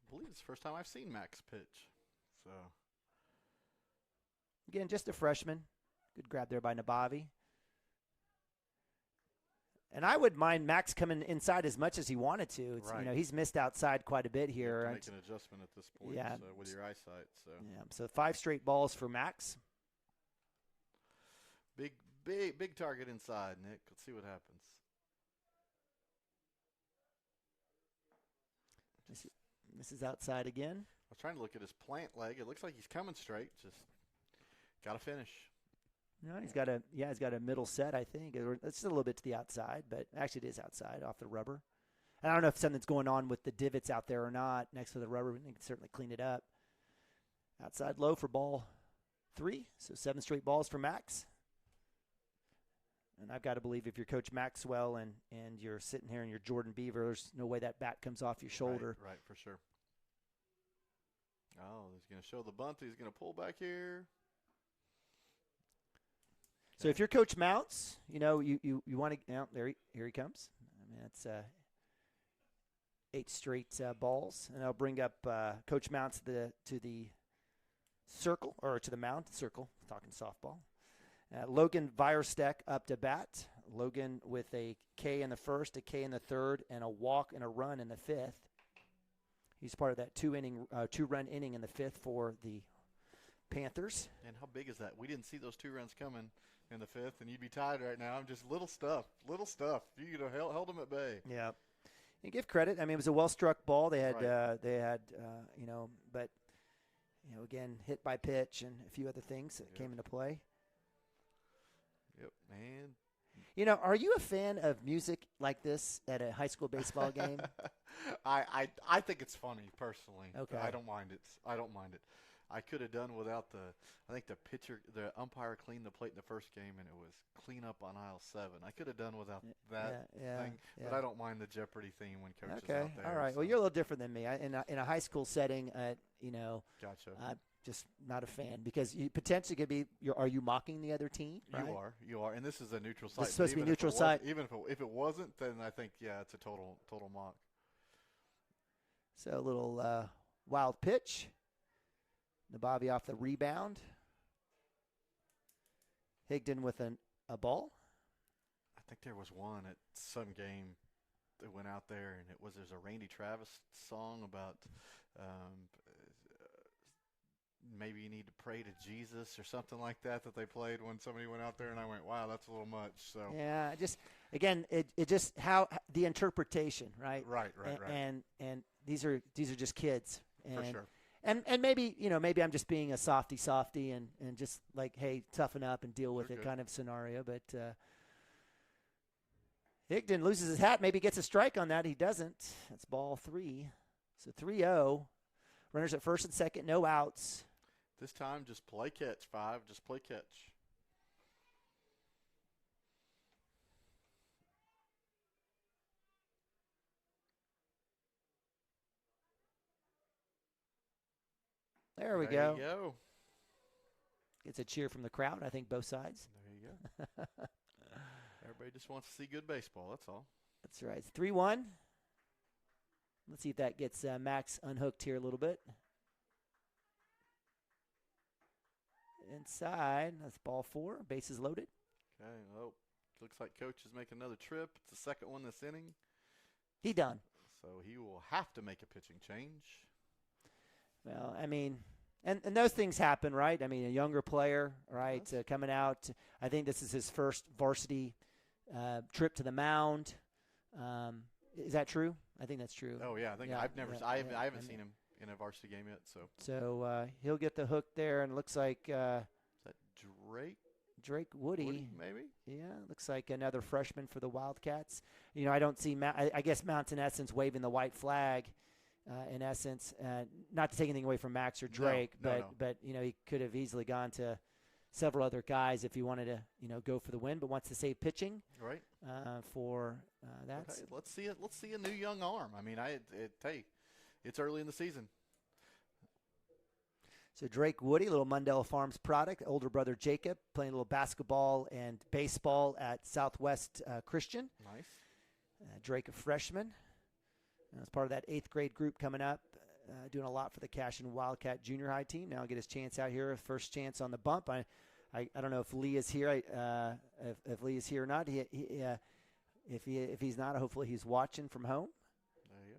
I believe it's the first time I've seen Max pitch. So again, just a freshman. Good grab there by Nabavi. And I would mind Max coming inside as much as he wanted to. It's, he's missed outside quite a bit here. Make an adjustment at this point with your eyesight. So 5 straight balls for Max. Big target inside, Nick. Let's see what happens. This is outside again. I was trying to look at his plant leg. It looks like he's coming straight. Just got to finish. No, he's got a middle set, I think. It's a little bit to the outside, but actually it is outside off the rubber. And I don't know if something's going on with the divots out there or not next to the rubber. We can certainly clean it up. Outside low for ball 3, so 7 straight balls for Max. And I've got to believe if you're Coach Maxwell and you're sitting here and you're Jordan Beaver, there's no way that bat comes off your shoulder. Right, for sure. Oh, he's going to show the bunt. He's going to pull back here. So if you're Coach Mounts, you want to here he comes. I mean, it's 8 straight balls, and I'll bring up Coach Mounts to the circle or to the mound circle. Talking softball, Logan Vierstek up to bat. Logan with a K in the first, a K in the third, and a walk and a run in the fifth. He's part of that two-run inning in the fifth for the Panthers. And how big is that? We didn't see those 2 runs coming in the fifth, and you'd be tired right now. I'm just little stuff. You could have held them at bay. Yeah. And give credit. I mean, it was a well-struck ball. They had, but, again, hit by pitch and a few other things that came into play. Yep, man. Are you a fan of music like this at a high school baseball game? I think it's funny personally. Okay. I don't mind it. I could have done without the umpire cleaned the plate in the first game, and it was clean up on aisle 7. I could have done without that thing, but I don't mind the Jeopardy theme when coach is out there. All right. So. Well, you're a little different than me. In a high school setting, Gotcha. I'm just not a fan because you potentially could be. Are you mocking the other team? Right? You are, and this is a neutral site. It's supposed to be neutral site. Even if it wasn't, then I think it's a total mock. So a little wild pitch. Nabavi off the rebound. Higdon with a ball. I think there was one at some game that went out there, and there's a Randy Travis song about maybe you need to pray to Jesus or something like that they played when somebody went out there, and I went, wow, that's a little much. So yeah, just again, it just how the interpretation, right? Right. And these are just kids. And, for sure. And maybe maybe I'm just being a softy and just like, hey, toughen up and deal with it kind of scenario. But Higdon loses his hat, maybe gets a strike on that. He doesn't. That's ball 3. So 3-0. Runners at first and second, no outs. This time, just play catch, 5. Just play catch. There we go. There you go. Gets a cheer from the crowd, I think both sides. There you go. Everybody just wants to see good baseball, that's all. That's right. It's 3-1. Let's see if that gets Max unhooked here a little bit. Inside, that's ball 4. Bases loaded. Okay, well, looks like coach is making another trip. It's the second one this inning. He done. So he will have to make a pitching change. Well, I mean, and those things happen, right? I mean, a younger player, right, coming out. I think this is his first varsity trip to the mound. Is that true? I think that's true. Oh yeah, I haven't seen him in a varsity game yet. So he'll get the hook there, and it looks like is that Drake? Drake Woody, maybe. Yeah, looks like another freshman for the Wildcats. I don't see. I guess Mountain Essence waving the white flag. In essence, not to take anything away from Max or Drake, no. but he could have easily gone to several other guys if he wanted to go for the win, but wants to save pitching. Right. For that. Hey, let's see a new young arm. I mean, it's early in the season. So Drake Woody, little Mundell Farms product. Older brother Jacob playing a little basketball and baseball at Southwest Christian. Nice. Drake a freshman. As part of that 8th grade group coming up, doing a lot for the Cashion Wildcat junior high team. Now get his chance out here, first chance on the bump. I don't know if Lee is here. If Lee is here or not. If he's not, hopefully he's watching from home. There you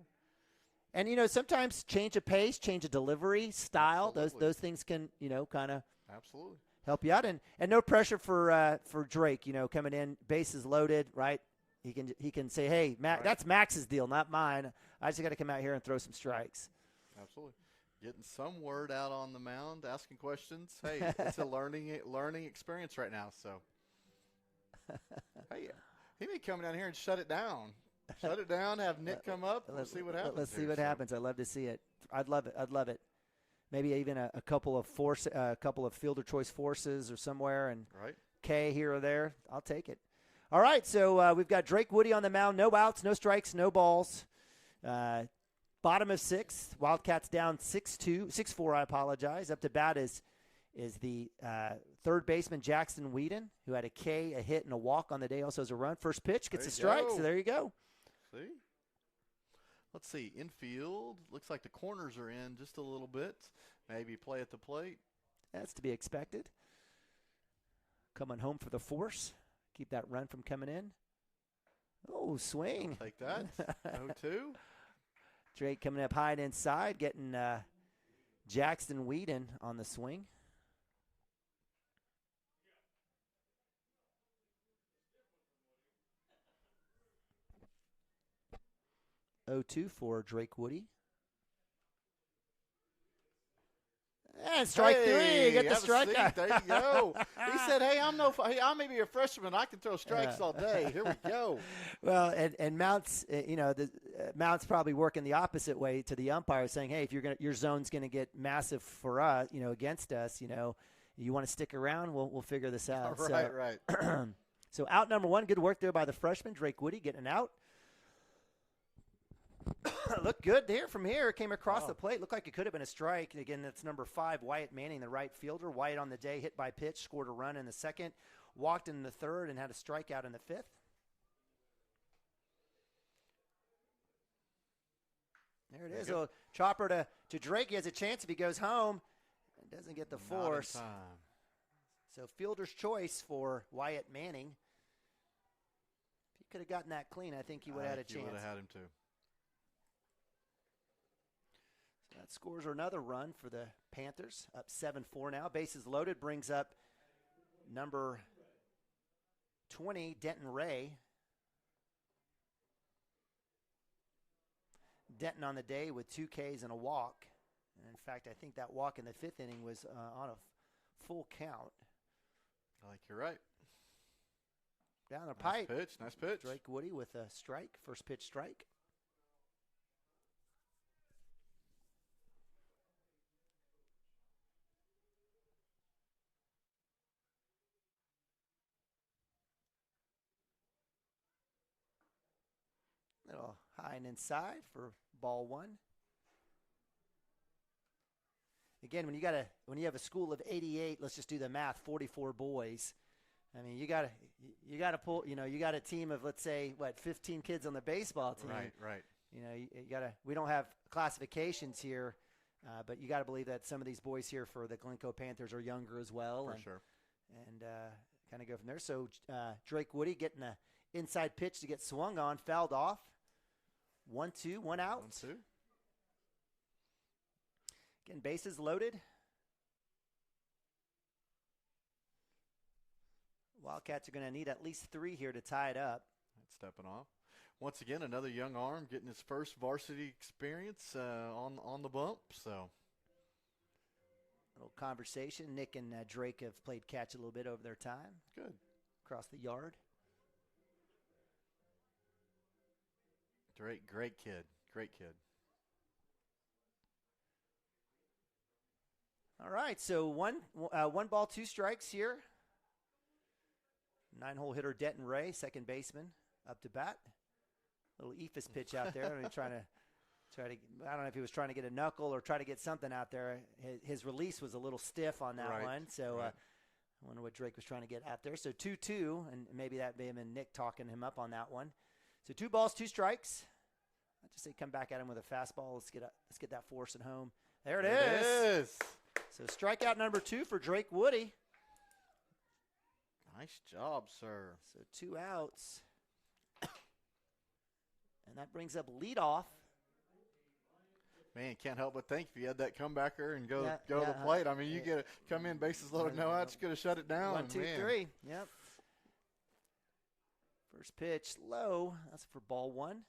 go. And sometimes change of pace, change of delivery style. Absolutely. Those things can kind of absolutely help you out. And no pressure for Drake. Coming in, bases loaded, right. He can say, hey, that's Max's deal, not mine. I just got to come out here and throw some strikes. Absolutely. Getting some word out on the mound, asking questions. Hey, it's a learning experience right now. So, hey, he may come down here and shut it down. Shut it down, have Nick come up, and see what happens. Let's see what happens. I'd love to see it. I'd love it. Maybe even a couple of fielder choice forces or somewhere, and K here or there. I'll take it. All right, so we've got Drake Woody on the mound. No outs, no strikes, no balls. Bottom of 6th. Wildcats down 6-4, I apologize. Up to bat is the third baseman, Jackson Whedon, who had a K, a hit, and a walk on the day. Also has a run. First pitch, gets a strike, so there you go. See? Let's see. Infield, looks like the corners are in just a little bit. Maybe play at the plate. That's to be expected. coming home for the force. Keep that run from coming in. Oh, swing. I'll take that. 0-2. Drake coming up high and inside, getting Jackson Whedon on the swing. 0-2 for Drake Woody. And strike three. Get the strikeout. There you go. He said, "Hey, I may be a freshman. I can throw strikes all day. Here we go." Well, and Mount's, Mount's probably working the opposite way to the umpire, saying, "Hey, if your zone's going to get massive for us, against us, you want to stick around. We'll figure this out." Right. So out number one. Good work there by the freshman Drake Woody getting an out. Looked good there from here. Came across the plate. Looked like it could have been a strike. Again, that's number 5, Wyatt Manning, the right fielder. Wyatt on the day, hit by pitch, scored a run in the second, walked in the third, and had a strikeout in the fifth. There it is. A chopper to Drake. He has a chance if he goes home and doesn't get the force. Not in time. So fielder's choice for Wyatt Manning. If he could have gotten that clean, I think he would have had a chance. He would have had him too. That scores another run for the Panthers, up 7-4 now. Bases loaded brings up number 20, Denton Ray. Denton on the day with 2 Ks and a walk. And in fact, I think that walk in the 5th inning was on a full count. I think you're right. Down the pipe. Nice pitch. Drake Woody with a strike, first pitch strike. Little high and inside for ball 1. Again, when you have a school of 88, let's just do the math, 44 boys. I mean, you got to pull, you got a team of, let's say, 15 kids on the baseball team. Right. We don't have classifications here, but you got to believe that some of these boys here for the Glencoe Panthers are younger as well. For sure. And kind of go from there. So Drake Woody getting an inside pitch to get swung on, fouled off. 1-2, 1 out. 1-2. Again, bases loaded. Wildcats are going to need at least 3 here to tie it up. That's stepping off. Once again, another young arm getting his first varsity experience on the bump. So, little conversation. Nick and Drake have played catch a little bit over their time. Good. Across the yard. Drake, great kid. All right, so one ball, 2 strikes here. 9-hole hitter Denton Ray, second baseman, up to bat. Little eephus pitch out there. I don't know if he was trying to get a knuckle or try to get something out there. His release was a little stiff on that one, so I wonder what Drake was trying to get out there. So 2-2, and maybe that may have been Nick talking him up on that one. So 2 balls, 2 strikes. I just say come back at him with a fastball. Let's get that force at home. There it is. So strikeout number 2 for Drake Woody. Nice job, sir. So 2 outs. And that brings up leadoff. Man, can't help but think if you had that comebacker and go to the plate. I mean, you get come in, bases loaded, no outs, you could have shut it down. 1, 2, 3. Yep. First pitch low. That's for ball 1.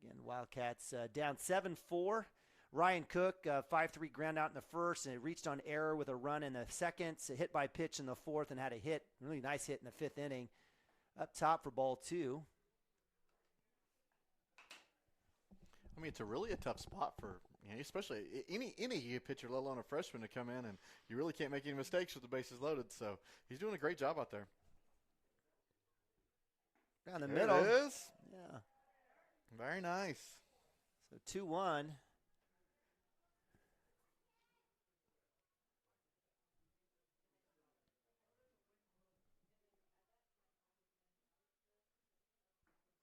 Again, Wildcats down 7-4. Ryan Cook, 5-3 ground out in the first, and it reached on error with a run in the second. So hit by pitch in the fourth and had a hit, really nice hit in the 5th inning. Up top for ball 2. I mean, it's really a tough spot for, especially any pitcher, let alone a freshman, to come in, and you really can't make any mistakes with the bases loaded. So he's doing a great job out there. Down the middle. It is. Yeah. Very nice. So 2-1.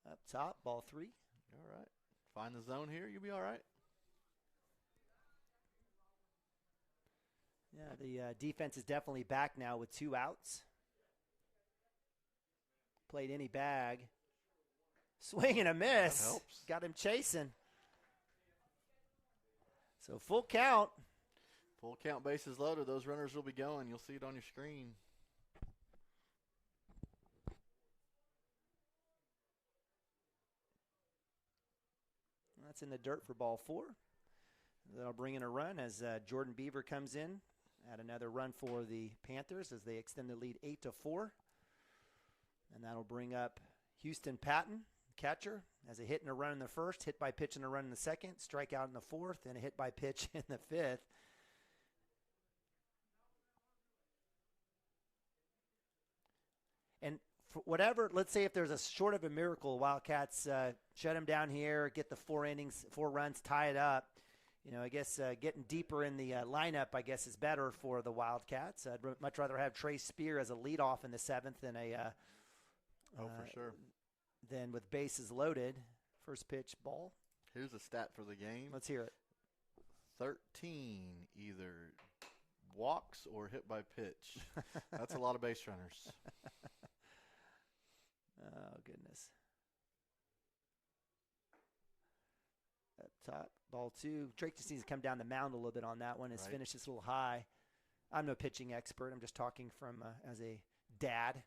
Up top, ball 3. All right. Find the zone here. You'll be all right. Yeah, the defense is definitely back now with 2 outs. Played any bag. Swing and a miss. That helps. Got him chasing. So full count. Full count, bases loaded. Those runners will be going. You'll see it on your screen. That's in the dirt for ball 4. That'll bring in a run as Jordan Beaver comes in. Add another run for the Panthers as they extend the lead 8-4. And that'll bring up Houston Patton, catcher, as a hit and a run in the first, hit by pitch and a run in the second, strikeout in the fourth, and a hit by pitch in the fifth. And for whatever, let's say if there's a short of a miracle, Wildcats shut them down here, get the 4 innings, 4 runs, tie it up. You know, I guess getting deeper in the lineup, I guess, is better for the Wildcats. I'd much rather have Trey Spear as a leadoff in the 7th than for sure. Than with bases loaded. First pitch, ball. Here's a stat for the game. Let's hear it. 13 either walks or hit by pitch. That's a lot of base runners. Oh, goodness. Up top, ball 2. Drake just needs to come down the mound a little bit on that one. His finish is a little high. I'm no pitching expert. I'm just talking from as a dad.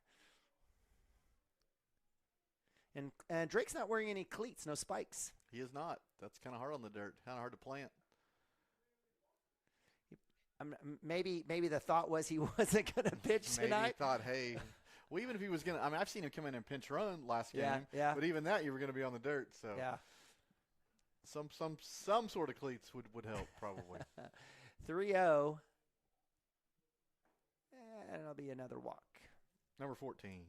And Drake's not wearing any cleats, no spikes. He is not. That's kind of hard on the dirt, kind of hard to plant. Maybe the thought was he wasn't going to pitch tonight. Maybe he thought, hey, well, even if he was going to, I mean, I've seen him come in and pinch run last game. Yeah. But even that, you were going to be on the dirt. So yeah. Some sort of cleats would help probably. 3-0. And it'll be another walk. Number 14.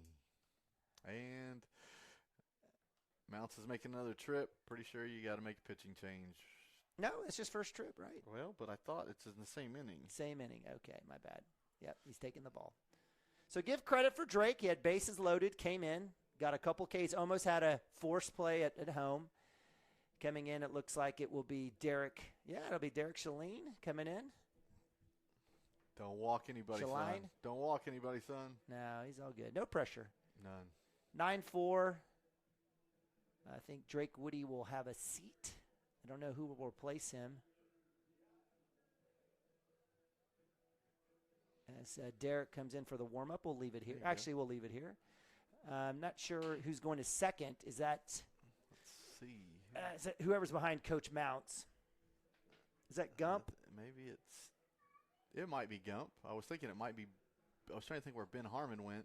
And Mounts is making another trip. Pretty sure you got to make a pitching change. No, it's just first trip, right? Well, but I thought it's in the same inning. Same inning. Okay, my bad. Yep, he's taking the ball. So give credit for Drake. He had bases loaded, came in, got a couple Ks, almost had a forced play at home. Coming in, it looks like it will be Derek. Yeah, it'll be Derek Shaline coming in. Don't walk anybody, son. Don't walk anybody, son. No, he's all good. No pressure. None. 9-4. I think Drake Woody will have a seat. I don't know who will replace him. As Derek comes in for the warm-up, we'll leave it here. Actually, we'll leave it here. I'm not sure who's going to second. Is that... Let's see. Is that whoever's behind Coach Mounts? Is that Gump? Maybe it might be Gump. I was thinking it might be. I was trying to think where Ben Harmon went.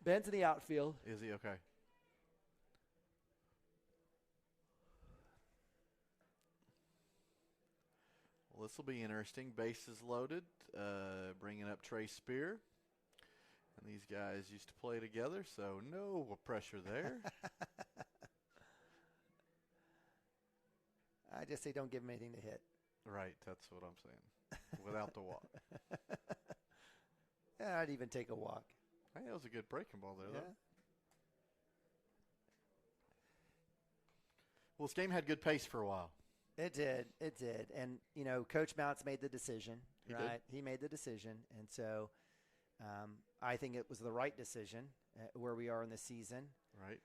Ben's in the outfield. Is he? Okay. Well, this will be interesting. Bases loaded. Bringing up Trey Spear. And these guys used to play together, so no pressure there. I just say don't give him anything to hit. Right, that's what I'm saying. Without the walk. Yeah, I'd even take a walk. Hey, that was a good breaking ball there, though. Well, this game had good pace for a while. It did. And, you know, Coach Mounts made the decision, right? He made the decision. And so I think it was the right decision where we are in the season. Right.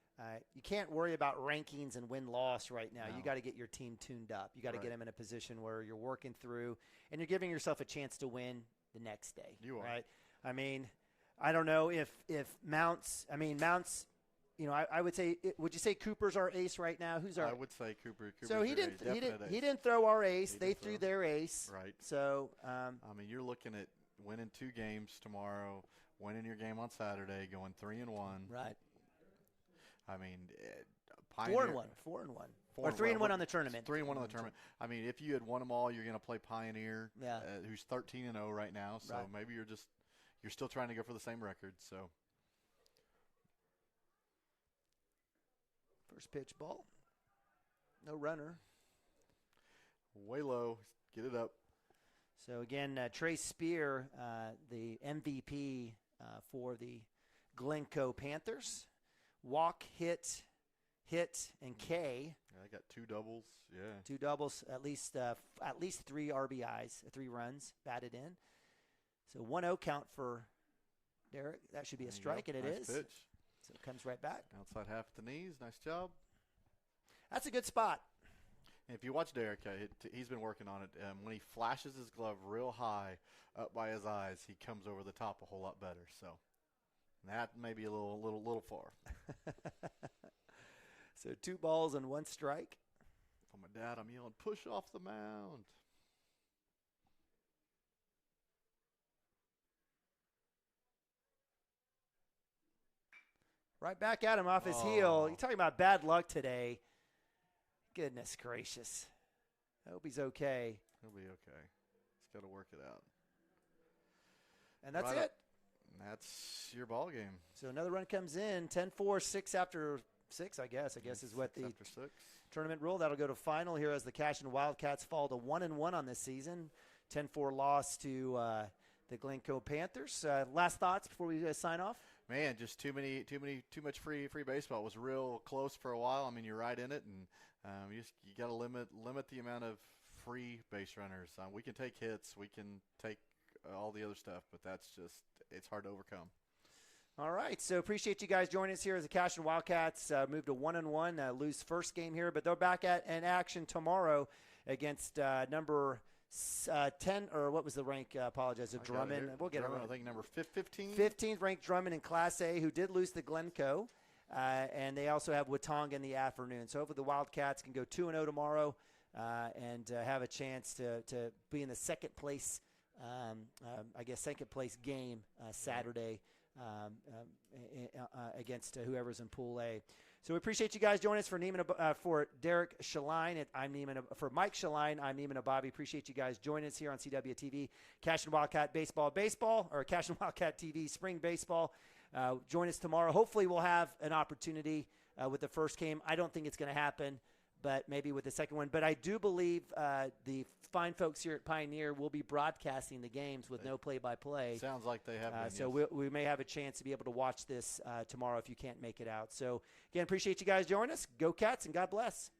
You can't worry about rankings and win-loss right now. No. You got to get your team tuned up. You got to get them in a position where you're working through and you're giving yourself a chance to win the next day. You are. Right? I mean, I don't know if Mounts, you know, I would say, would you say Cooper's our ace right now? Who's our? I would say Cooper. So he didn't throw our ace. They threw their ace. Right. So I mean, you're looking at winning 2 games tomorrow, winning your game on Saturday, going 3-1. Right. I mean, 4-1. Or 3-1 on the tournament. 3-1 on the tournament. I mean, if you had won them all, you're going to play Pioneer, who's 13-0 right now. So maybe you're still trying to go for the same record. So first pitch ball. No runner. Way low. Get it up. So again, Trey Spear, the MVP for the Glencoe Panthers. Walk, hit, and K. Yeah, I got 2 doubles. Yeah. 2 doubles, at least 3 RBIs, 3 runs batted in. So 1-0 count for Derek. That should be a strike, and it nice is. Pitch. So it comes right back. Outside half at the knees. Nice job. That's a good spot. And if you watch Derek, he's been working on it. When he flashes his glove real high up by his eyes, he comes over the top a whole lot better. So that may be a little far. So 2 balls and 1 strike. For my dad, I'm yelling, push off the mound. Right back at him off his heel. You're talking about bad luck today. Goodness gracious. I hope he's okay. He'll be okay. He's got to work it out. And that's it. And that's your ball game. So another run comes in. 10-4, 6 after 6, I guess. I guess is what the tournament rule. That'll go to final here as the Cashion Wildcats fall to 1-1 on this season. 10-4 loss to the Glencoe Panthers. Last thoughts before we sign off? Man, just too much free baseball. It was real close for a while. I mean, you're right in it, and you got to limit the amount of free base runners. We can take hits, we can take all the other stuff, but it's hard to overcome. All right, so appreciate you guys joining us here as the Cashion Wildcats move to 1-1, lose first game here, but they're back in action tomorrow against number 10, or what was the rank? Apologize to Drummond. We'll get it. I think number 15. 15th ranked Drummond in Class A, who did lose to Glencoe, and they also have Watong in the afternoon. So hopefully the Wildcats can go 2-0 tomorrow and have a chance to be in the second place game Saturday. Against whoever's in Pool A. So we appreciate you guys joining us for Derek Shaline. For Mike Shaline, I'm Neiman Ababi. Appreciate you guys joining us here on CWTV. Cashion Wildcat Baseball, or Cashion Wildcat TV Spring Baseball. Join us tomorrow. Hopefully we'll have an opportunity with the first game. I don't think it's going to happen, but maybe with the second one. But I do believe the fine folks here at Pioneer will be broadcasting the games with no play-by-play. Sounds like they have been, so yes. we may have a chance to be able to watch this tomorrow if you can't make it out. So, again, appreciate you guys joining us. Go Cats, and God bless.